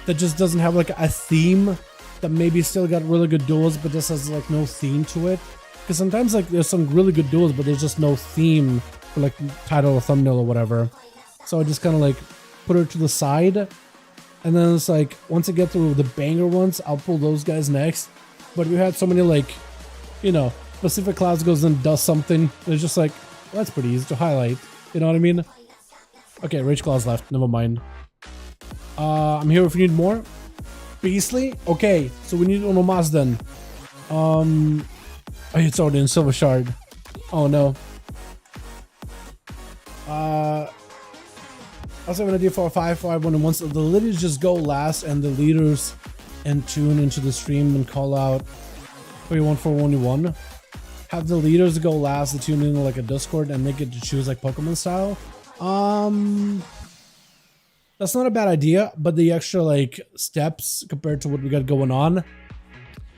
A: that just doesn't have like a theme, that maybe still got really good duels but just has like no theme to it. Because sometimes like there's some really good duels but there's just no theme for like title or thumbnail or whatever. So I just kind of like put it to the side, and then it's like once I get through the banger ones, I'll pull those guys next. But we had so many like, you know, Pacific Clouds goes and does something. It's just like, well, that's pretty easy to highlight. You know what I mean? Okay, Rage Claw's left. Never mind. I'm here if you need more. Beastly? Okay, so we need Onomas then. Oh, it's already in Silver Shard. Oh no. I also have an idea for a 5-5 1, and once the leaders just go last and the leaders and tune into the stream and call out 3-1-4-1-1. Have the leaders go last, the tune in like a Discord, and they get to choose like Pokemon style. That's not a bad idea, but the extra like steps compared to what we got going on,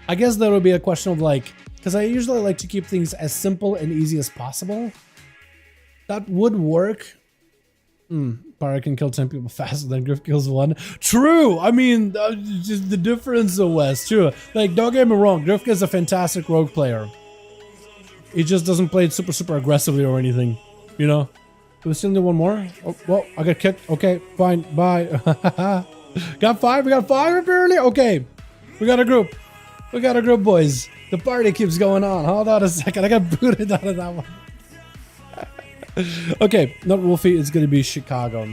A: I guess there would be a question of like, because I usually like to keep things as simple and easy as possible. That would work. Pyro can kill 10 people faster than Griff kills 1. True! I mean, just the difference of West, true. Like, don't get me wrong, Griff is a fantastic rogue player. He just doesn't play it super aggressively or anything, you know? Do we still need one more? Oh, well, I got kicked. Okay, fine, bye. Got 5, we got 5 apparently? Okay, we got a group. We got a group, boys. The party keeps going on. Hold on a second, I got booted out of that one. Okay, not Wolfie, it's gonna be Chicago.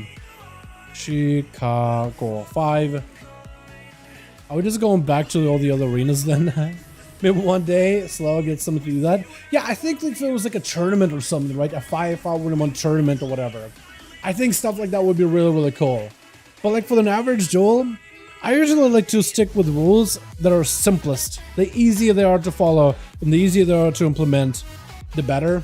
A: Chicago 5. Are we just going back to all the other arenas then? Maybe one day, Slow gets something to do that. Yeah, I think if it was like a tournament or something, right? A 5v5 1v1 tournament or whatever. I think stuff like that would be really cool. But like for an average duel, I usually like to stick with rules that are simplest. The easier they are to follow and the easier they are to implement, the better.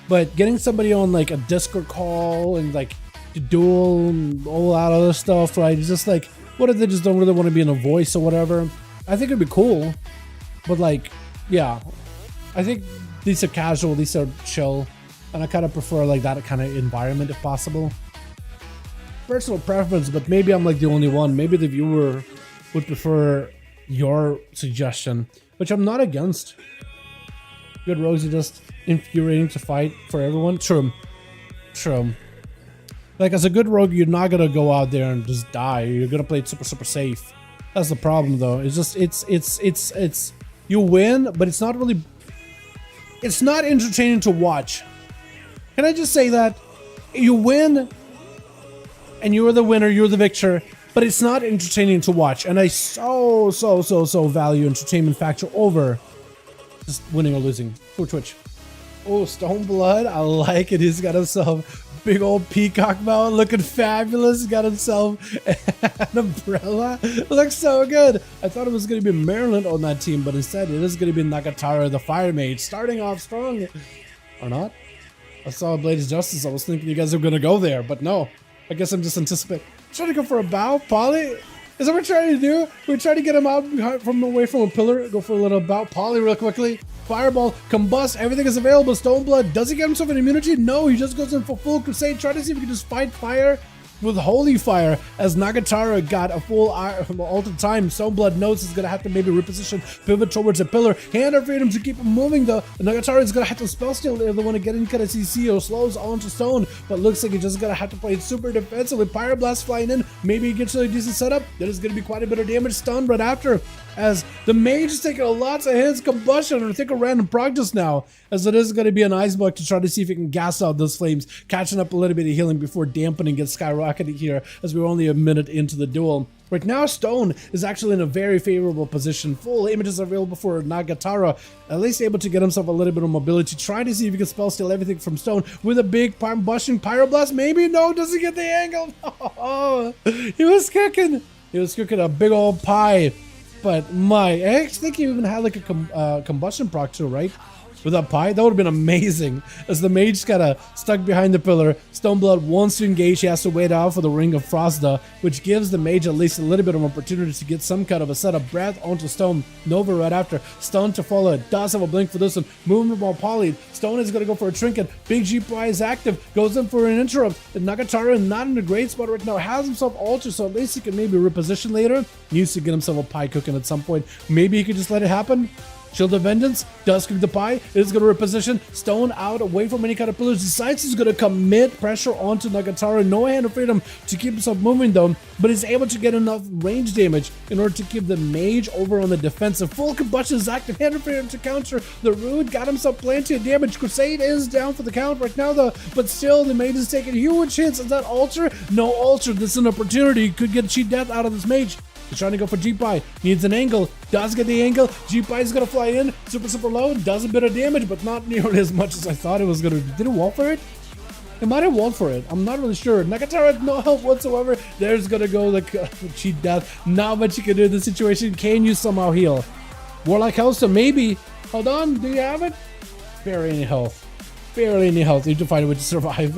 A: But getting somebody on like a Discord call and like to duel and all that other stuff, right? It's just like, what if they just don't really want to be in a voice or whatever? I think it'd be cool. But like, yeah, I think these are casual, these are chill. And I kind of prefer like that kind of environment if possible. Personal preference, but maybe I'm like the only one. Maybe the viewer would prefer your suggestion, which I'm not against. Good rogues are just infuriating to fight for everyone. True. Like as a good rogue, you're not gonna go out there and just die. You're gonna play it super safe. That's the problem though. It's just it's you win, but it's not really. It's not entertaining to watch. Can I just say that you win, and you're the winner, you're the victor, but it's not entertaining to watch. And I so value entertainment factor over just winning or losing for Twitch. Oh, Stoneblood, I like it. He's got himself big old peacock mount, looking fabulous. Got himself an umbrella. Looks so good. I thought it was going to be Maryland on that team, but instead it is going to be Nagatara, the Fire Mage, starting off strong. Or not? I saw Blade's Justice. I was thinking you guys were going to go there, but no. I guess I'm just anticipating. Trying to go for a bow, Polly? Is that what we're trying to do? We're trying to get him out from away from a pillar. Go for a little bow. Polly real quickly. Fireball, combust, everything is available. Stoneblood, does he get himself an immunity? No, he just goes in for full crusade. Try to see if he can just fight fire with holy fire as Nagatara got a full altered time. Stoneblood knows he's gonna have to maybe reposition, pivot towards a pillar. Hand of freedom to keep him moving though. Nagatara is gonna have to spell steal if they want to get in kind of CC or slows onto stone, but looks like he's just gonna have to play it super defensively. Pyroblast flying in, maybe he gets a decent setup. There's gonna be quite a bit of damage. Stunned right after as the mage is taking lots of hits. Combustion, or think a random practice now, as it is going to be an ice buck to try to see if he can gas out those flames, catching up a little bit of healing before dampening gets skyrocketing here as we're only a minute into the duel. Right now, Stone is actually in a very favorable position. Full images available for Nagatara, at least able to get himself a little bit of mobility, trying to see if he can spell steal everything from Stone with a big bushing pyroblast. Maybe? No, doesn't get the angle. Oh, he was cooking. He was cooking a big old pie. But I actually think he even had like a combustion proc too, right? With that pie, that would have been amazing. As the mage got stuck behind the pillar, Stoneblood wants to engage. He has to wait out for the Ring of Frostda, which gives the mage at least a little bit of opportunity to get some kind of a setup. Breath onto Stone. Nova right after. Stun to follow. It does have a blink for this one. Movement while polyed. Stone is going to go for a trinket. Big GPI is active. Goes in for an interrupt. And Nagatara not in a great spot right now. Has himself altered, so at least he can maybe reposition later. Needs to get himself a pie cooking at some point. Maybe he could just let it happen. Shield of Vengeance does cook the pie. It's going to reposition Stone out away from any kind of pillars. Decides he's going to commit pressure onto Nagatara. No Hand of Freedom to keep himself moving though, but he's able to get enough range damage in order to keep the mage over on the defensive. Full combustion is active. Hand of Freedom to counter the Rude. Got himself plenty of damage. Crusade is down for the count right now though, but still the mage is taking huge hits. Is that altar? No altar. This is an opportunity. Could get cheat death out of this mage. He's trying to go for G-Pie, needs an angle, does get the angle, G-Pie is going to fly in, super low, does a bit of damage, but not nearly as much as I thought it was going to. Did it wall for it? It might have walled for it, I'm not really sure. Nagatara, no help whatsoever. There's going to go the cheat death. Not much you can do in this situation. Can you somehow heal? Warlock Hellstone, maybe. Hold on, do you have it? Barely any health. Barely any health. You need to find a way to survive.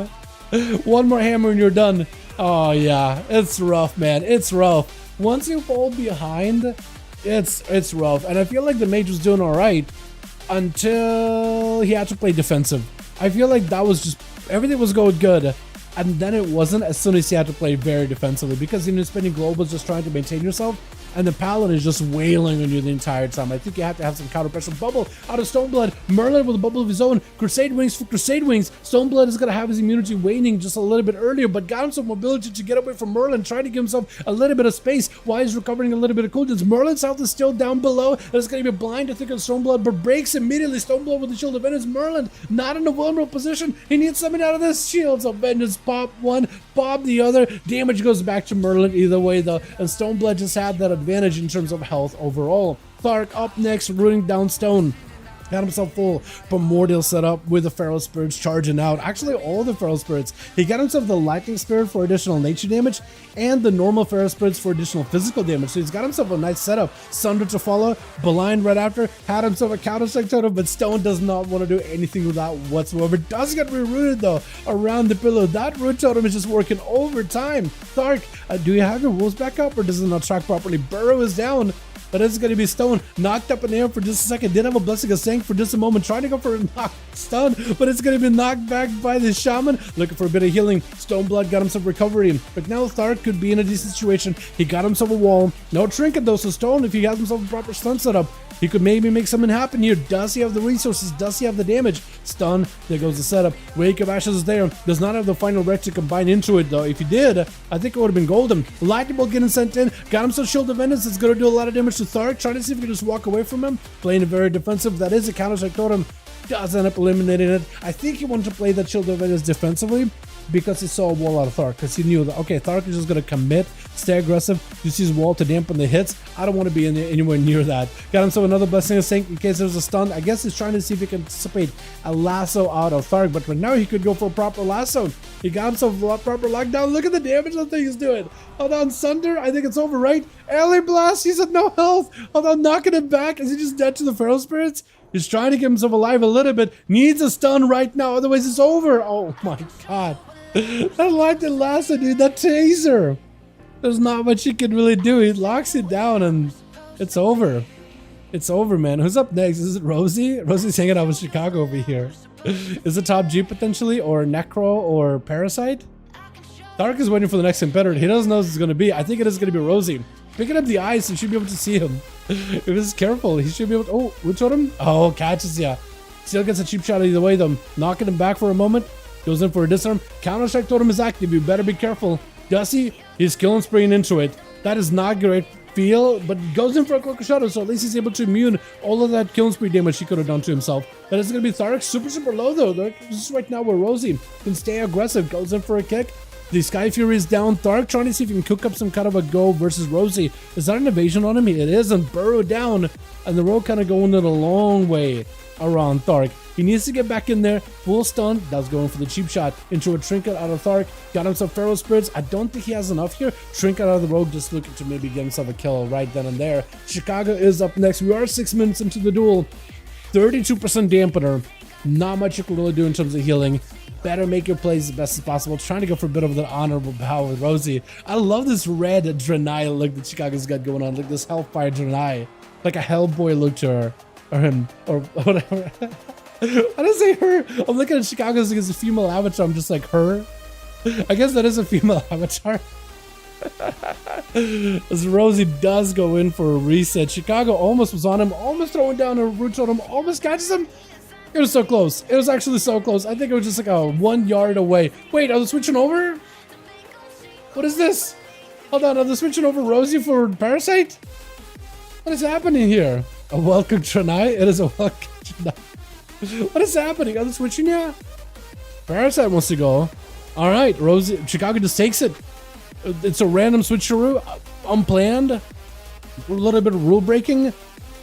A: One more hammer and you're done. Oh yeah, it's rough, man. It's rough. Once you fall behind, it's rough. And I feel like the mage was doing all right until he had to play defensive. I feel like that was just, everything was going good and then it wasn't as soon as he had to play very defensively, because even spending globals just trying to maintain yourself, and the Paladin is just wailing on you the entire time. I think you have to have some counter pressure. Bubble out of Stoneblood. Merlin with a bubble of his own. Crusade Wings for Crusade Wings. Stoneblood is going to have his immunity waning just a little bit earlier, but got him some mobility to get away from Merlin, trying to give himself a little bit of space while he's recovering a little bit of cooldowns. Merlin's health is still down below. It's going to be blind to think of Stoneblood, but breaks immediately. Stoneblood with the Shield of Vengeance. Merlin not in a vulnerable position. He needs something out of this. Shields of Vengeance. Pop one, pop the other. Damage goes back to Merlin either way, though, and Stoneblood just had that advantage in terms of health overall. Thark up next, rooting down Stone. Got himself full Primordial setup with the Feral Spirits charging out. Actually, all the Feral Spirits. He got himself the Lightning Spirit for additional nature damage and the normal Feral Spirits for additional physical damage. So he's got himself a nice setup. Sunder to follow, blind right after, had himself a counter-strike totem, but Stone does not want to do anything with that whatsoever. Does get re-rooted though around the pillow. That root totem is just working overtime. Thark, do you have your wolves back up, or does it not track properly? Burrow is down. But it's going to be Stone knocked up in the air for just a second. Did have a Blessing of Sank for just a moment, trying to go for a knock stun, but it's going to be knocked back by the Shaman. Looking for a bit of healing. Stoneblood got himself recovery. But now Thark could be in a decent situation. He got himself a wall. No trinket though, so Stone, if he has himself a proper stun setup, he could maybe make something happen here. Does he have the resources? Does he have the damage? Stun. There goes the setup. Wake of Ashes is there. Does not have the final wreck to combine into it, though. If he did, I think it would have been golden. Lightning Bolt getting sent in. Got himself Shield of Vengeance. It's going to do a lot of damage to Thark. Trying to see if he can just walk away from him. Playing it very defensive. That is a counter-strike totem. Does end up eliminating it. I think he wanted to play that Shield of Vengeance defensively, because he saw a wall out of Thark, because he knew that, okay, Thark is just going to commit, stay aggressive, use his wall to dampen the hits. I don't want to be anywhere near that. Got himself another Blessing of Sank in case there's a stun. I guess he's trying to see if he can anticipate a lasso out of Thark, but right now he could go for a proper lasso. He got himself a proper lockdown. Look at the damage that thing is doing. Hold on, Sunder. I think it's over, right? Alley Blast. He's at no health. Hold on, knocking him back. Is he just dead to the Feral Spirits? He's trying to keep himself alive a little bit. Needs a stun right now, otherwise it's over. Oh my god. That lightning lasso, dude. That taser. There's not much he can really do. He locks it down and it's over. It's over, man. Who's up next? Is it Rosie? Rosie's hanging out with Chicago over here. Is it Top G potentially, or Necro, or Parasite? Dark is waiting for the next competitor. He doesn't know what it's going to be. I think it is going to be Rosie. Picking up the ice, you should be able to see him. If he's careful, he should be able to... Oh, root totem? Oh, catches ya. Still gets a cheap shot either way, though. Knocking him back for a moment. Goes in for a disarm. Counter-strike totem is active. You better be careful. Does he? He's killing spraying into it. That is not great feel, but goes in for a quick shadow, so at least he's able to immune all of that killing spree damage he could have done to himself. That is going to be Thark. Super low, though. This is right now where Rosie can stay aggressive. Goes in for a kick. The Sky Fury is down. Thark trying to see if he can cook up some kind of a go versus Rosie. Is that an evasion on him? It is, and Burrow down. And the road kind of going in a long way around Thark. He needs to get back in there. Full stun. That's going for the cheap shot into a trinket out of Thark. Got himself Feral Spirits. I don't think he has enough here. Trinket out of the rogue, just looking to maybe get himself a kill right then and there. Chicago is up next. We are 6 minutes into the duel. 32% dampener. Not much you can really do in terms of healing. Better make your plays as best as possible. Trying to go for a bit of an honorable bow with Rosie. I love this red Draenei look that Chicago's got going on. Like this Hellfire Draenei. Like a Hellboy look to her. Or him. Or whatever. I didn't say her. I'm looking at Chicago's as a female avatar. I'm just like, her? I guess that is a female avatar. As Rosie does go in for a reset. Chicago almost was on him. Almost throwing down a root totem. Almost catches him. It was so close. It was actually so close. I think it was just like a 1 yard away. Wait, are they switching over? What is this? Hold on, are they switching over Rosie for Parasite? What is happening here? A welcome Draenei? It is a welcome Draenei. What is happening? Are they switching yet? Parasite wants to go. Alright, Rosie. Chicago just takes it. It's a random switcheroo. Unplanned. A little bit of rule breaking.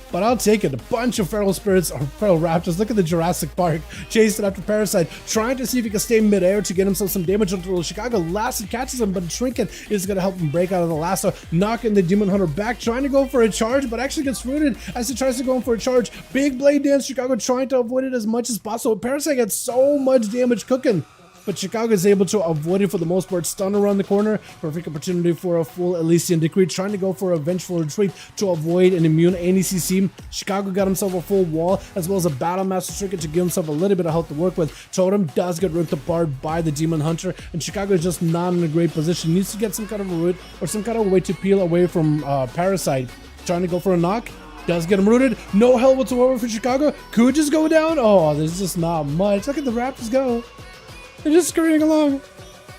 A: But I'll take it. A bunch of Feral Spirits or Feral Raptors. Look at the Jurassic Park. Chasing after Parasite. Trying to see if he can stay midair to get himself some damage until Chicago lasso catches him. But Trinket is going to help him break out of the lasso. Knocking the Demon Hunter back. Trying to go for a charge. But actually gets rooted as he tries to go in for a charge. Big Blade Dance. Chicago trying to avoid it as much as possible. Parasite gets so much damage cooking. but Chicago is able to avoid it for the most part. Stun around the corner, perfect opportunity for a full Elysian Decree, trying to go for a vengeful retreat to avoid an immune ADCC. Chicago got himself a full wall, as well as a Battle Master Circuit to give himself a little bit of health to work with. Totem does get ripped apart by the Demon Hunter, and Chicago is just not in a great position. Needs to get some kind of a root or some kind of way to peel away from Parasite. Trying to go for a knock. Does get him rooted. No hell whatsoever for Chicago. Could just go down. Oh, there's just not much. Look at the Raptors go. They're just scurrying along.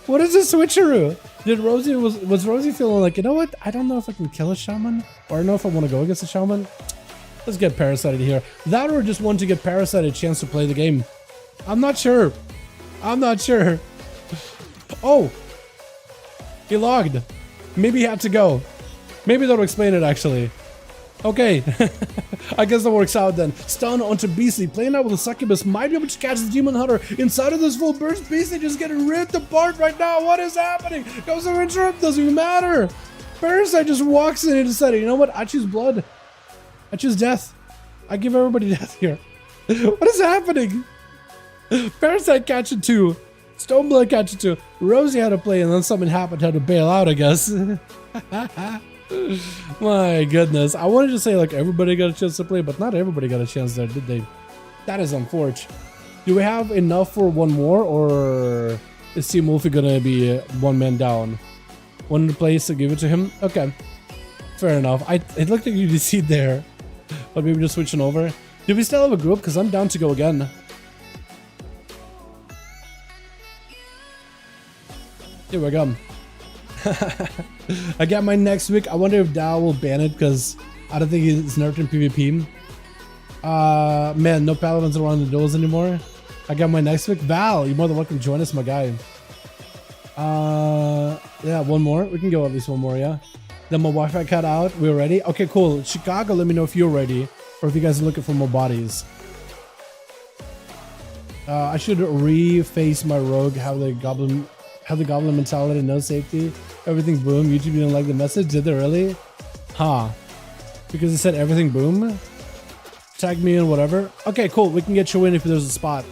A: What is this switcheroo? Did Rosie, was Rosie feeling like, you know what? I don't know if I can kill a shaman. Or I don't know if I want to go against a shaman. Let's get Parasited here. That or just want to get Parasite a chance to play the game. I'm not sure. I'm not sure. Oh. He logged. Maybe he had to go. Maybe that'll explain it actually. Okay, I guess that works out then. Stun onto Beastly, playing out with a Succubus, might be able to catch the Demon Hunter inside of this full burst. Beastly just getting ripped apart right now. What is happening? Goes to interrupt, doesn't even matter. Parasite just walks in and decided, you know what? I choose blood. I choose death. I give everybody death here. What is happening? Parasite catching 2. Stoneblood catching 2. Rosie had to play and then something happened, had to bail out, I guess. My goodness, I wanted to say like everybody got a chance to play, but not everybody got a chance there, did they? That is unfortunate. Do we have enough for one more, or is Team Wolfie gonna be one man down? One in the place to give it to him? Okay, fair enough. It looked like you UDC there, but maybe just switching over. Do we still have a group? Because I'm down to go again. Here we go. I got my next week. I wonder if Dow will ban it because I don't think he's nerfed in PvP. Man, no paladins around the duels anymore. I got my next week. Val, you're more than welcome to join us, my guy. Yeah, one more. We can go at least one more, yeah. Then my Wi-Fi cut out. We're ready. Okay, cool. Chicago, let me know if you're ready or if you guys are looking for more bodies. I should reface my rogue. Have the goblin mentality, no safety. Everything boom. YouTube didn't like the message. Did they really? Huh. Because it said everything boom. Tag me in whatever. Okay, cool. We can get you in if there's a spot.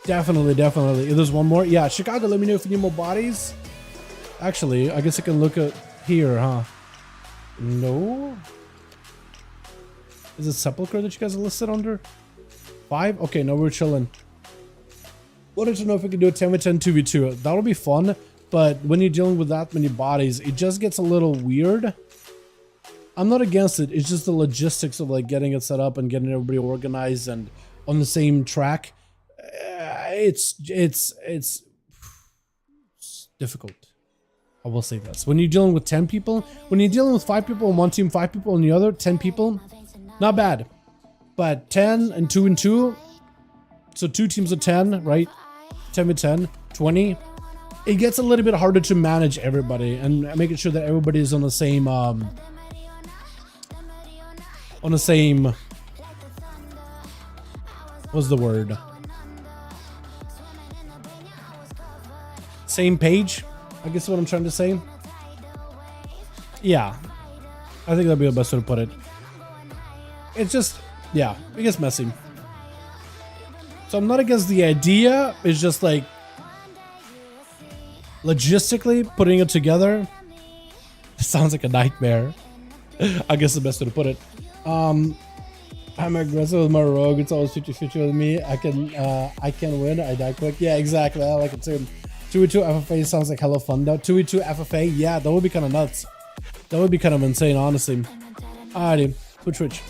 A: Definitely, definitely. If there's one more. Yeah, Chicago, let me know if you need more bodies. Actually, I guess I can look at here, huh? No. Is it Sepulchre that you guys are listed under? 5? Okay, no, we're chilling. Wanted to know if we could do a 10v10 2v2. That'll be fun, but when you're dealing with that many bodies, it just gets a little weird. I'm not against it. It's just the logistics of like getting it set up and getting everybody organized and on the same track. It's difficult. I will say this. When you're dealing with 10 people, when you're dealing with 5 people on one team, 5 people on the other, 10 people, not bad. But 10 and 2 and 2, so 2 teams of 10, right? 10 with 10, 20. It gets a little bit harder to manage everybody and making sure that everybody is on the same, what's the word? Same page, I guess is what I'm trying to say. Yeah, I think that'd be the best way to put it. It's just, yeah, it gets messy. So I'm not against the idea, it's just like logistically putting it together, it sounds like a nightmare. I guess the best way to put it. I'm aggressive with my rogue, it's always 50-50 with me. I can win, I die quick. Yeah, exactly, I like it too. 2v2 FFA sounds like hella fun though. 2v2 FFA, yeah, that would be kind of nuts. That would be kind of insane, honestly. Alrighty, switch.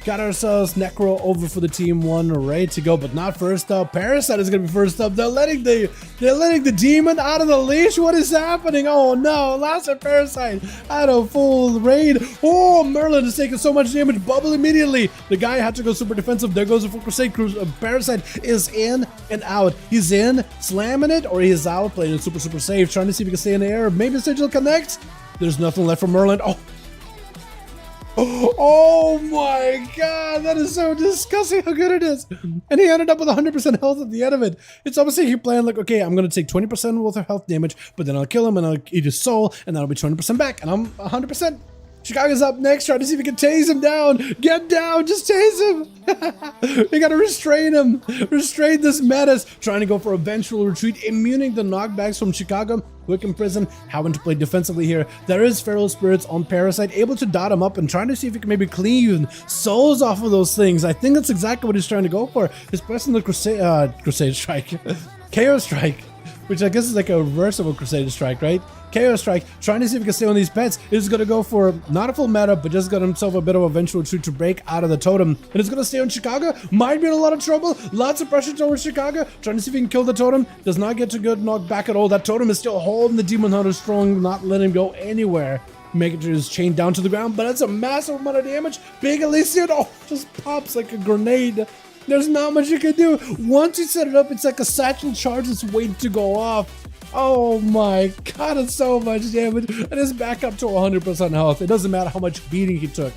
A: Got ourselves Necro over for the team 1, ready to go, but not first up. Parasite is gonna be first up. They're letting the demon out of the leash. What is happening? Oh no, last at Parasite out of full raid. Oh, Merlin is taking so much damage. Bubble immediately. The guy had to go super defensive. There goes the full Crusade. Parasite is in and out. He's in, slamming it, or he's out, playing it super safe, trying to see if he can stay in the air. Maybe Sigil connects. There's nothing left for Merlin. Oh my god, that is so disgusting how good it is. And he ended up with 100% health at the end of it. It's almost like he planned like, okay, I'm going to take 20% worth of health damage, but then I'll kill him and I'll eat his soul and that'll be 20% back and I'm 100%. Chicago's up next, trying to see if we can tase him down. Get down, just tase him. We gotta restrain him. Restrain this menace. Trying to go for a vengeful retreat, immuning the knockbacks from Chicago. Quick in prison, having to play defensively here. There is Feral Spirits on Parasite, able to dot him up and trying to see if he can maybe clean souls off of those things. I think that's exactly what he's trying to go for. He's pressing the Crusade Strike. Chaos Strike, which I guess is like a reverse of a Crusader Strike, right? Chaos Strike, trying to see if he can stay on these pets. He's going to go for not a full meta, but just got himself a bit of a vengeful retreat to break out of the totem. And he's going to stay on Chicago. Might be in a lot of trouble. Lots of pressure towards Chicago. Trying to see if he can kill the totem. Does not get to good knock back at all. That totem is still holding the Demon Hunter strong, not letting him go anywhere. Making sure he's chained down to the ground, but that's a massive amount of damage. Big Elysian, oh, just pops like a grenade. There's not much you can do. Once you set it up, it's like a satchel charge that's waiting to go off. Oh my god, it's so much damage. And it's back up to 100% health. It doesn't matter how much beating he took.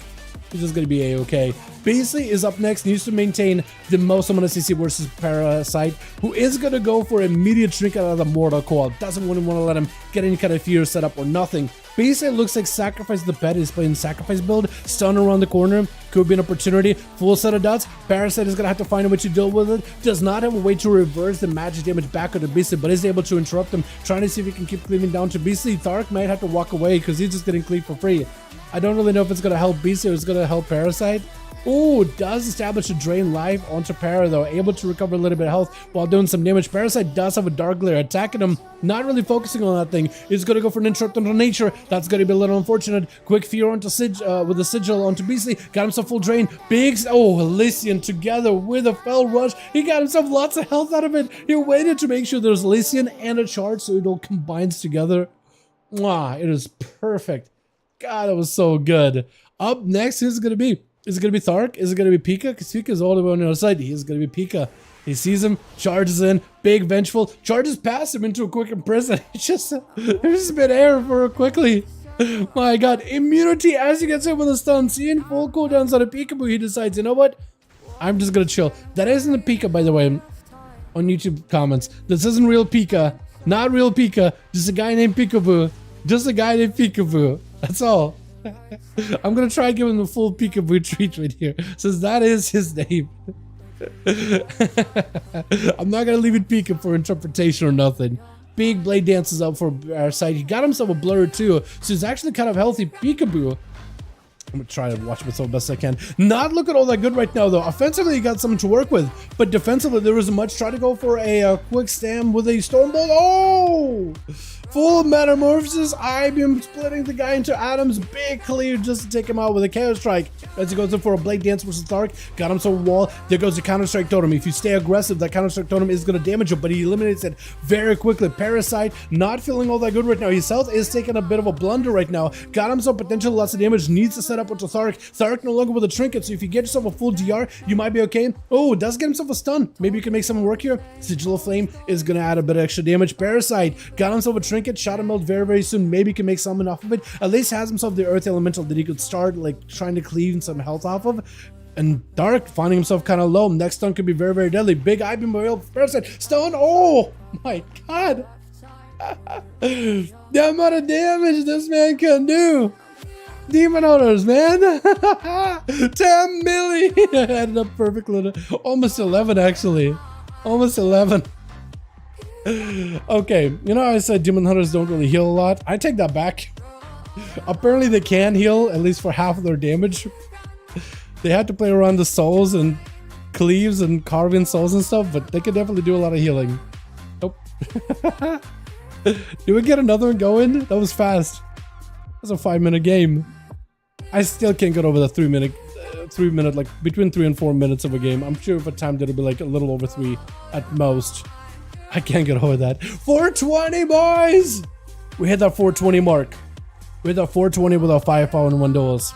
A: He's just going to be a-okay. Beasley is up next, needs to maintain the most amount of CC versus Parasite, who is going to go for immediate shrink out of the Mortal Coil. Doesn't want to let him get any kind of fear set up or nothing. Beasley looks like Sacrifice the Pet. He's playing Sacrifice build. Stun around the corner. Could be an opportunity. Full set of dots. Parasite is going to have to find a way to deal with it. Does not have a way to reverse the magic damage back onto Beasley, but is able to interrupt him. Trying to see if he can keep cleaving down to Beasley. Thark might have to walk away because he's just getting cleaved for free. I don't really know if it's going to help Beasley or it's going to help Parasite. Ooh, does establish a drain life onto Para though, able to recover a little bit of health while doing some damage. Parasite does have a Dark Glare attacking him, not really focusing on that thing. He's going to go for an interrupt onto nature. That's going to be a little unfortunate. Quick fear onto with the sigil onto Beasley. Got himself full drain. Elysian together with a fell rush. He got himself lots of health out of it. He waited to make sure there's Elysian and a charge so it all combines together. Mwah, it is perfect. God, that was so good. Up next, who's it going to be? Is it going to be Thark? Is it going to be Pika? Because Pika's all the way on the other side. He's going to be Pika. He sees him, charges in, big, vengeful, charges past him into a quick imprison. It's just, there's just been air for her quickly. My god, immunity as he gets hit with a stun. Seeing full cooldowns on a Peekaboo, he decides, you know what? I'm just going to chill. That isn't a Pika, by the way, on YouTube comments. This isn't real Pika. Not real Pika. Just a guy named Peekaboo. Just a guy named Peekaboo. That's all. I'm gonna try and give him the full Peekaboo treatment here, since that is his name. I'm not gonna leave it Pika for interpretation or nothing. Big Blade Dance is up for Parasite. He got himself a blur too, so he's actually kind of healthy Peekaboo. I'm gonna try to watch myself best I can. Not looking all that good right now though. Offensively, he got something to work with, but defensively, there isn't much. Try to go for a quick stam with a Stormbolt. Oh! Full Metamorphosis. I'm splitting the guy into atoms. Big clear just to take him out with a Chaos Strike. As he goes in for a Blade Dance versus Thark. Got himself a wall. There goes the Counter Strike Totem. If you stay aggressive, that Counter Strike Totem is going to damage him, but he eliminates it very quickly. Parasite not feeling all that good right now. His health is taking a bit of a blunder right now. Got himself potential lots of damage. Needs to set up onto Thark. Thark no longer with a trinket, so if you get yourself a full DR, you might be okay. Oh, does get himself a stun. Maybe you can make something work here. Sigil of Flame is going to add a bit of extra damage. Parasite got himself a trinket. Shot him out very soon. Maybe he can make something off of it. At least has himself the Earth Elemental that he could start like trying to clean some health off of. And Dark finding himself kind of low. Next stun could be very deadly. Big Eye Beam Parasite stun. Oh my god. The amount of damage this man can do. Demon Hunters, man. 10 milli. Ended up perfectly. Almost 11 actually. Almost 11. Okay, you know how I said Demon Hunters don't really heal a lot? I take that back. Apparently they can heal, at least for half of their damage. They had to play around the souls and cleaves and carving souls and stuff, but they could definitely do a lot of healing. Nope. Did we get another one going? That was fast. That's a 5-minute game. I still can't get over the 3 minute, like between 3 and 4 minutes of a game. I'm sure if I timed it, it'd be like a little over 3 at most. I can't get over that. 420, boys! We hit that 420 mark. We hit that 420 with our 5V5 1v1 Duels.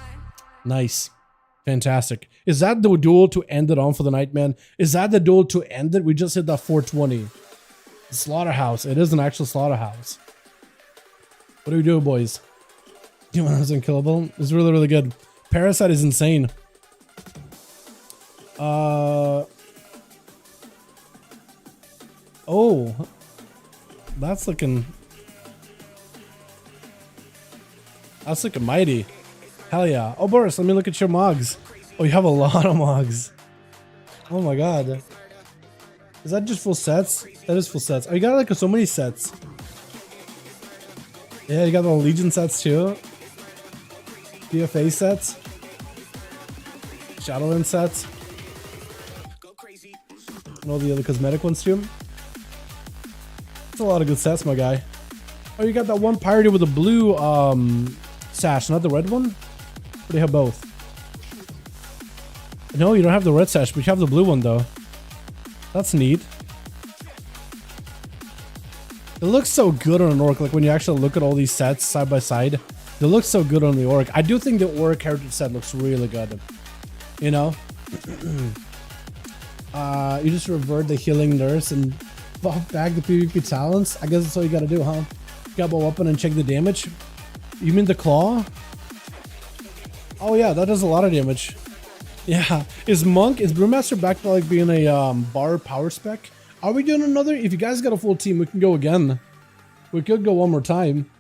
A: Nice. Fantastic. Is that the duel to end it on for the night, man? Is that the duel to end it? We just hit that 420. Slaughterhouse. It is an actual slaughterhouse. What do we do, boys? Demon Hunters Unkillable. It's really good. Parasite is insane. Oh, that's looking mighty. Hell yeah. Oh, Boris, let me look at your mogs. Oh, you have a lot of mogs. Oh my god. Is that just full sets? That is full sets. Oh, you got like so many sets. Yeah, you got the Legion sets too. DFA sets. Shadowland sets. And all the other cosmetic ones too. That's a lot of good sets, my guy. Oh, you got that one pirate with the blue sash, not the red one? Or do you have both? No, you don't have the red sash, but you have the blue one though. That's neat. It looks so good on an orc, like when you actually look at all these sets side by side. They look so good on the orc. I do think the orc heritage set looks really good. You know? You just revert the healing nurse and buff back the PvP talents. I guess that's all you gotta do, huh? Grab a weapon and check the damage. You mean the claw? Oh yeah, that does a lot of damage. Yeah. Is Brewmaster back to like being a bar power spec? Are we doing another? If you guys got a full team, we can go again. We could go one more time.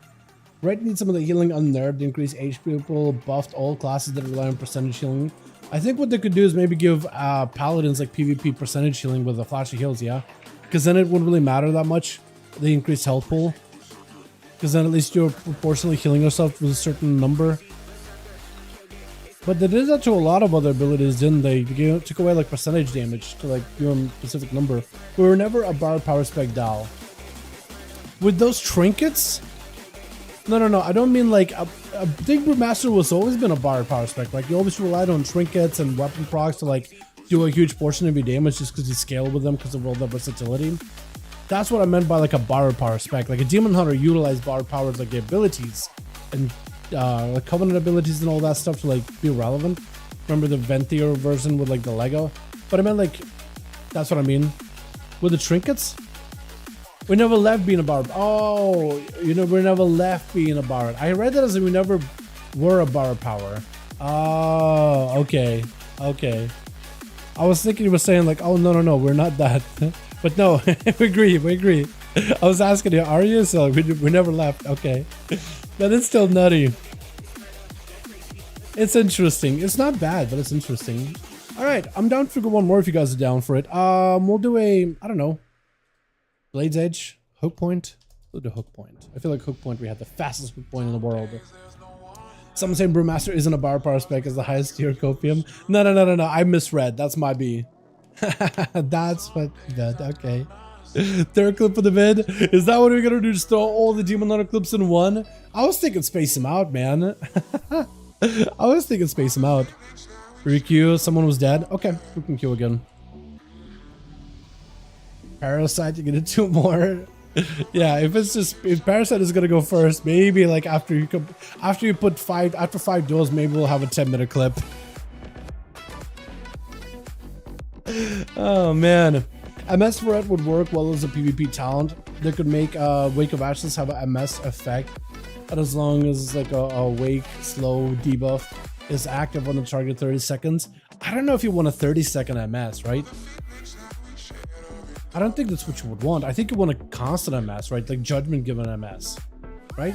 A: Right, needs some of the healing unnerved, increase HP people, buffed all classes that rely on percentage healing. I think what they could do is maybe give paladins like PvP percentage healing with the flashy heals, yeah? Because then it wouldn't really matter that much, the increased health pool. Because then at least you're proportionally healing yourself with a certain number. But they did that to a lot of other abilities, didn't they? They took away like percentage damage to like give them a specific number. We were never a bar power spec Dal. With those trinkets? No. I don't mean like a big Brewmaster was always been a bar power spec. Like you always relied on trinkets and weapon procs to like do a huge portion of your damage just because you scale with them because of all the versatility. That's what I meant by like a bar power spec. Like a demon hunter utilized bar powers like the abilities and like covenant abilities and all that stuff to like be relevant. Remember the Venthier version with like the Lego? But I meant like that's what I mean with the trinkets. We never left being a bard. Oh, you know, we never left being a bard. I read that as we never were a bard power. Oh, okay. Okay. I was thinking you were saying like, oh, no, we're not that. But no, we agree. I was asking you, are you? So we never left. Okay. But it's still nutty. It's interesting. It's not bad, but it's interesting. All right, I'm down to go one more if you guys are down for it. We'll do a, I don't know. Blade's Edge, hook point. We'll do hook point. I feel like hook point, we had the fastest hook point in the world. Someone saying Brewmaster isn't a bar power spec as the highest tier copium. No. I misread. That's my B. That's what that. Okay. Third clip of the vid. Is that what we're gonna do? Just throw all the Demon Hunter clips in one? I was thinking space them out, man. I was thinking space them out. Requeue, someone was dead. Okay, we can queue again. Parasite, you get 2 more. Yeah, if Parasite is gonna go first, maybe like after you put 5 duels, maybe we'll have a 10-minute clip. Oh man, MS Red would work well as a PvP talent. They could make Wake of Ashes have a MS effect, and as long as like a Wake slow debuff is active on the target 30 seconds. I don't know if you want a 30-second MS, right? I don't think that's what you would want. I think you want a constant MS, right? Like Judgment given MS, right?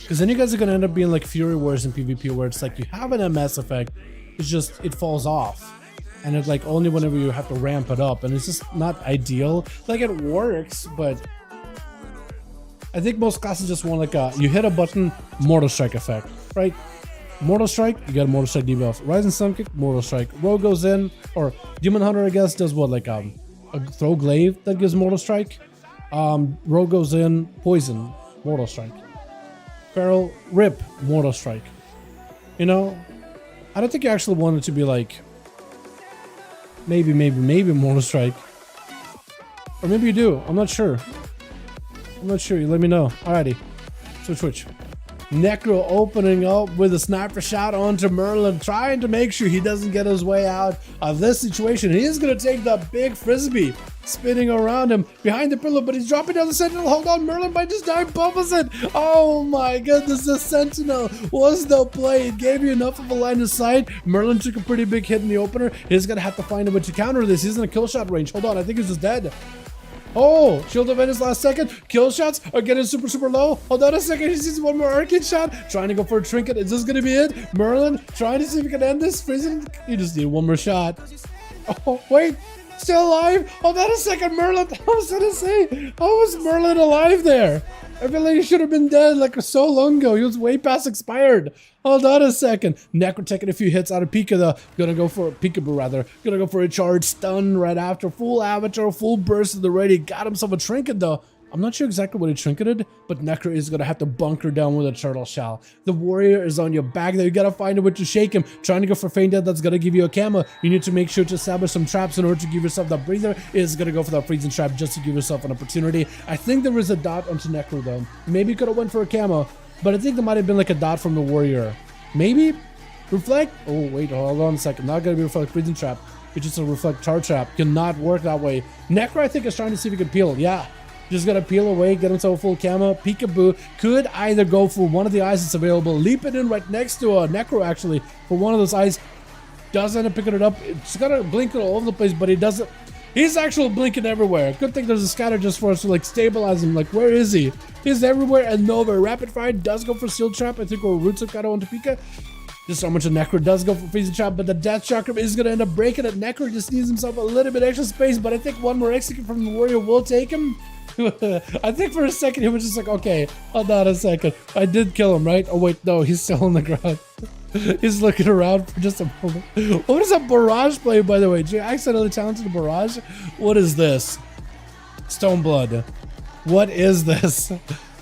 A: Because then you guys are going to end up being like Fury Wars in PvP where it's like you have an MS effect, it's just, it falls off. And it's like only whenever you have to ramp it up. And it's just not ideal. Like it works, but I think most classes just want like a, you hit a button, Mortal Strike effect, right? Mortal Strike, you get a Mortal Strike debuff. Rising Sun Kick, Mortal Strike. Rogue goes in, or Demon Hunter, I guess, does what, like a Throw Glaive that gives Mortal Strike. Rogue goes in, Poison, Mortal Strike. Feral, Rip, Mortal Strike. You know, I don't think you actually want it to be like, maybe Mortal Strike. Or maybe you do, I'm not sure. You let me know. Alrighty, switch. Necro opening up with a sniper shot onto Merlin, trying to make sure he doesn't get his way out of this situation. He is going to take the big frisbee, spinning around him behind the pillar, but he's dropping down the sentinel. Hold on, Merlin might just die opposite. Oh my goodness, the sentinel was the play. It gave you enough of a line of sight. Merlin took a pretty big hit in the opener. He's going to have to find a way to counter this. He's in a kill shot range. Hold on, I think he's just dead. Oh, shield of Venice last second. Kill shots are getting super low. Hold on a second. He sees one more arcade shot. Trying to go for a trinket. Is this going to be it? Merlin trying to see if he can end this. Freezing. You just need one more shot. Oh, wait. Still alive? Hold on a second. Merlin. I was going to say, how was Merlin alive there? I feel like he should have been dead like so long ago. He was way past expired. Hold on a second. Necro taking a few hits out of Pika though. Gonna go for a Peekaboo rather. Gonna go for a charge stun right after. Full avatar, full burst of the ready. Got himself a trinket though. I'm not sure exactly what he trinketed, but Necro is gonna have to bunker down with a turtle shell. The warrior is on your back there. You gotta find a way to shake him. Trying to go for feint death, that's gonna give you a camo. You need to make sure to establish some traps in order to give yourself that breather. Is gonna go for that freezing trap just to give yourself an opportunity. I think there is a dot onto Necro though. Maybe could have went for a camo, but I think there might have been like a dot from the warrior. Maybe? Reflect? Oh wait, hold on a second. Not gonna be reflect freezing trap. It's just a reflect charge trap. Cannot work that way. Necro I think is trying to see if he can peel. Yeah. Just gotta peel away, get himself a full camo. Peekaboo could either go for one of the eyes that's available, leap it in right next to a Necro actually for one of those eyes. Doesn't end up picking it up. It's gotta blink it all over the place, but he doesn't. He's actually blinking everywhere. Good thing there's a scatter just for us to like stabilize him. Like, where is he? He's everywhere and nowhere. Rapid fire does go for steel trap. I think we're roots of Kato onto Pika. Just how much a Necro does go for freezing trap, but the death chakra is gonna end up breaking it. Necro just needs himself a little bit extra space, but I think one more execute from the warrior will take him. I think for a second he was just like, okay, hold on a second. I did kill him, right? Oh wait, no, he's still on the ground. He's looking around for just a moment. What is a barrage play, by the way? Did you accidentally talented a barrage? What is this? Stoneblood. What is this?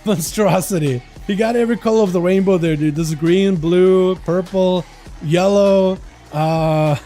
A: Monstrosity. You got every color of the rainbow there, dude. This is green, blue, purple, yellow. God.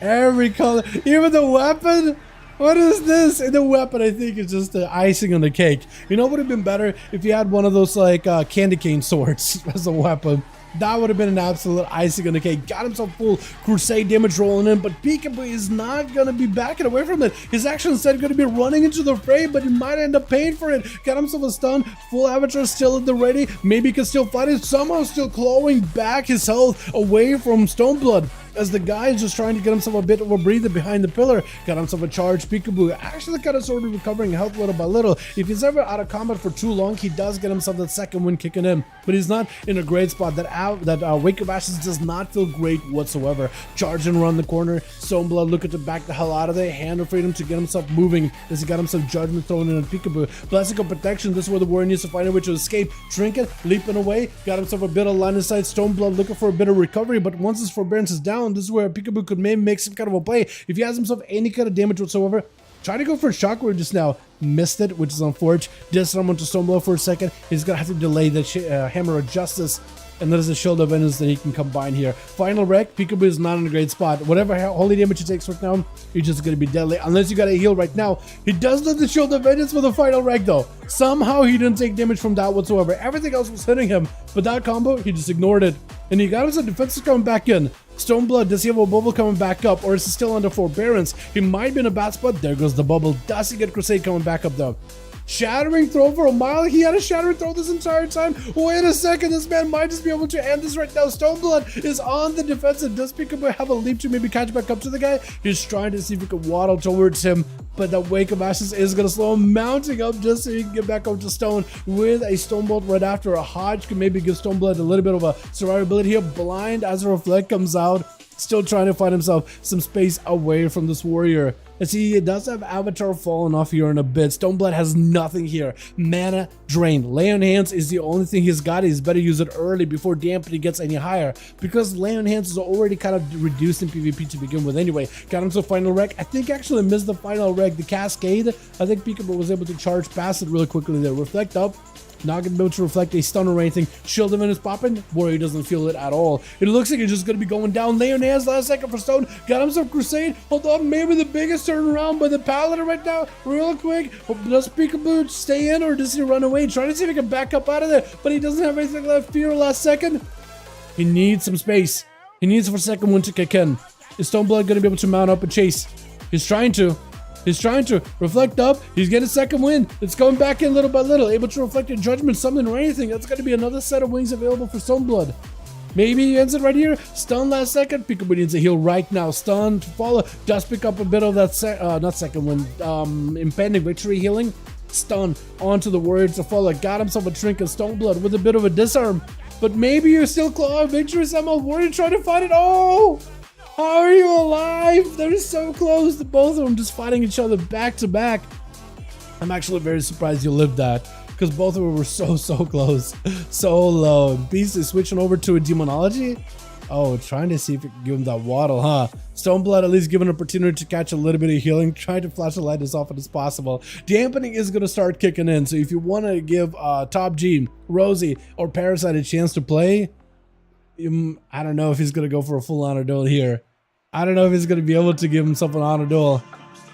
A: Every color. Even the weapon. What is this? And the weapon, I think, is just the icing on the cake. You know what would have been better? If you had one of those, like, candy cane swords as a weapon. That would have been an absolute icing on the cake. Got himself full crusade damage rolling in, but Peekaboo is not going to be backing away from it. He's actually instead going to be running into the fray, but he might end up paying for it. Got himself a stun. Full avatar still at the ready. Maybe he can still fight it. Somehow still clawing back his health away from Stoneblood. As the guy is just trying to get himself a bit of a breather behind the pillar. Got himself a charge. Peekaboo actually kind of sort of recovering health little by little. If he's ever out of combat for too long, he does get himself that second win kicking in. But he's not in a great spot. That Wake of Ashes does not feel great whatsoever. Charging around the corner. Stoneblood looking to back the hell out of there. Hand of freedom to get himself moving as he got himself judgment thrown in on Peekaboo. Blessing of protection. This is where the warrior needs to find a way to escape. Trinket leaping away. Got himself a bit of line of sight. Stoneblood looking for a bit of recovery. But once his forbearance is down, this is where Peekaboo could maybe make some kind of a play. If he has himself any kind of damage whatsoever, try to go for a shockwave just now. Missed it, which is unfortunate. Did someone to Stoneblood for a second. He's gonna have to delay the Hammer of Justice. And there's a Shield of Vengeance that he can combine here. Final wreck, Peekaboo is not in a great spot. Whatever holy damage he takes right now, he's just going to be deadly. Unless you got to heal right now. He does need the Shield of Vengeance for the final wreck though. Somehow he didn't take damage from that whatsoever. Everything else was hitting him. But that combo, he just ignored it. And he got his defenses coming back in. Stoneblood, does he have a bubble coming back up? Or is he still under forbearance? He might be in a bad spot. There goes the bubble. Does he get Crusade coming back up though? Shattering throw for a mile. He had a shattering throw this entire time. Wait a second, this man might just be able to end this right now. Stoneblood is on the defensive. Does Peekaboo have a leap to maybe catch back up to the guy? He's trying to see if he can waddle towards him, but the Wake of Ashes is going to slow him, mounting up just so he can get back up to Stone with a Stonebolt right after. A Hodge can maybe give Stoneblood a little bit of a survivability here. Blind as a Reflect comes out. Still trying to find himself some space away from this warrior. As he does have Avatar falling off here in a bit. Stoneblood has nothing here. Mana drained. Lay on Hands is the only thing he's got. He's better use it early before Dampening gets any higher. Because Lay on Hands is already kind of reduced in PvP to begin with anyway. Got himself final wreck. I think actually missed the final wreck. The Cascade. I think Peekaboo was able to charge past it really quickly there. Reflect up. Not going to be able to reflect a stun or anything. Shield of Vengeance popping. Warrior doesn't feel it at all. It looks like it's just going to be going down. Lay on Hands last second for Stone. Got himself Crusade. Hold on. Maybe the biggest turnaround by the Paladin right now. Real quick. Does Peekaboo stay in or does he run away? Trying to see if he can back up out of there. But he doesn't have anything left. Fear last second. He needs some space. He needs for second one to kick in. Is Stoneblood going to be able to mount up and chase? He's trying to. He's trying to reflect up. He's getting a second win. It's going back in little by little. Able to reflect a judgment, summon, or anything. That's going to be another set of wings available for Stoneblood. Maybe he ends it right here. Stun last second. Peekaboo needs a heal right now. Stun to follow. Does pick up a bit of that, not second one, impending victory healing. Stun onto the warriors to follow. Got himself a trinket. Stoneblood with a bit of a disarm. But maybe you're still clawing victory somehow. Warrior trying to fight it. Oh! How are you alive? They're so close. Both of them just fighting each other back to back. I'm actually very surprised you lived that, because both of them were so close, so low. Beast is switching over to a demonology. Oh, trying to see if you can give him that waddle, huh? Stoneblood at least given an opportunity to catch a little bit of healing, trying to flash the light as often as possible. Dampening is going to start kicking in, so if you want to give Top G, Rosie, or Parasite a chance to play, I don't know if he's going to go for a full honor duel here. I don't know if he's going to be able to give himself an honor duel.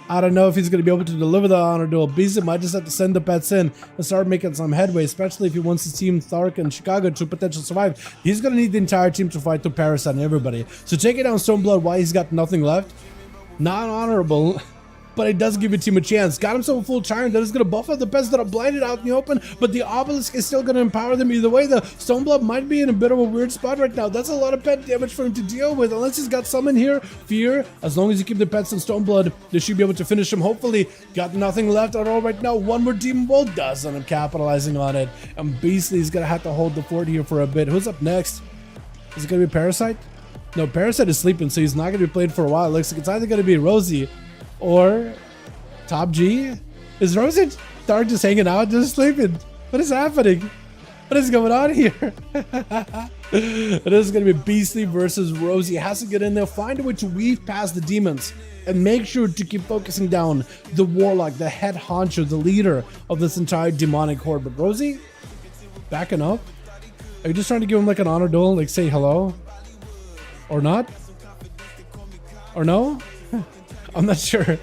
A: I don't know if he's going to be able to deliver the honor duel. Beast might just have to send the pets in and start making some headway, especially if he wants his team Thark and Chicago to potentially survive. He's going to need the entire team to fight through Parasite and everybody. So taking down Stoneblood while he's got nothing left, not honorable, but it does give your team a chance. Got himself a full Tyrant that is going to buff out the pets that are blinded out in the open, but the Obelisk is still going to empower them either way. The Stoneblood might be in a bit of a weird spot right now. That's a lot of pet damage for him to deal with, unless he's got some in here. Fear, as long as you keep the pets in Stoneblood, they should be able to finish him. Hopefully, got nothing left at all right now. One more Demon Bowl does end up capitalizing on it, and Beastly's going to have to hold the fort here for a bit. Who's up next? Is it going to be Parasite? No, Parasite is sleeping, so he's not going to be played for a while. It looks like it's either going to be Rosie or Top G. Is Rosie Dark just hanging out, just sleeping? What is happening? What is going on here? It is going to be Beastly versus Rosie. Has to get in there, find a way to weave past the demons, and make sure to keep focusing down the warlock, the head honcho, the leader of this entire demonic horde. But Rosie, backing up? Are you just trying to give him like an honor duel, like say hello? Or not? Or no? I'm not sure.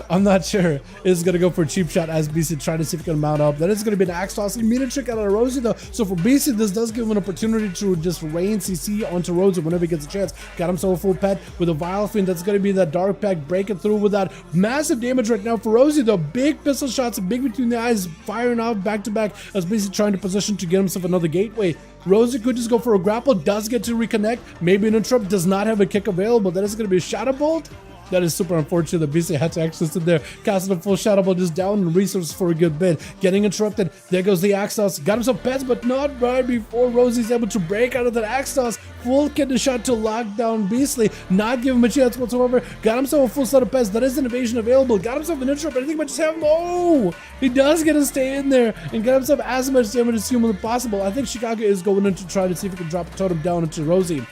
A: I'm not sure. It's going to go for a cheap shot as BC trying to see if he can mount up. That is going to be an axe toss. Immediate trick out of Rosie though. So for BC, this does give him an opportunity to just rain CC onto Rosie whenever he gets a chance. Got himself a full pet with a Vile Fiend. That's going to be that Dark Pack breaking through with that massive damage right now for Rosie though. Big pistol shots, big between the eyes, firing out back to back as BC trying to position to get himself another gateway. Rosie could just go for a grapple, does get to reconnect. Maybe an interrupt, does not have a kick available. That is going to be a Shadow Bolt. That is super unfortunate that BC had to actually sit there, casting a full Shadow Ball, just down in resources for a good bit. Getting interrupted. There goes the Axos. Got himself pets, but not right before Rosie's able to break out of that Axos. Full kidney shot to lock down Beastly. Not give him a chance whatsoever. Got himself a full set of pets. That is an evasion available. Got himself an interrupt. I think he might just have him. Oh! He does get to stay in there and get himself as much damage as humanly possible. I think Chicago is going in to try to see if he can drop a totem down into Rosie.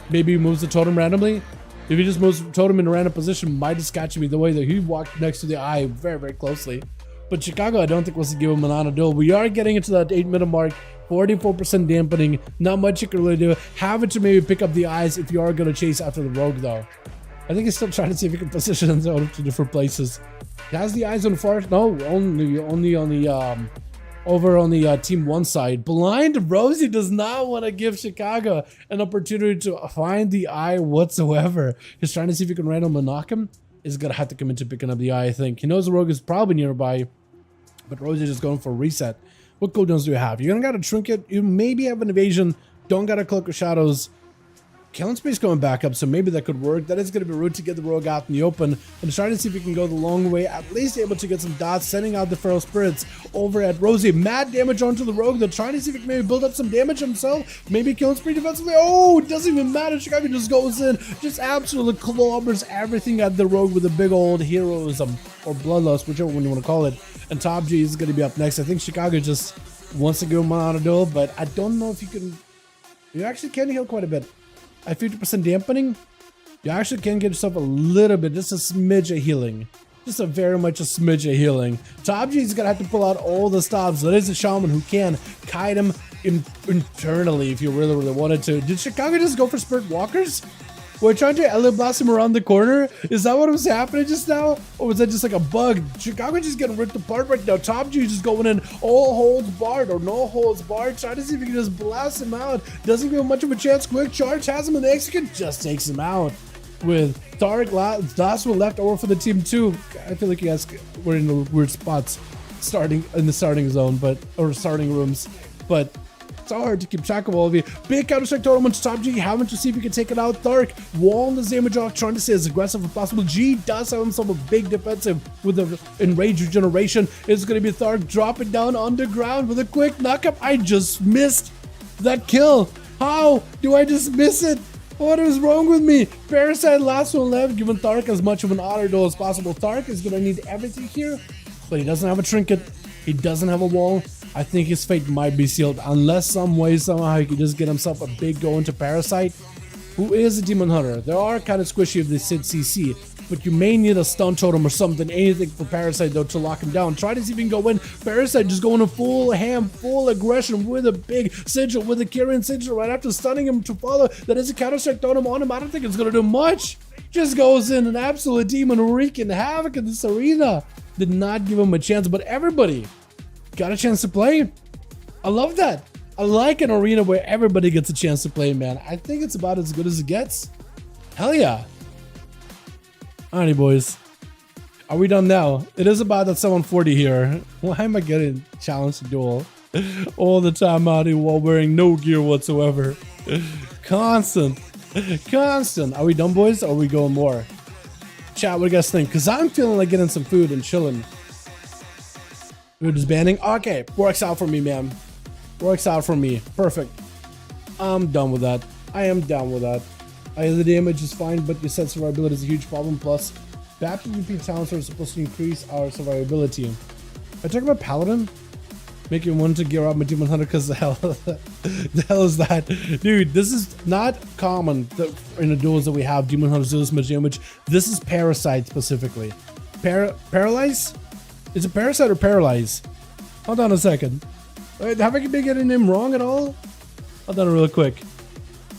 A: Maybe he moves the totem randomly. If he just moves totem in a random position, might just catch him either way. Though he walked next to the eye very closely. But Chicago, I don't think wants to give him an honor duel. We are getting into that 8-minute mark. 44% dampening. Not much you can really do. Have it to maybe pick up the eyes if you are going to chase after the rogue, though. I think he's still trying to see if he can position himself to different places. He has the eyes on the far. No, only on the over on the team one side. Blind Rosie does not want to give Chicago an opportunity to find the eye whatsoever. He's trying to see if he can randomly knock him. He's gonna have to commit to picking up the eye, I think. He knows the rogue is probably nearby, but Rosie just going for a reset. What cooldowns do you have? You're gonna got a trinket. You maybe have an evasion. Don't got a cloak of shadows. Killing space going back up, so maybe that could work. That is going to be rude to get the rogue out in the open. I'm trying to see if we can go the long way, at least able to get some dots, sending out the feral spirits over at Rosie. Mad damage onto the rogue. They're trying to see if he can maybe build up some damage himself. Maybe killing spree defensively. Oh, it doesn't even matter. Chicago just goes in, just absolutely clobbers everything at the rogue with a big old heroism or bloodlust, whichever one you want to call it. And Top G is going to be up next. I think Chicago just wants to go on a duel, but I don't know if you can. You actually can heal quite a bit. At 50% dampening, you actually can get yourself a little bit, just a smidge of healing. Just a very much a smidge of healing. Top G is going to have to pull out all the stops. That is a shaman who can kite him internally if you really wanted to. Did Chicago just go for Spirit Walkers? We're trying to Elder Blast him around the corner. Is that what was happening just now? Or was that just like a bug? Chicago just getting ripped apart right now. Top G just going in all holds barred or no holds barred. Trying to see if he can just blast him out. Doesn't give him much of a chance. Quick charge has him in the execute. Just takes him out. With Tarek last one left over for the team too. I feel like you guys were in the weird spots starting in the starting zone, or starting rooms. But It's hard to keep track of all of you. Big Counter-Strike tournament to top G. Having to see if he can take it out. Thark, wall in the damage off, trying to stay as aggressive as possible. G does have himself a big defensive with the enraged regeneration. It's going to be Thark dropping down underground with a quick knockup. I just missed that kill. How do I just miss it? What is wrong with me? Parasite last one left, giving Thark as much of an auto duel as possible. Thark is going to need everything here, but he doesn't have a trinket. He doesn't have a wall. I think his fate might be sealed unless some way, somehow he can just get himself a big go into Parasite, who is a Demon Hunter. They are kind of squishy if they sit CC, but you may need a stun totem or something, anything for Parasite though to lock him down. Try to see if you can go in. Parasite just going to full ham, full aggression with a big sigil, with a Kyrian sigil right after stunning him to follow. That is a Counter-Strike totem on him. I don't think it's going to do much. Just goes in an absolute demon wreaking havoc in this arena. Did not give him a chance, but everybody got a chance to play. I love that. I like an arena where everybody gets a chance to play, man. I think it's about as good as it gets. Hell yeah. Alrighty, boys. Are we done now? It is about that 740 here. Why am I getting challenged to duel all the time out here while wearing no gear whatsoever? Constant. Are we done, boys? Or are we going more? Chat, what do you guys think? Because I'm feeling like getting some food and chilling. Food is banning. Okay, works out for me, man. Works out for me. Perfect. I'm done with that. I am down with that. The damage is fine, but your set survivability is a huge problem. Plus, bad PvP talents are supposed to increase our survivability. I talk about Paladin. Make you want to gear up my Demon Hunter because the hell is that? Dude, this is not common in the duels that we have. Demon Hunters do this much damage. This is Parasite specifically. Paralyze? Is it Parasite or Paralyze? Hold on a second. Wait, have I been getting him wrong at all? Hold on real quick.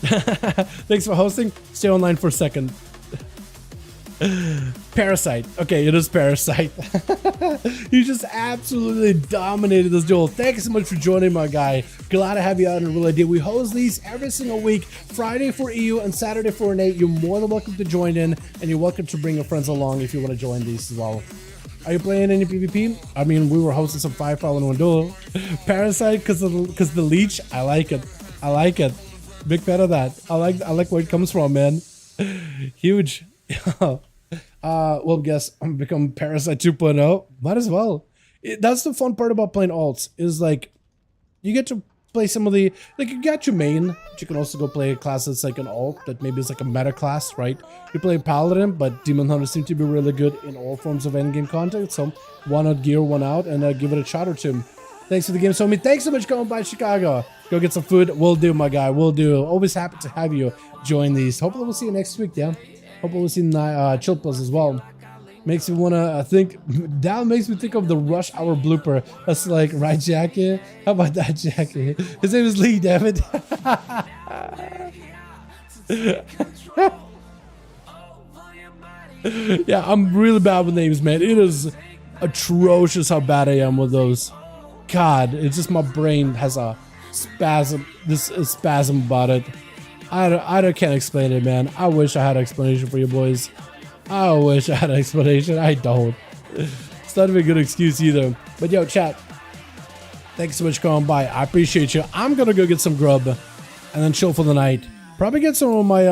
A: Thanks for hosting. Stay online for a second. Parasite. Okay, it is Parasite. You just absolutely dominated this duel. Thank you so much for joining, my guy. Glad to have you out in a real idea. We host these every single week. Friday for EU and Saturday for NA. You're more than welcome to join in, and you're welcome to bring your friends along if you want to join these as well. Are you playing any PvP? I mean, we were hosting some 5V5 1v1 duel. Parasite, because the leech. I like it. I like it. Big fan of that. I like where it comes from, man. Huge. Well, guess I'm become Parasite 2.0. Might as well. That's the fun part about playing alts, is like you get to play some of the, like, you got your main, but you can also go play a class that's like an alt that maybe is like a meta class, right? You play Paladin, but Demon Hunters seem to be really good in all forms of endgame content, so why not gear one out and give it a shot or two. Thanks for the game, so thanks so much for coming by Chicago. Go get some food. Will do, my guy. Will do. Always happy to have you join these. Hopefully we'll see you next week, yeah? Hopefully we'll see Chill Plus as well. Makes me want to think. That makes me think of the Rush Hour blooper. That's like, right, Jackie? How about that, Jackie? His name is Lee, damn it. Yeah, I'm really bad with names, man. It is atrocious how bad I am with those. God, it's just my brain has a spasm. This is spasm about it. I can't explain it, man. I wish I had an explanation for you boys. I wish I had an explanation. I don't. It's not even a good excuse either. But yo, chat, thanks so much for coming by. I appreciate you. I'm gonna go get some grub and then chill for the night. Probably get some of my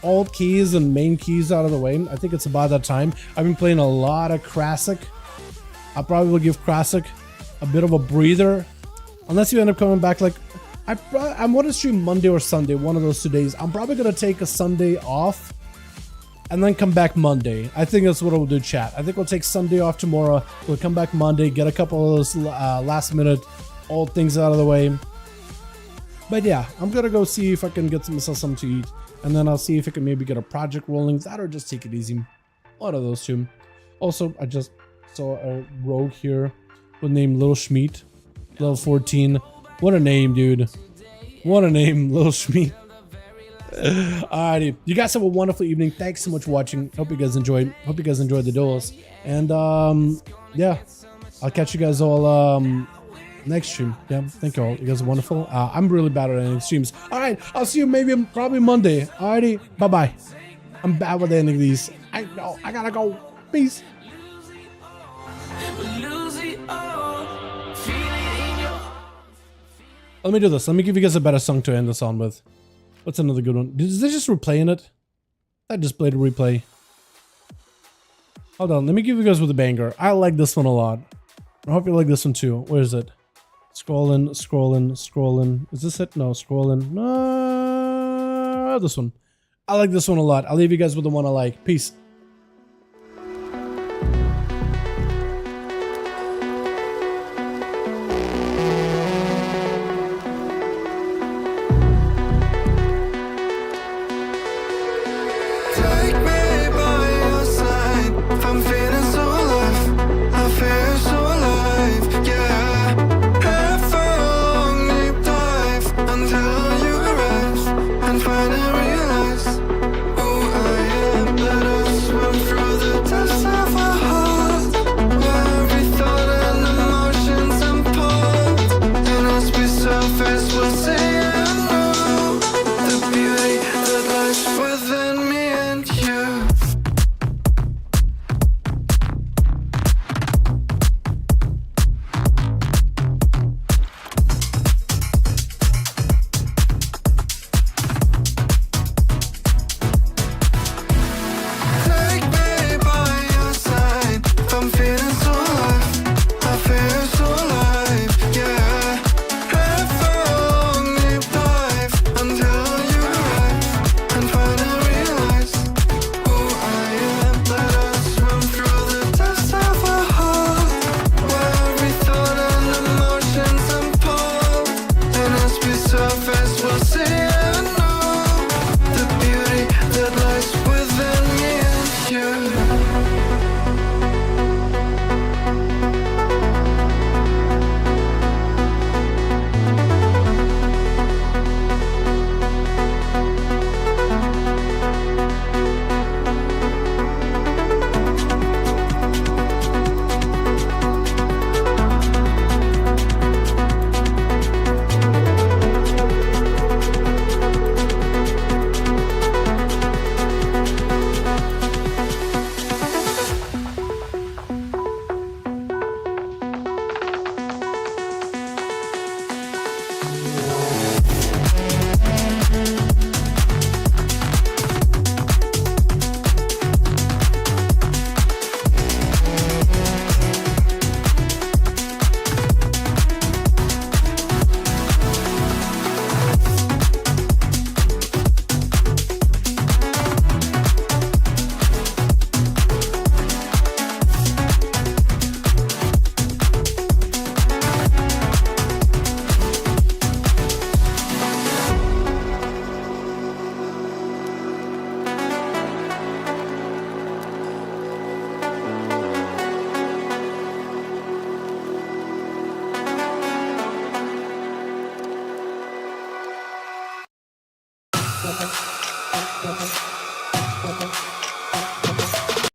A: alt keys and main keys out of the way. I think it's about that time. I've been playing a lot of Krasic. I probably will give Krasic a bit of a breather. Unless you end up coming back, like, I'm going to stream Monday or Sunday, one of those 2 days. I'm probably going to take a Sunday off and then come back Monday. I think that's what we'll do, chat. I think we'll take Sunday off tomorrow. We'll come back Monday, get a couple of those last minute old things out of the way. But yeah, I'm going to go see if I can get myself something to eat. And then I'll see if I can maybe get a project rolling. That or just take it easy. One of those two. Also, I just saw a rogue here with name Little Schmeat. Level 14. What a name, dude. What a name, Little Schmeat. Alrighty. You guys have a wonderful evening. Thanks so much for watching. Hope you guys enjoyed. Hope you guys enjoyed the duels. And yeah. I'll catch you guys all next stream. Yeah, thank you all. You guys are wonderful. I'm really bad at ending streams. Alright, I'll see you maybe probably Monday. Alrighty, bye-bye. I'm bad with ending these. I know, I gotta go. Peace. Let me do this. Let me give you guys a better song to end this on with. What's another good one? Is they just replaying it? I just played a replay. Hold on. Let me give you guys with a banger. I like this one a lot. I hope you like this one too. Where is it? Scrolling, scrolling, scrolling. Is this it? No, scrolling. No, this one. I like this one a lot. I'll leave you guys with the one I like. Peace.